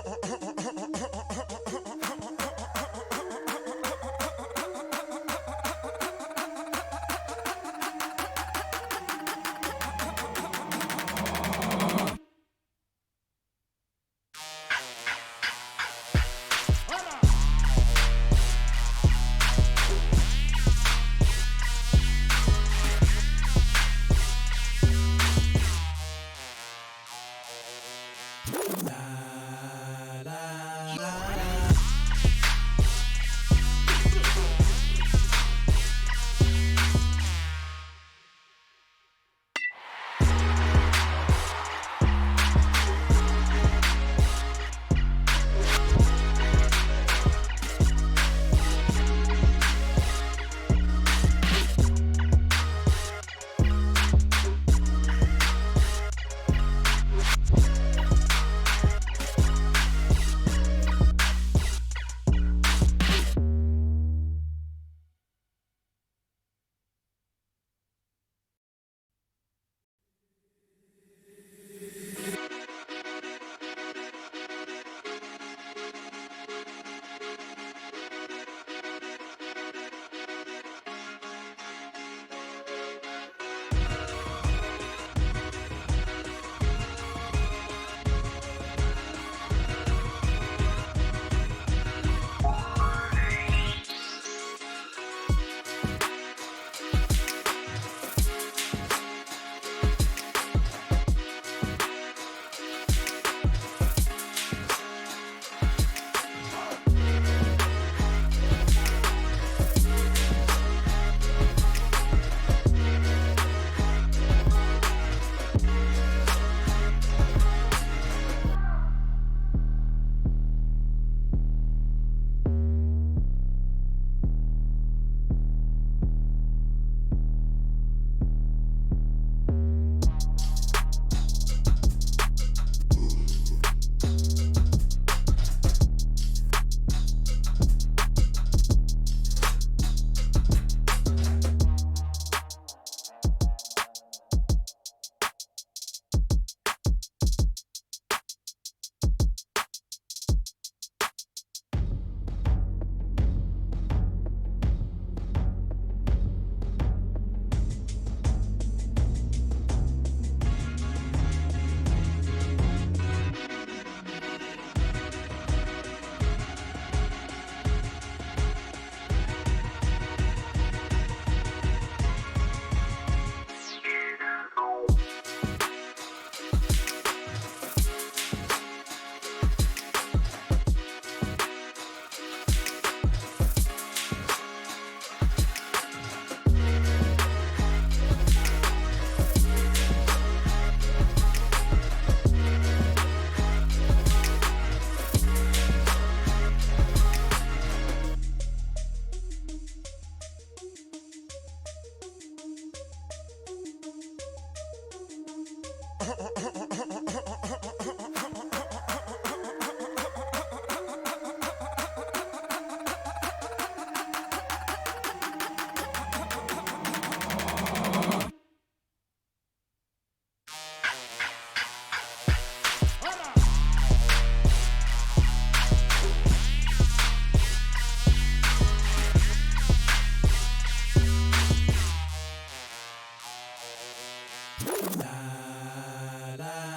la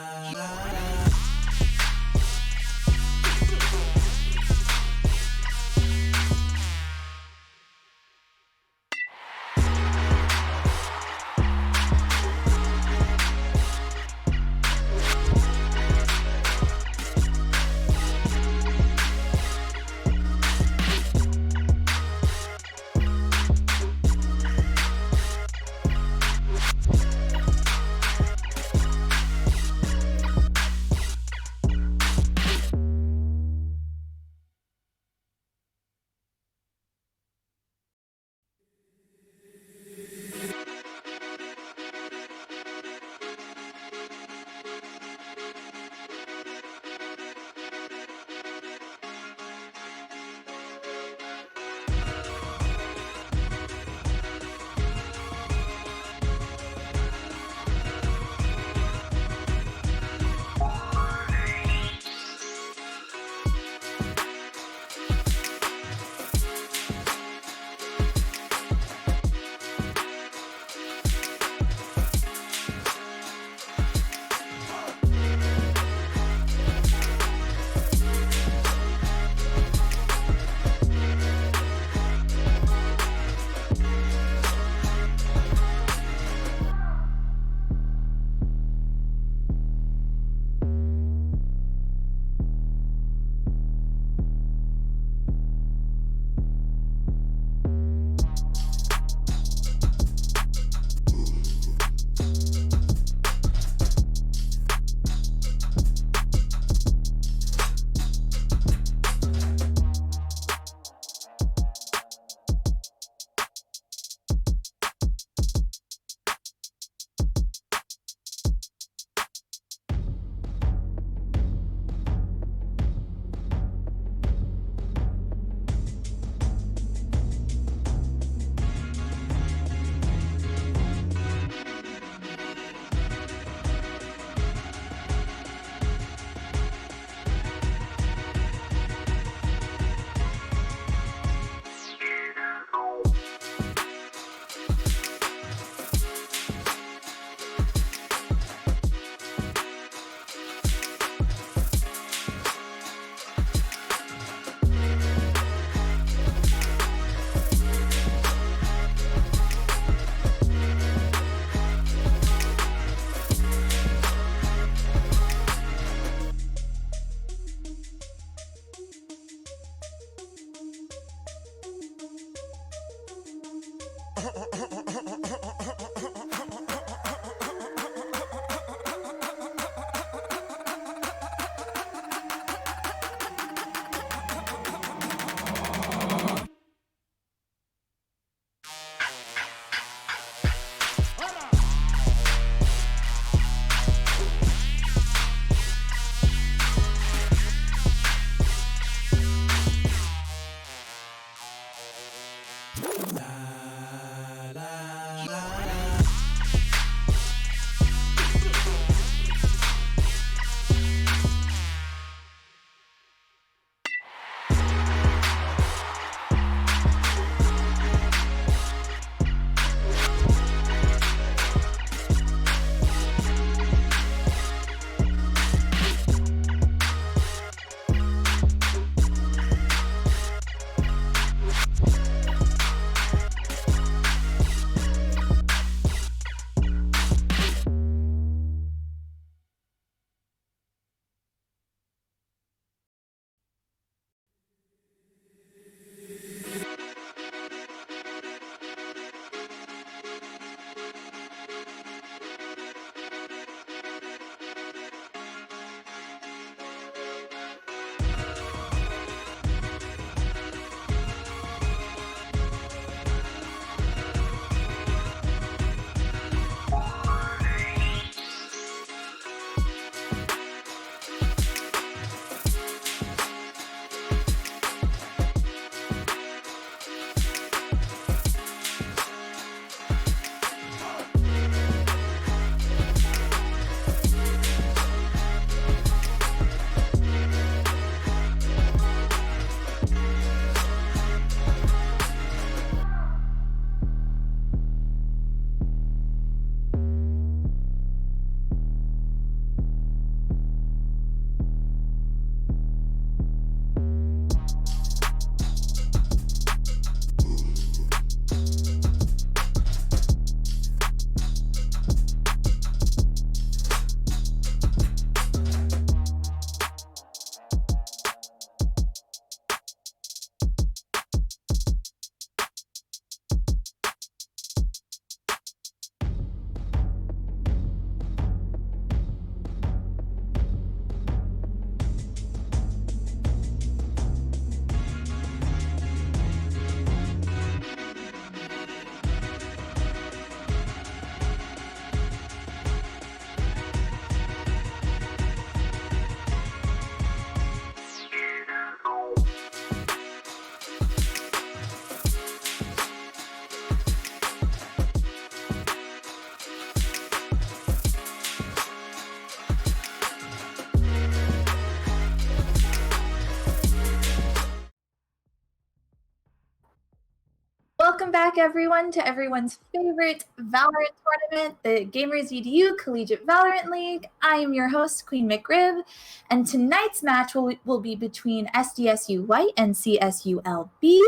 back, everyone, to everyone's favorite Valorant tournament, the Gamers EDU Collegiate Valorant League. I am your host, Queen McRib, and tonight's match will be between SDSU White and CSULB.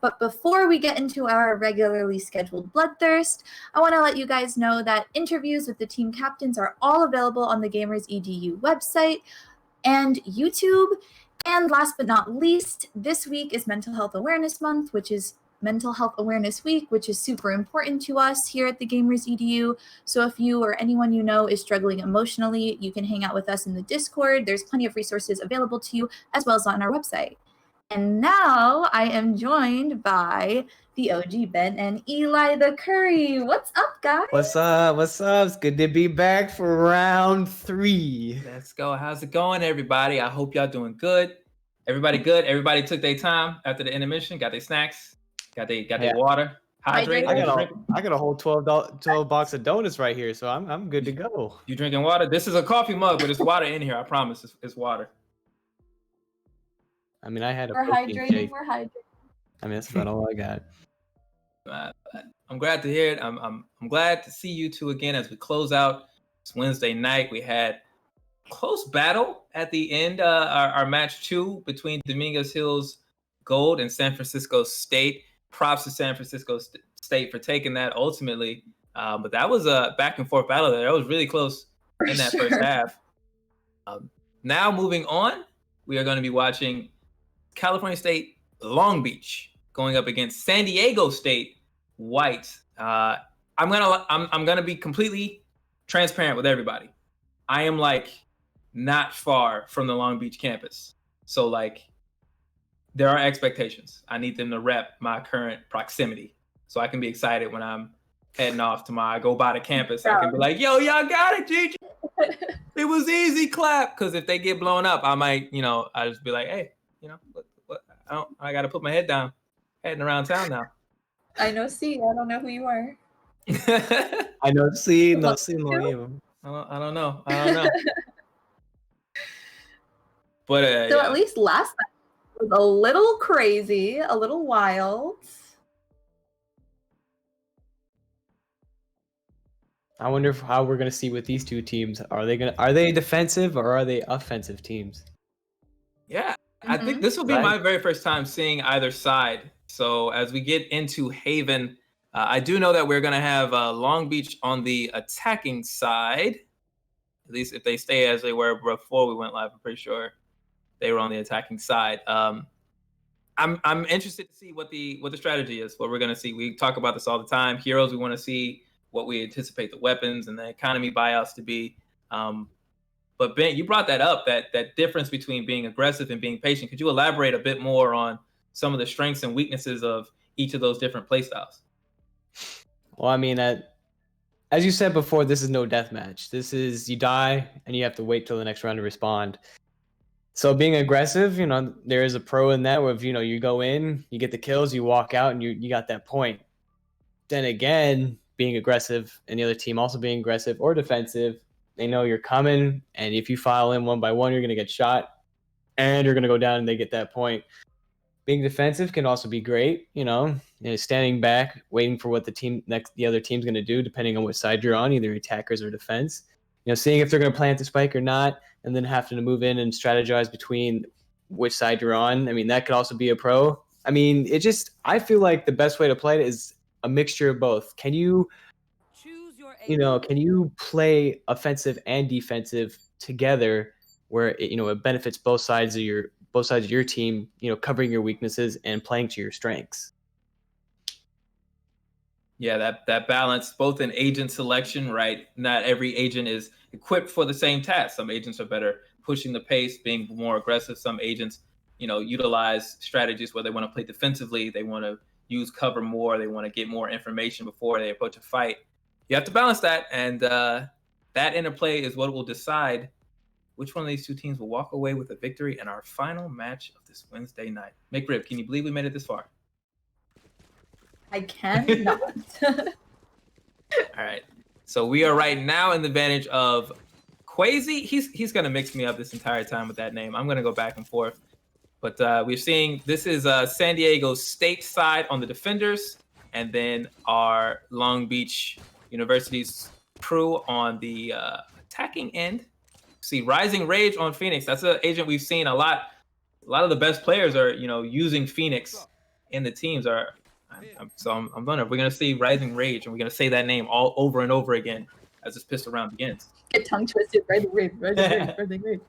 But before we get into our regularly scheduled bloodthirst, I want to let you guys know that interviews with the team captains are all available on the Gamers EDU website and YouTube. And last but not least, this week is Mental Health Awareness Month, which is Mental Health Awareness Week, which is super important to us here at the Gamers EDU. So if you or anyone you know is struggling emotionally, you can hang out with us in the Discord. There's plenty of resources available to you, as well as on our website. And now I am joined by the OG Ben and Eli the Curry. What's up, guys? What's up? What's up? It's good to be back for round 3. Let's go. How's it going, everybody? I hope y'all doing good. Everybody good? Everybody took their time after the intermission, got their snacks, got their water, hydrate. I got a whole 12 box of donuts right here, so I'm good to go. You drinking water? This is a coffee mug, but it's water in here. I promise, it's water. I mean, I had a We're protein hydrating. shake. We're hydrating. I mean, that's about all I got. I'm glad to hear it. I'm glad to see you two again as we close out this Wednesday night. We had close battle at the end, our match 2 between Dominguez Hills Gold and San Francisco State. Props to San Francisco State for taking that ultimately. But that was a back and forth battle there. That was really close in that first half. Now moving on, we are going to be watching California State Long Beach going up against San Diego State White. I'm gonna be completely transparent with everybody. I am not far from the Long Beach campus, so there are expectations. I need them to rep my current proximity, so I can be excited when I'm heading off tomorrow. I go by the campus, I can be like, "Yo, y'all got it, Gigi. It was easy, clap." Because if they get blown up, I might, I just be like, "Hey, what? I got to put my head down, heading around town now." I know C. I don't know who you are. I know C. No C. No. I don't know. But So at least last night was a little crazy, a little wild. I wonder how we're gonna see with these two teams. Are they defensive or are they offensive teams? Yeah, I think this will be my very first time seeing either side. So as we get into Haven, I do know that we're going to have Long Beach on the attacking side. At least if they stay as they were before we went live, I'm pretty sure they were on the attacking side. I'm interested to see what the strategy is, what we're going to see. We talk about this all the time. Heroes, we want to see what we anticipate the weapons and the economy buyouts to be. But Ben, you brought that up, that difference between being aggressive and being patient. Could you elaborate a bit more on some of the strengths and weaknesses of each of those different playstyles? Well, I mean, as you said before, this is no death match. This is you die and you have to wait till the next round to respond. So being aggressive, there is a pro in that where you go in, you get the kills, you walk out, and you got that point. Then again, being aggressive and the other team also being aggressive or defensive, they know you're coming, and if you file in one by one, you're going to get shot, and you're going to go down, and they get that point. Being defensive can also be great, standing back, waiting for what the other team's going to do, depending on what side you're on, either attackers or defense. Seeing if they're going to plant the spike or not, and then having to move in and strategize between which side you're on. I mean, that could also be a pro. I mean, I feel like the best way to play it is a mixture of both. Can you play offensive and defensive together where it benefits both sides of your team, covering your weaknesses and playing to your strengths? Yeah, that balance, both in agent selection, right? Not every agent is equipped for the same task. Some agents are better pushing the pace, being more aggressive. Some agents, utilize strategies where they want to play defensively. They want to use cover more. They want to get more information before they approach a fight. You have to balance that, and that interplay is what will decide which one of these two teams will walk away with a victory in our final match of this Wednesday night. McRib, can you believe we made it this far? I cannot. All right. So we are right now in the advantage of Quasi. He's going to mix me up this entire time with that name. I'm going to go back and forth. But we're seeing this is San Diego State side on the defenders. and then our Long Beach University's crew on the attacking end. See Rising Rage on Phoenix. That's an agent we've seen a lot. A lot of the best players are, using Phoenix in the teams. I'm wondering, we're gonna see Rising Rage, and we're gonna say that name all over and over again as this pistol round begins. Get tongue twisted. Rising Rage.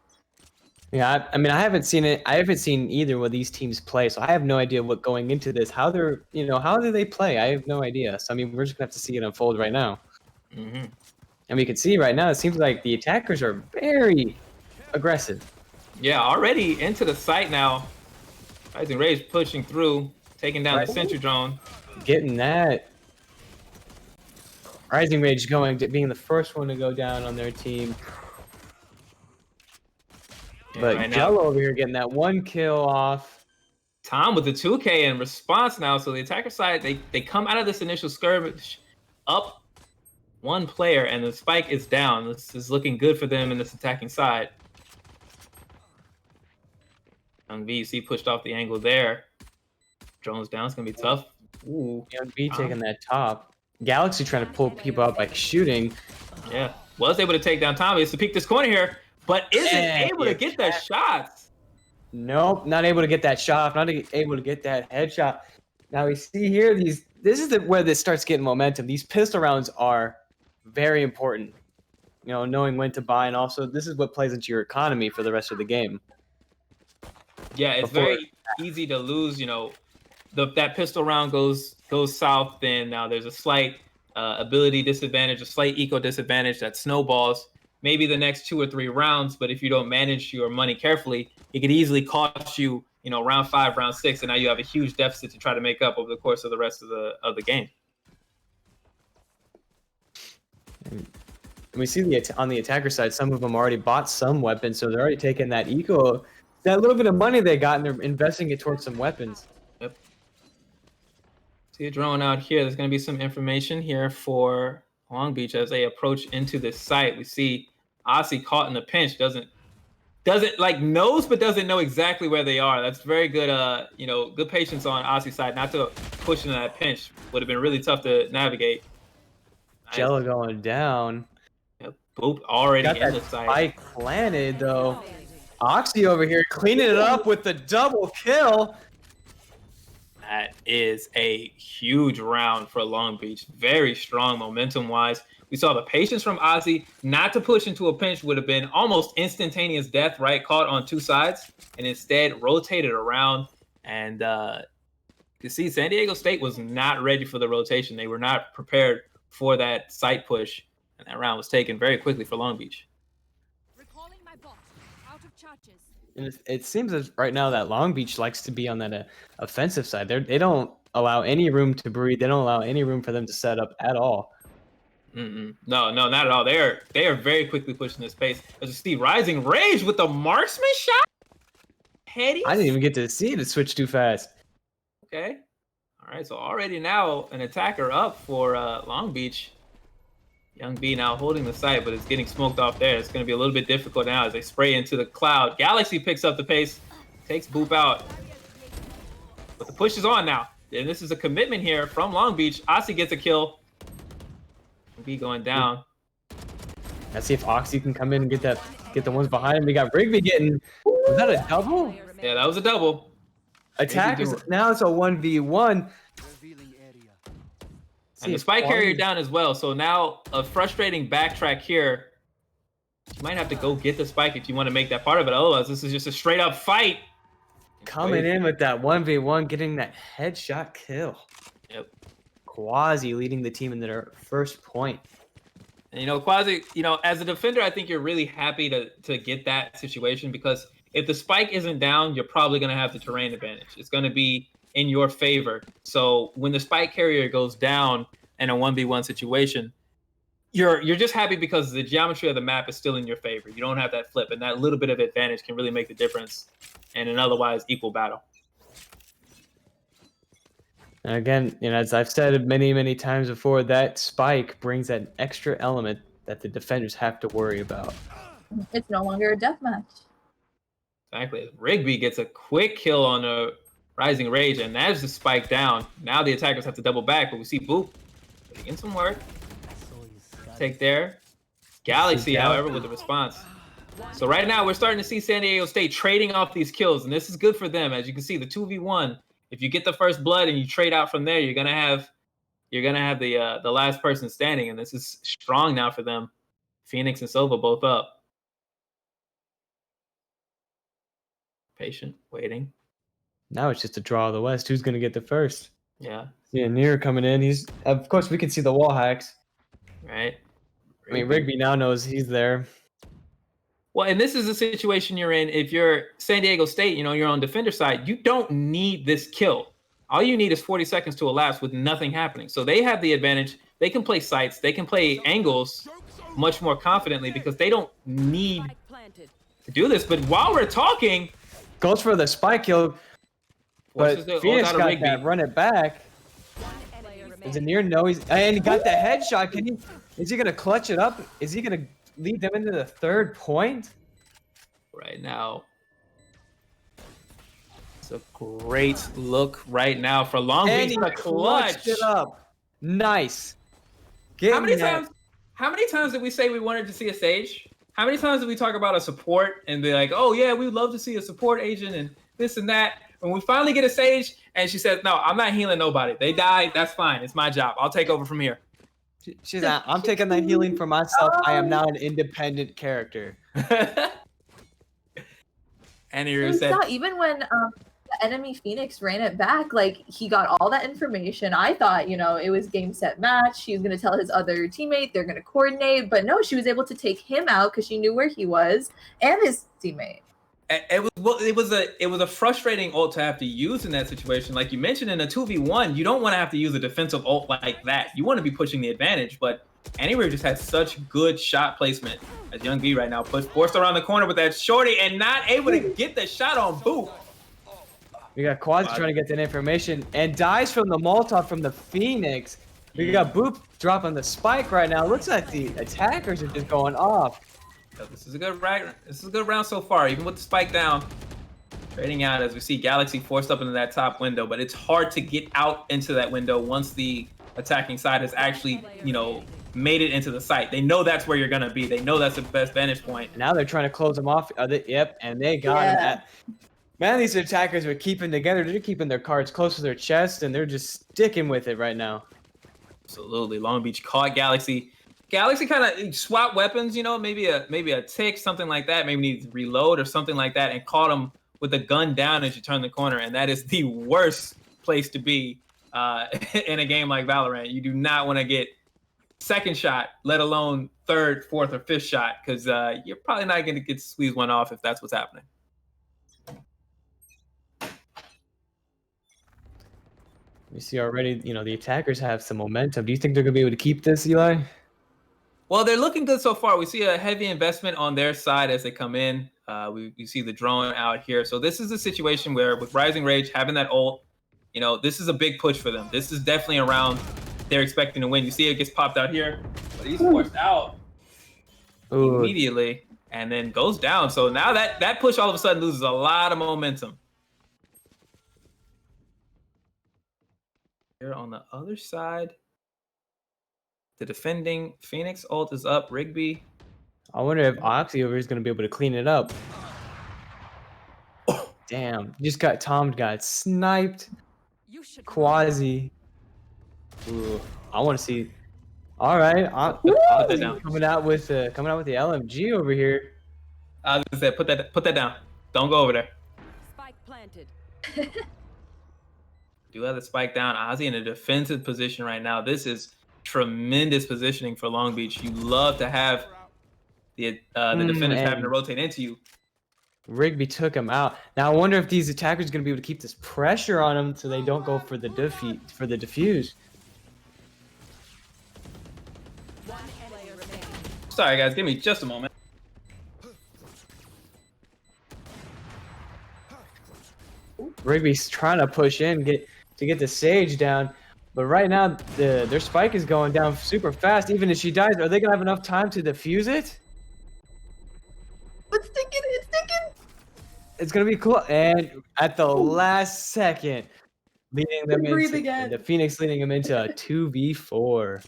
Yeah, I mean, I haven't seen it. I haven't seen either of these teams play, so I have no idea what going into this, how do they play? I have no idea. So I mean, we're just gonna have to see it unfold right now. Mm-hmm. And we can see right now, it seems like the attackers are very aggressive. Yeah, already into the site now. Rising Rage pushing through, taking down the sentry drone. Getting that. Rising Rage being the first one to go down on their team. But right Jello now, over here getting that one kill off. Tom with the 2K in response now. So the attacker side, they come out of this initial skirmish up one player, and the spike is down. This is looking good for them in this attacking side. Young V, you see, pushed off the angle there. Drone's down. It's going to be tough. Ooh. Young V taking that top. Galaxy trying to pull people up by shooting. Yeah. Was able to take down Tommy. It's to peek this corner here, but isn't able to get that shot. Nope, not able to get that shot. Not able to get that headshot. Now we see here this is where this starts getting momentum. These pistol rounds are very important. Knowing when to buy, and also this is what plays into your economy for the rest of the game. Yeah, it's very easy to lose. That pistol round goes south, then now there's a slight ability disadvantage, a slight eco disadvantage that snowballs maybe the next 2 or 3 rounds. But if you don't manage your money carefully, it could easily cost you, round 5, round 6, and now you have a huge deficit to try to make up over the course of the rest of the game. And we see on the attacker side, some of them already bought some weapons, so they're already taking that eco, that little bit of money they got, and they're investing it towards some weapons. Yep. See a drone out here. There's going to be some information here for Long Beach as they approach into this site. We see Aussie caught in a pinch. Doesn't knows, but doesn't know exactly where they are. That's very good. Good patience on Aussie's side, not to push into that pinch. Would have been really tough to navigate. Jello going down. Yep. Boop already Got in that the site. spike planted though. Oxy over here cleaning it up with the double kill. That is a huge round for Long Beach. Very strong momentum-wise. We saw the patience from Ozzy not to push into a pinch would have been almost instantaneous death, right? Caught on 2 sides, and instead rotated around. And you see, San Diego State was not ready for the rotation. They were not prepared for that site push, and that round was taken very quickly for Long Beach. Recalling my bot. Out of charges. And it seems as right now that Long Beach likes to be on that offensive side. They don't allow any room to breathe. They don't allow any room for them to set up at all. No, not at all. They are very quickly pushing this pace. As you see, Rising Rage with the marksman shot. Heady. I didn't even get to see it switch too fast. Okay. All right. So already now an attacker up for Long Beach. Young B now holding the site, but it's getting smoked off there. It's going to be a little bit difficult now as they spray into the cloud. Galaxy picks up the pace, takes Boop out. But the push is on now. And this is a commitment here from Long Beach. Aussie gets a kill. B going down. Let's see if Oxy can come in and get the ones behind him. We got Rigby getting. Was that a double? Yeah, that was a double. Attackers. Now it's a 1v1. And the spike carrier down as well. So now a frustrating backtrack here. You might have to go get the spike if you want to make that part of it. Otherwise, this is just a straight up fight. Coming in with that 1v1, getting that headshot kill. Yep. Quasi leading the team in their first point. And Quasi, as a defender, I think you're really happy to get that situation, because if the spike isn't down, you're probably going to have the terrain advantage. It's going to be in your favor. So when the spike carrier goes down in a 1v1 situation, you're just happy because the geometry of the map is still in your favor. You don't have that flip, and that little bit of advantage can really make the difference in an otherwise equal battle. And again, as I've said many, many times before, that spike brings an extra element that the defenders have to worry about. It's no longer a deathmatch. Exactly. Rigby gets a quick kill on a Rising Rage, and that is the spike down. Now the attackers have to double back, but we see Boop putting in some work. Take there. Galaxy, however, with the response. So right now we're starting to see San Diego State trading off these kills, and this is good for them. As you can see, the 2v1. If you get the first blood and you trade out from there, you're gonna have the last person standing, and this is strong now for them. Phoenix and Sova both up. Patient, waiting. Now it's just a draw of the West. Who's going to get the first? Yeah. Yeah, Near coming in. He's, of course, we can see the wall hacks. Right. I mean, Rigby now knows he's there. Well, and this is the situation you're in. If you're San Diego State, you're on defender side, you don't need this kill. All you need is 40 seconds to elapse with nothing happening. So they have the advantage. They can play sites. They can play angles much more confidently because they don't need to do this. But while we're talking... Goes for the spike kill. But Phoenix got Rigby. that run it back. Does Near know he's... And he got the headshot. Is he going to clutch it up? Is he going to lead them into the third point? Right now. It's a great look right now for Long Beach. And he clutched it up. Nice. How many times did we say we wanted to see a Sage? How many times did we talk about a support and be like, oh yeah, we'd love to see a support agent and this and that. When we finally get a Sage and she says, no, I'm not healing nobody. They died. That's fine. It's my job. I'll take over from here. She's like, I'm taking that healing for myself. I am now an independent character. And he said, even when the enemy Phoenix ran it back, like he got all that information. I thought, it was game, set, match. She was going to tell his other teammate, they're going to coordinate. But no, she was able to take him out because she knew where he was and his teammate. It was a frustrating ult to have to use in that situation. Like you mentioned, in a 2v1, you don't want to have to use a defensive ult like that. You want to be pushing the advantage, but Anywhere just had such good shot placement. As Young B right now forced around the corner with that shorty and not able to get the shot on Boop. We got Quasi trying to get that information and dies from the Molotov from the Phoenix. We got Boop dropping the spike right now. Looks like the attackers are just going off. So this is a good round. This is a good round so far, even with the spike down. Trading out as we see Galaxy forced up into that top window, but it's hard to get out into that window once the attacking side has actually, made it into the site. They know that's where you're gonna be. They know that's the best vantage point. Now they're trying to close them off. Yep, and they got him. Man, these attackers are keeping together. They're keeping their cards close to their chest, and they're just sticking with it right now. Absolutely. Long Beach caught Galaxy. Galaxy kind of swapped weapons, maybe a tick, something like that. Maybe needs to reload or something like that, and caught him with a gun down as you turn the corner. And that is the worst place to be in a game like Valorant. You do not want to get second shot, let alone third, fourth, or fifth shot, because you're probably not going to get squeeze one off if that's what's happening. We see already, the attackers have some momentum. Do you think they're going to be able to keep this, Eli? Well, they're looking good so far. We see a heavy investment on their side as they come in. We see the drone out here. So this is a situation where with Rising Rage having that ult, this is a big push for them. This is definitely a round they're expecting to win. You see it gets popped out here, but he's forced out immediately and then goes down. So now that push all of a sudden loses a lot of momentum. Here on the other side, the defending Phoenix ult is up. Rigby. I wonder if Oxy over here is going to be able to clean it up. Oh, damn. Tom got sniped. Quasi. Ooh, I want to see. All right. Coming out with the LMG over here. I was gonna say, put that down. Don't go over there. Spike planted. Do have the spike down. Ozzy in a defensive position right now. This is tremendous positioning for Long Beach. You love to have the defenders having to rotate into you. Rigby took him out. Now I wonder if these attackers are going to be able to keep this pressure on them so they don't go for the defuse. Sorry guys, give me just a moment. Rigby's trying to push in to get the Sage down, but right now their spike is going down super fast. Even if she dies, are they gonna have enough time to defuse it? It's sticking. It's gonna be cool. And at the last second, leading them Breathe into again. the Phoenix leading them into a 2v4.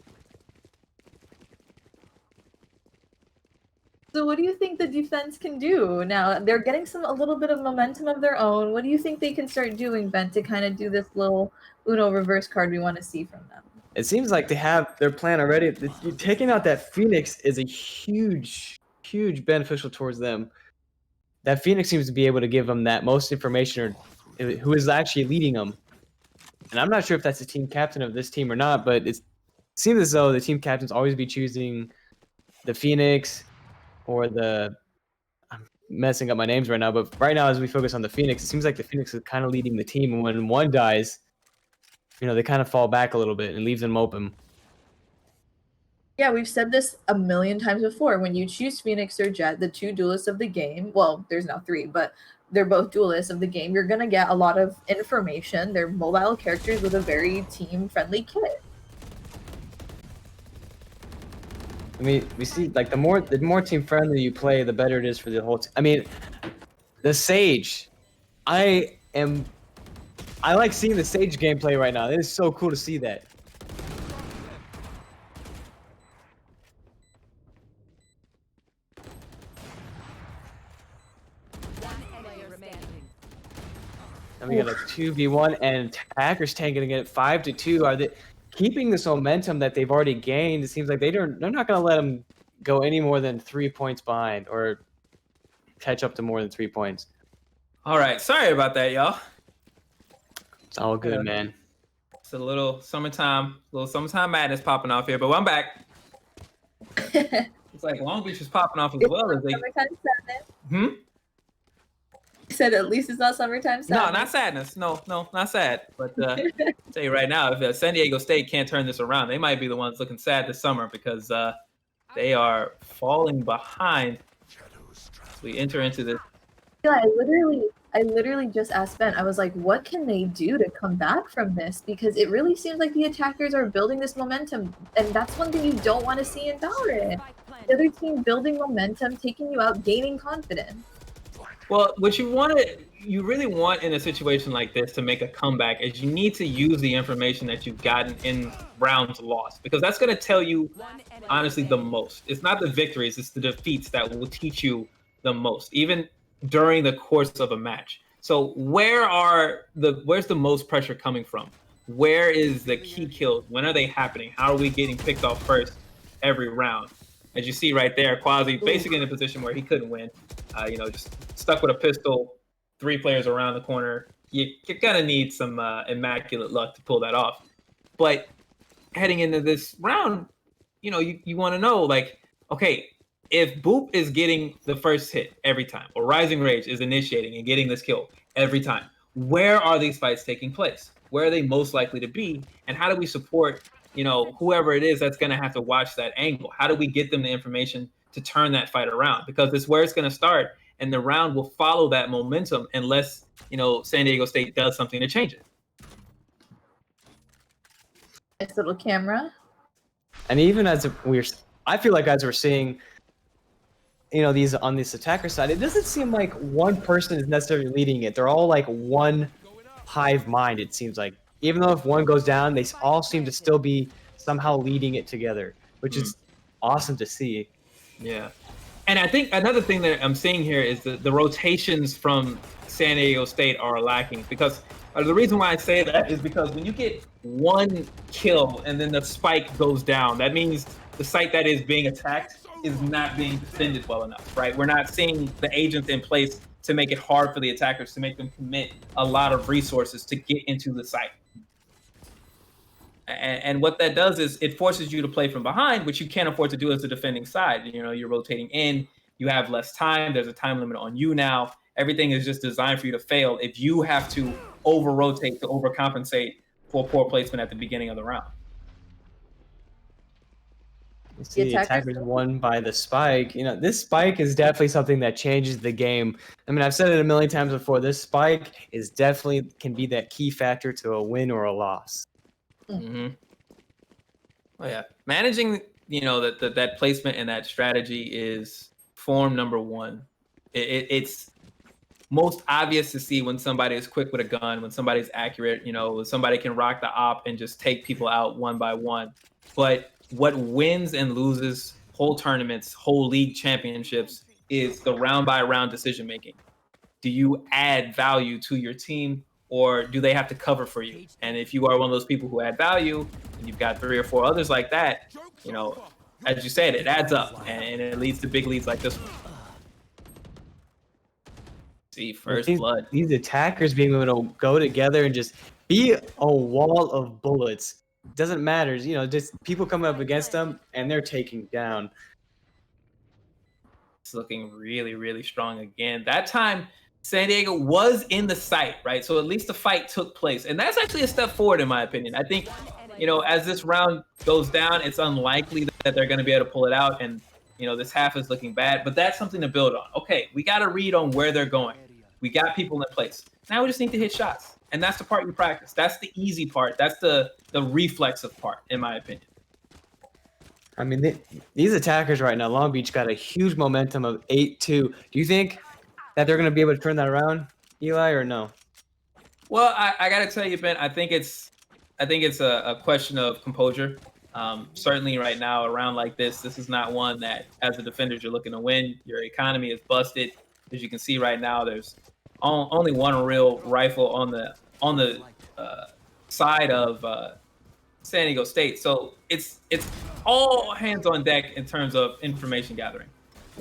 So what do you think the defense can do now? They're getting a little bit of momentum of their own. What do you think they can start doing, Ben, to kind of do this little Uno reverse card we want to see from them? It seems like they have their plan already. Taking out that Phoenix is a huge beneficial towards them. That Phoenix seems to be able to give them that most information or who is actually leading them. And I'm not sure if that's the team captain of this team or not, but it seems as though the team captains always be choosing the Phoenix or the I'm messing up my names right now, but right now as we focus on the Phoenix, it seems like the Phoenix is kind of leading the team, and when one dies, they kind of fall back a little bit and leaves them open. Yeah, we've said this a million times before. When you choose Phoenix or Jet, the two duelists of the game, well, there's now three, but they're both duelists of the game, you're going to get a lot of information. They're mobile characters with a very team-friendly kit. I mean, we see like the more team-friendly you play, the better it is for the whole team. I mean, the Sage, I like seeing the Sage gameplay right now. It is so cool to see that. And we got a 2v1, and attackers taking it 5-2. Are they keeping this momentum that they've already gained? It seems like they're not going to let them go any more than 3 points behind or catch up to more than 3 points. All right, sorry about that, y'all. It's all good, man. It's a little summertime madness popping off here, but I'm back. It's like Long Beach is popping off as well as they. Summertime sadness. You said at least it's not summertime sadness. No, not sadness. No, not sad. But I'll tell you right now, if San Diego State can't turn this around, they might be the ones looking sad this summer because they are falling behind as we enter into this. Yeah, I literally just asked Ben. I was like, what can they do to come back from this? Because it really seems like the attackers are building this momentum, and that's one thing you don't want to see in Valorant. The other team building momentum, taking you out, gaining confidence. Well, what you really want in a situation like this to make a comeback is you need to use the information that you've gotten in rounds lost, because that's going to tell you, honestly, the most. It's not the victories, it's the defeats that will teach you the most, even during the course of a match. So where's the most pressure coming from? Where is the key kills? When are they happening? How are we getting picked off first every round? As you see right there, Quasi basically in a position where he couldn't win. Just stuck with a pistol, 3 players around the corner. You're gonna need some immaculate luck to pull that off. But heading into this round, you want to know, like, okay, if Boop is getting the first hit every time, or Rising Rage is initiating and getting this kill every time, where are these fights taking place? Where are they most likely to be? And how do we support, whoever it is that's going to have to watch that angle? How do we get them the information to turn that fight around? Because it's where it's going to start, and the round will follow that momentum unless, San Diego State does something to change it. Nice little camera. And even I feel like as we're seeing, these on this attacker side, it doesn't seem like one person is necessarily leading it. They're all like one hive mind, it seems like. Even though if one goes down, they all seem to still be somehow leading it together, which is awesome to see. Yeah. And I think another thing that I'm seeing here is the rotations from San Diego State are lacking, because the reason why I say that is because when you get one kill and then the spike goes down, that means the site that is being attacked is not being defended well enough, right? We're not seeing the agents in place to make it hard for the attackers, to make them commit a lot of resources to get into the site. And what that does is it forces you to play from behind, which you can't afford to do as a defending side. You're rotating in, you have less time, there's a time limit on you now. Everything is just designed for you to fail if you have to over-rotate to overcompensate for poor placement at the beginning of the round. You see the attackers won by the spike. This spike is definitely something that changes the game. I mean, I've said it a million times before. This spike is definitely can be that key factor to a win or a loss. Mm-hmm. Oh yeah, managing that placement and that strategy is form number one. It's most obvious to see when somebody is quick with a gun, when somebody's accurate, when somebody can rock the op and just take people out one by one. But what wins and loses whole tournaments, whole league championships is the round by round decision making. Do you add value to your team, or do they have to cover for you? And if you are one of those people who add value, and you've got 3 or 4 others like that, as you said, it adds up, and it leads to big leads like this one. See, first blood. These attackers being able to go together and just be a wall of bullets. Doesn't matter, just people coming up against them and they're taking down. It's looking really, really strong again. That time, San Diego was in the site, right? So at least the fight took place. And that's actually a step forward, in my opinion. I think, as this round goes down, it's unlikely that they're going to be able to pull it out. And, this half is looking bad. But that's something to build on. Okay, we got to read on where they're going. We got people in place. Now we just need to hit shots. And that's the part you practice. That's the easy part. That's the reflexive part, in my opinion. I mean, these attackers right now, Long Beach got a huge momentum of 8-2. Do you think that they're going to be able to turn that around, Eli, or no? Well, I got to tell you, Ben, I think it's a question of composure. Certainly right now, a round like this is not one that, as a defender, you're looking to win. Your economy is busted. As you can see right now, there's only one real rifle on the side of San Diego State. So it's all hands on deck in terms of information gathering.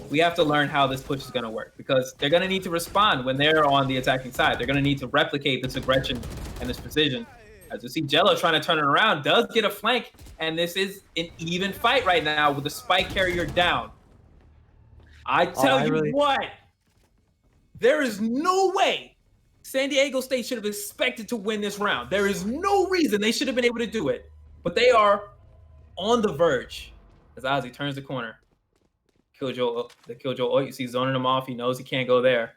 We have to learn how this push is going to work, because they're going to need to respond when they're on the attacking side. They're going to need to replicate this aggression and this precision. As you see, Jello trying to turn it around, does get a flank, and this is an even fight right now with the spike carrier down. I tell you what, there is no way San Diego State should have expected to win this round. There is no reason they should have been able to do it, but they are on the verge. As Ozzy turns the corner, the Killjoy, you see zoning him off. He knows he can't go there.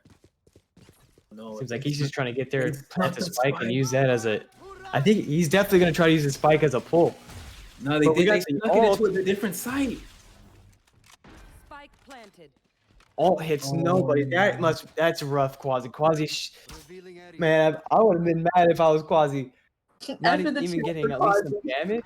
No, seems like he's just trying to get there at the spike and use that as a. I think he's definitely going to try to use the spike as a pull. No, they snuck it into a different site. Spike planted. Alt hits nobody. That's rough, Quasi. Man, I would have been mad if I was Quasi. Not even getting at least some damage.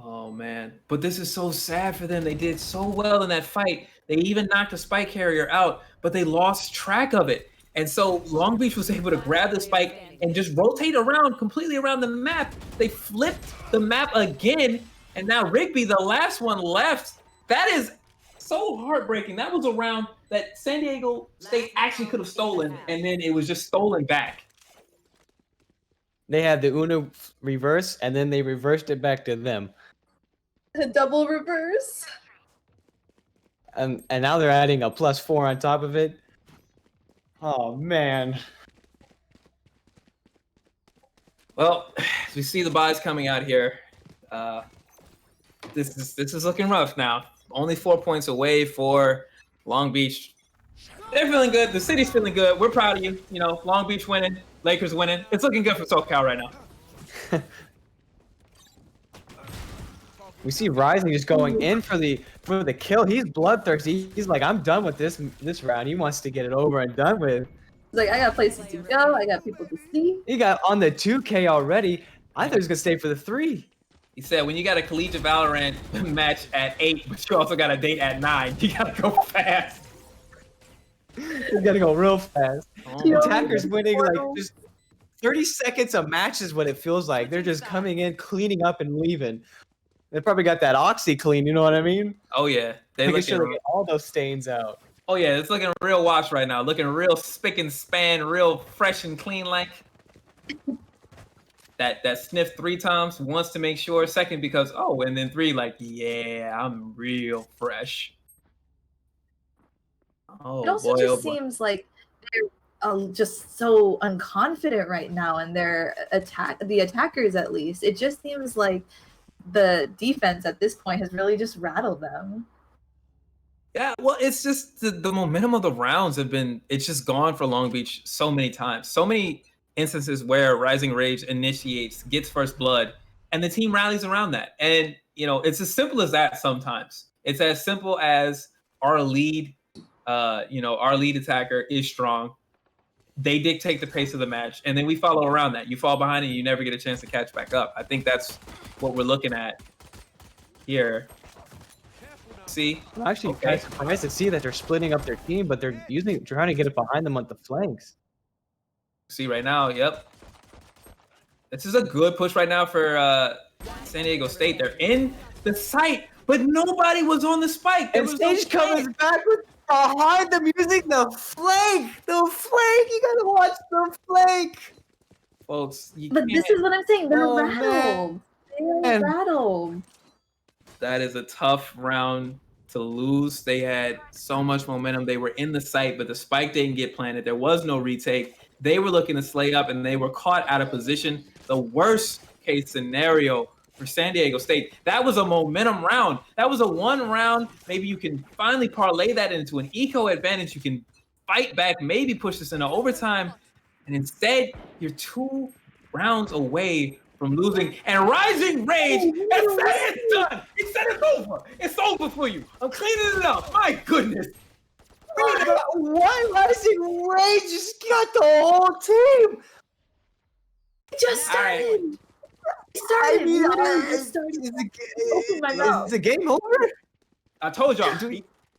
Oh man, but this is so sad for them. They did so well in that fight. They even knocked the spike carrier out, but they lost track of it. And so Long Beach was able to grab the spike and just rotate around completely around the map. They flipped the map again, and now Rigby, the last one left. That is so heartbreaking. That was a round that San Diego State actually could have stolen, and then it was just stolen back. They had the Uno reverse, and then they reversed it back to them. A double reverse. And now they're adding a +4 on top of it. Oh man. Well, as we see the buys coming out here, this is looking rough now. Only 4 points away for Long Beach. They're feeling good. The city's feeling good. We're proud of you. Long Beach winning, Lakers winning. It's looking good for SoCal right now. We see Rising just going in for the kill. He's bloodthirsty. He's like, I'm done with this round. He wants to get it over and done with. He's like, I got places to go. I got people to see. He got on the 2K already. I thought he was gonna stay for the 3. He said, when you got a collegiate Valorant match at 8, but you also got a date at 9, you gotta go fast. You gotta go real fast. The attackers winning like just 30 seconds a match is what it feels like. They're just coming in, cleaning up, and leaving. They probably got that Oxy clean, you know what I mean? Oh yeah, making sure they get all those stains out. Oh yeah, it's looking real wash right now. Looking real spick and span, real fresh and clean like. That sniff 3 times, once to make sure, second because and then 3 like, yeah, I'm real fresh. It also just seems like they're just so unconfident right now in their the attackers at least. It just seems like the defense at this point has really just rattled them. Yeah, well, it's just the momentum of the rounds it's just gone for Long Beach so many times. So many instances where Rising Rage initiates, gets first blood, and the team rallies around that. And, it's as simple as that sometimes. It's as simple as our lead our lead attacker is strong. They dictate the pace of the match, and then we follow around that. You fall behind and you never get a chance to catch back up. I think that's what we're looking at here. See, I'm actually kind of surprised to see that they're splitting up their team, but they're trying to get it behind them on the flanks. See right now, yep. This is a good push right now for San Diego State. They're in the site, but nobody was on the spike. And Stage comes back with behind them using the flank. The flank. You gotta watch the flank. Folks, But this is what I'm saying. They're Oh, rattled. They're rattled. That is a tough round to lose. They had so much momentum. They were in the site, but the spike didn't get planted. There was no retake. They were looking to slay up, and they were caught out of position. The worst case scenario for San Diego State. That was a momentum round. That was a one round. Maybe you can finally parlay that into an eco advantage. You can fight back, maybe push this into overtime. And instead, you're 2 rounds away from losing. And Rising Rage and said it's done. He said it's over. It's over for you. I'm cleaning it up. My goodness. Why Rising Rage just got the whole team? It just started. It started. Is the game over? I told y'all.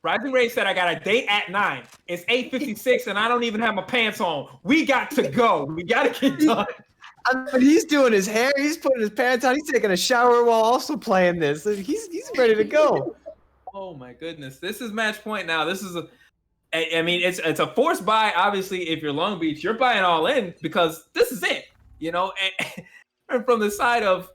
Rising Rage said I got a date at 9. It's 8:56 and I don't even have my pants on. We got to go. We got to get done. I mean, he's doing his hair. He's putting his pants on. He's taking a shower while also playing this. He's ready to go. Oh my goodness. This is match point now. This is it's a forced buy. Obviously, if you're Long Beach, you're buying all in because this is it. And from the side of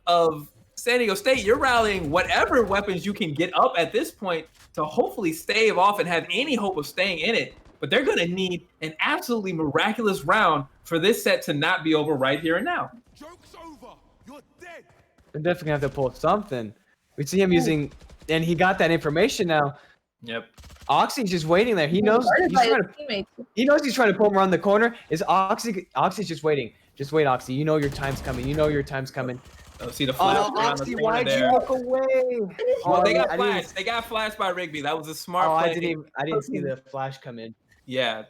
San Diego State, you're rallying whatever weapons you can get up at this point to hopefully stave off and have any hope of staying in it. But they're going to need an absolutely miraculous round for this set to not be over right here and now. Joke's over. You're dead. They're definitely going to have to pull something. We see him using, and he got that information now. Yep. Oxy's just waiting there. He knows he's trying to pull him around the corner. Oxy's just waiting. Just wait, Oxy. You know your time's coming. Oh, see the flash. Oxy, why'd you look away? Well, they got flashed. They got flashed by Rigby. That was a smart play. I didn't see the flash come in. Yeah.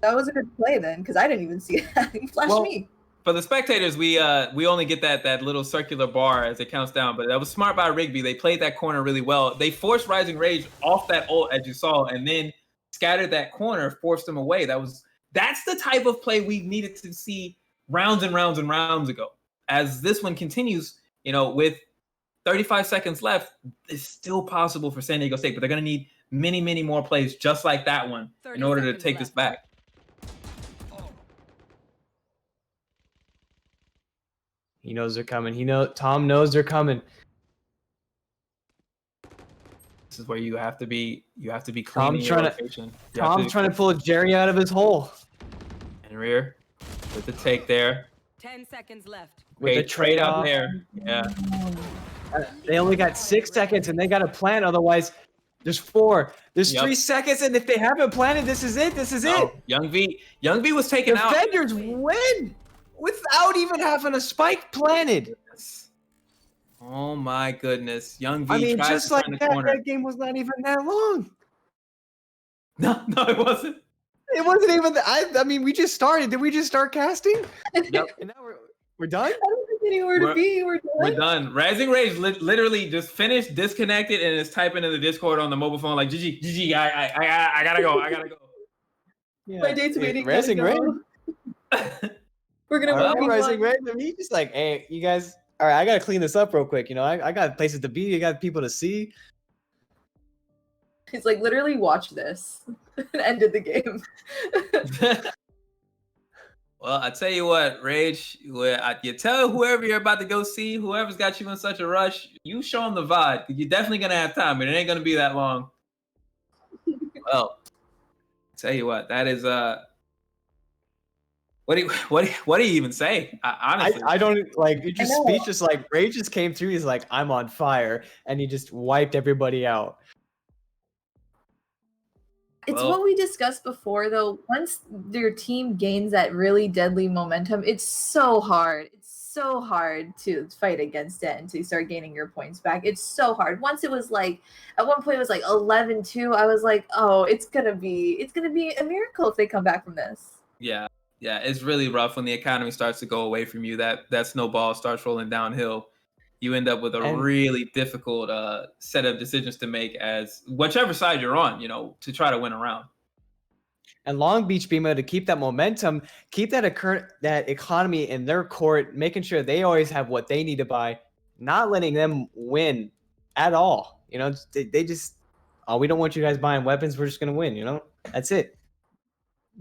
That was a good play then, because I didn't even see that. He flashed me. For the spectators, we only get that little circular bar as it counts down, but that was smart by Rigby. They played that corner really well. They forced Rising Rage off that ult, as you saw, and then scattered that corner, forced them away. That's the type of play we needed to see rounds and rounds and rounds ago. As this one continues, with 35 seconds left, it's still possible for San Diego State, but they're going to need many, many more plays just like that one in order to take this back. He knows they're coming. Tom knows they're coming. This is where you have to be clean. Tom's trying to pull Jerry out of his hole. And rear with the take there. 10 seconds left. With the trade out there. Yeah. They only got 6 seconds and they got to plan. Otherwise, there's 4. There's 3 seconds. And if they haven't planted, this is it. Young V was taken out. Defenders win without even having a spike planted. Oh my goodness. Young V. I mean, just like that game was not even that long. No, it wasn't. It wasn't even. I mean, we just started. Did we just start casting? Yep. And now we're done. I don't think anywhere to be. We're done. Rising Rage literally just finished, disconnected, and is typing in the Discord on the mobile phone like, GG, I gotta go. Yeah. My date's waiting. Rising Rage. We're gonna Rising Rage. I mean, he's just like, hey, you guys. All right, I gotta clean this up real quick. I got places to be. I got people to see. He's like, literally, watch this. And ended the game. Well, I tell you what, Rage, you tell whoever you're about to go see, whoever's got you in such a rush, you show them the vibe. You're definitely going to have time, but it ain't going to be that long. Well, I tell you what, that is, what do you even say? Honestly, I don't, like, you're just speechless. Like, Rage just came through. He's like, I'm on fire. And he just wiped everybody out. It's what we discussed before, though. Once your team gains that really deadly momentum, it's so hard. It's so hard to fight against it and to start gaining your points back. It's so hard. Once it was like, at one point it was like 11-2. I was like, oh, it's gonna be a miracle if they come back from this. Yeah, it's really rough when the economy starts to go away from you. That snowball starts rolling downhill. You end up with a And- really difficult set of decisions to make as whichever side you're on, to try to win around. And Long Beach being able to keep that momentum, keep that economy in their court, making sure they always have what they need to buy, not letting them win at all. They just, oh, we don't want you guys buying weapons. We're just gonna win. That's it.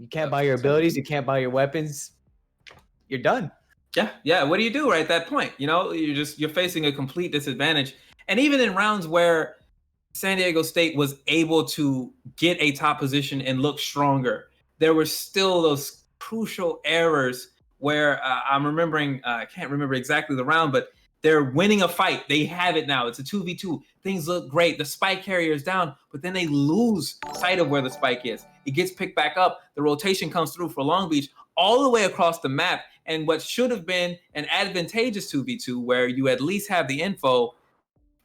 You can't buy your abilities. You can't buy your weapons. You're done. Yeah. What do you do right at that point? You're facing a complete disadvantage. And even in rounds where San Diego State was able to get a top position and look stronger, there were still those crucial errors where I'm remembering, I can't remember exactly the round, but they're winning a fight. They have it now. It's a 2v2. Things look great. The spike carrier is down, but then they lose sight of where the spike is. It gets picked back up. The rotation comes through for Long Beach all the way across the map. And what should have been an advantageous 2v2 where you at least have the info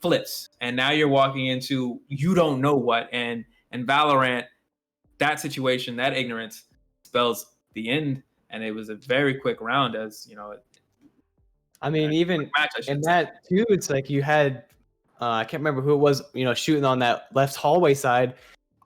flips. And now you're walking into you don't know what. And Valorant, that situation, that ignorance spells the end. And it was a very quick round, as I mean, even in that too, it's like you had, I can't remember who it was, shooting on that left hallway side.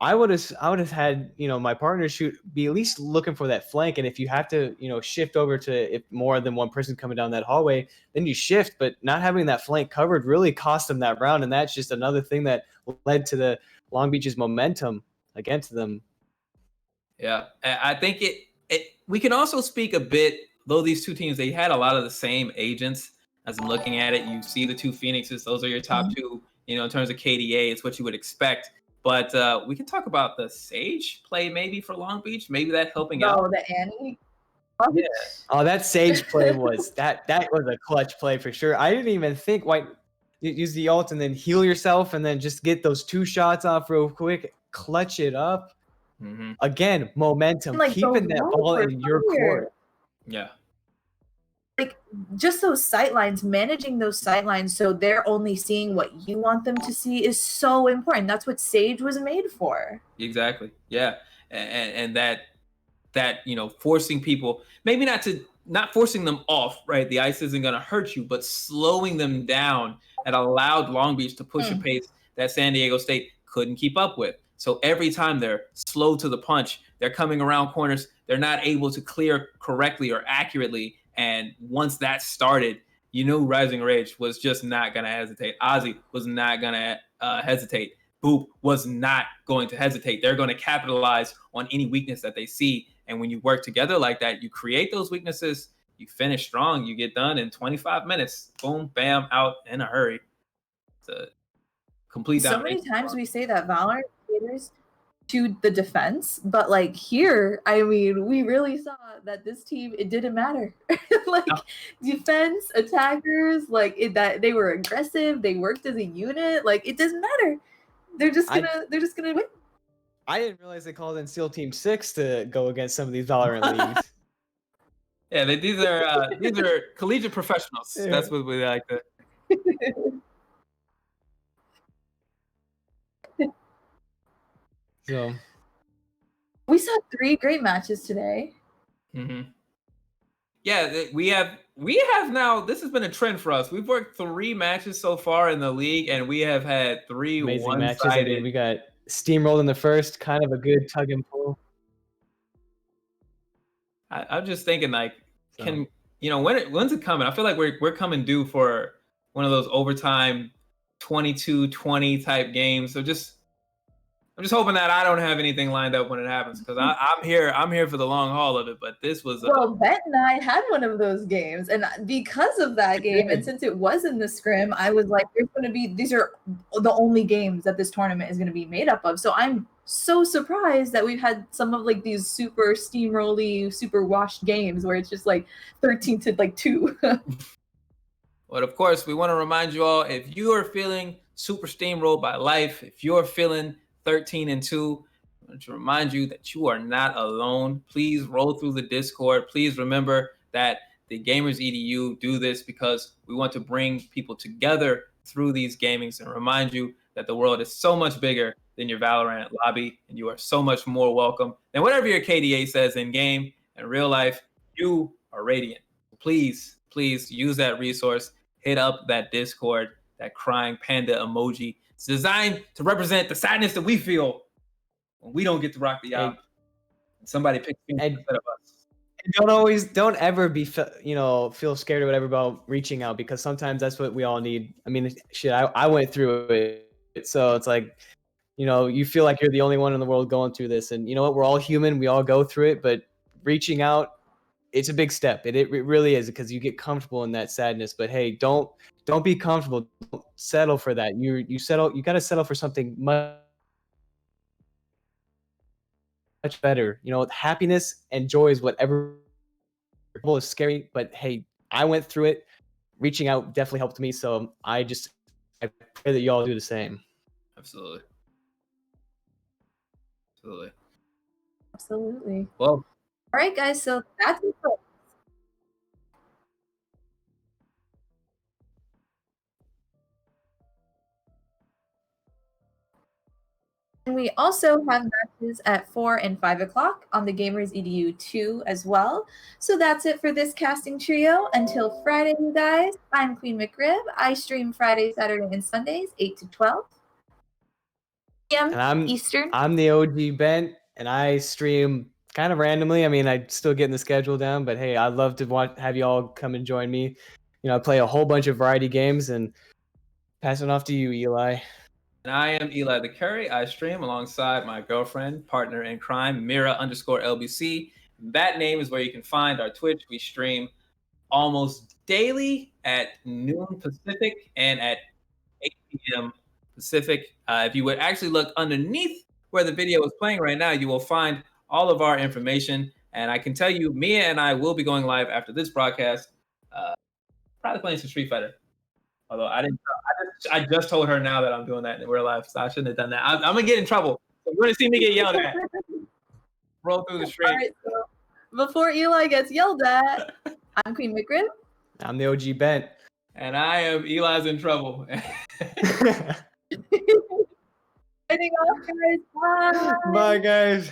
I would have had, my partner be at least looking for that flank. And if you have to, shift over to if more than one person coming down that hallway, then you shift. But not having that flank covered really cost them that round. And that's just another thing that led to the Long Beach's momentum against them. Yeah, I think we can also speak a bit, though these two teams, they had a lot of the same agents. As I'm looking at it, you see the two Phoenixes. Those are your top two, in terms of KDA. It's what you would expect. But we can talk about the Sage play maybe for Long Beach. Maybe that helping out. Oh, the Annie. Yeah. Oh, that Sage play was that was a clutch play for sure. I didn't even think use the ult and then heal yourself and then just get those 2 shots off real quick, clutch it up. Mm-hmm. Again, momentum, Like keeping that ball in your court. Yeah. Like just those sight lines, managing those sight lines so they're only seeing what you want them to see is so important. That's what Sage was made for. Exactly. Yeah. And that forcing people, maybe not forcing them off, right? The ice isn't going to hurt you, but slowing them down and allowed Long Beach to push a pace that San Diego State couldn't keep up with. So every time they're slow to the punch, they're coming around corners, they're not able to clear correctly or accurately. And once that started, Rising Rage was just not going to hesitate. Ozzy was not going to hesitate. Boop was not going to hesitate. They're going to capitalize on any weakness that they see. And when you work together like that, you create those weaknesses, you finish strong, you get done in 25 minutes. Boom, bam, out in a hurry. It's a complete domination. So many times we say that Valorant caters to the defense, but like here, I mean, we really saw that this team, it didn't matter. Defense, attackers, that they were aggressive, they worked as a unit, it doesn't matter. They're just gonna win. I didn't realize they called in SEAL Team 6 to go against some of these Valorant leagues. Yeah, these are collegiate professionals. Yeah. That's what we like to. So we saw 3 great matches today. Mm-hmm. Yeah, we have now. This has been a trend for us. We've worked 3 matches so far in the league, and we have had 3 amazing one-sided matches. I mean, we got steamrolled in the first, kind of a good tug and pull. I'm just thinking, when's it coming? I feel like we're coming due for one of those overtime 22-20 type games. So I'm just hoping that I don't have anything lined up when it happens, because I'm here for the long haul of it. But this was well, Bet and I had one of those games, and because of that game, and since it was in the scrim, I was like, these are the only games that this tournament is going to be made up of. So I'm so surprised that we've had some of these super steamrolly, super washed games where it's just 13-2. But of course, we want to remind you all, if you are feeling super steamrolled by life, if you're feeling 13-2, I want to remind you that you are not alone. Please roll through the Discord. Please remember that the Gamers EDU do this because we want to bring people together through these gamings and remind you that the world is so much bigger than your Valorant lobby, and you are so much more welcome than whatever your KDA says in game. In real life, you are radiant. Please, please use that resource. Hit up that Discord, that crying panda emoji. It's designed to represent the sadness that we feel when we don't get to rock the op. Somebody picks me instead of us. Don't ever be feel scared or whatever about reaching out, because sometimes that's what we all need. I mean, shit, I went through it, so it's like, you feel like you're the only one in the world going through this, and you know what? We're all human. We all go through it, but reaching out, it's a big step. It really is, because you get comfortable in that sadness. But hey, don't be comfortable. Don't settle for that. You got to settle for something much better. Happiness and joy is whatever is scary. But hey, I went through it. Reaching out definitely helped me. So I pray that y'all do the same. Absolutely. Absolutely. Well, all right, guys. So that's it. And we also have matches at 4 and 5 o'clock on the Gamers EDU 2 as well. So that's it for this casting trio. Until Friday, you guys, I'm Queen McRib. I stream Friday, Saturday, and Sundays, 8 to 12 p.m. And Eastern. I'm the OG Bent, and I stream kind of randomly. I mean, I'm still getting the schedule down, but hey, I'd love to have you all come and join me. I play a whole bunch of variety games, and pass it off to you, Eli. And I am Eli the Curry. I stream alongside my girlfriend, partner in crime, Mira_LBC. That name is where you can find our Twitch. We stream almost daily at noon Pacific and at 8 p.m. Pacific. If you would actually look underneath where the video is playing right now, you will find all of our information. And I can tell you, Mia and I will be going live after this broadcast, probably playing some Street Fighter. Although I just told her now that I'm doing that in real life, so I shouldn't have done that. I'm gonna get in trouble. So you're gonna see me get yelled at. Roll through the street. All right, so before Eli gets yelled at, I'm Queen McRib. I'm the OG Bent. And I am Eli's in trouble. Signing off, guys. Bye. Bye, guys.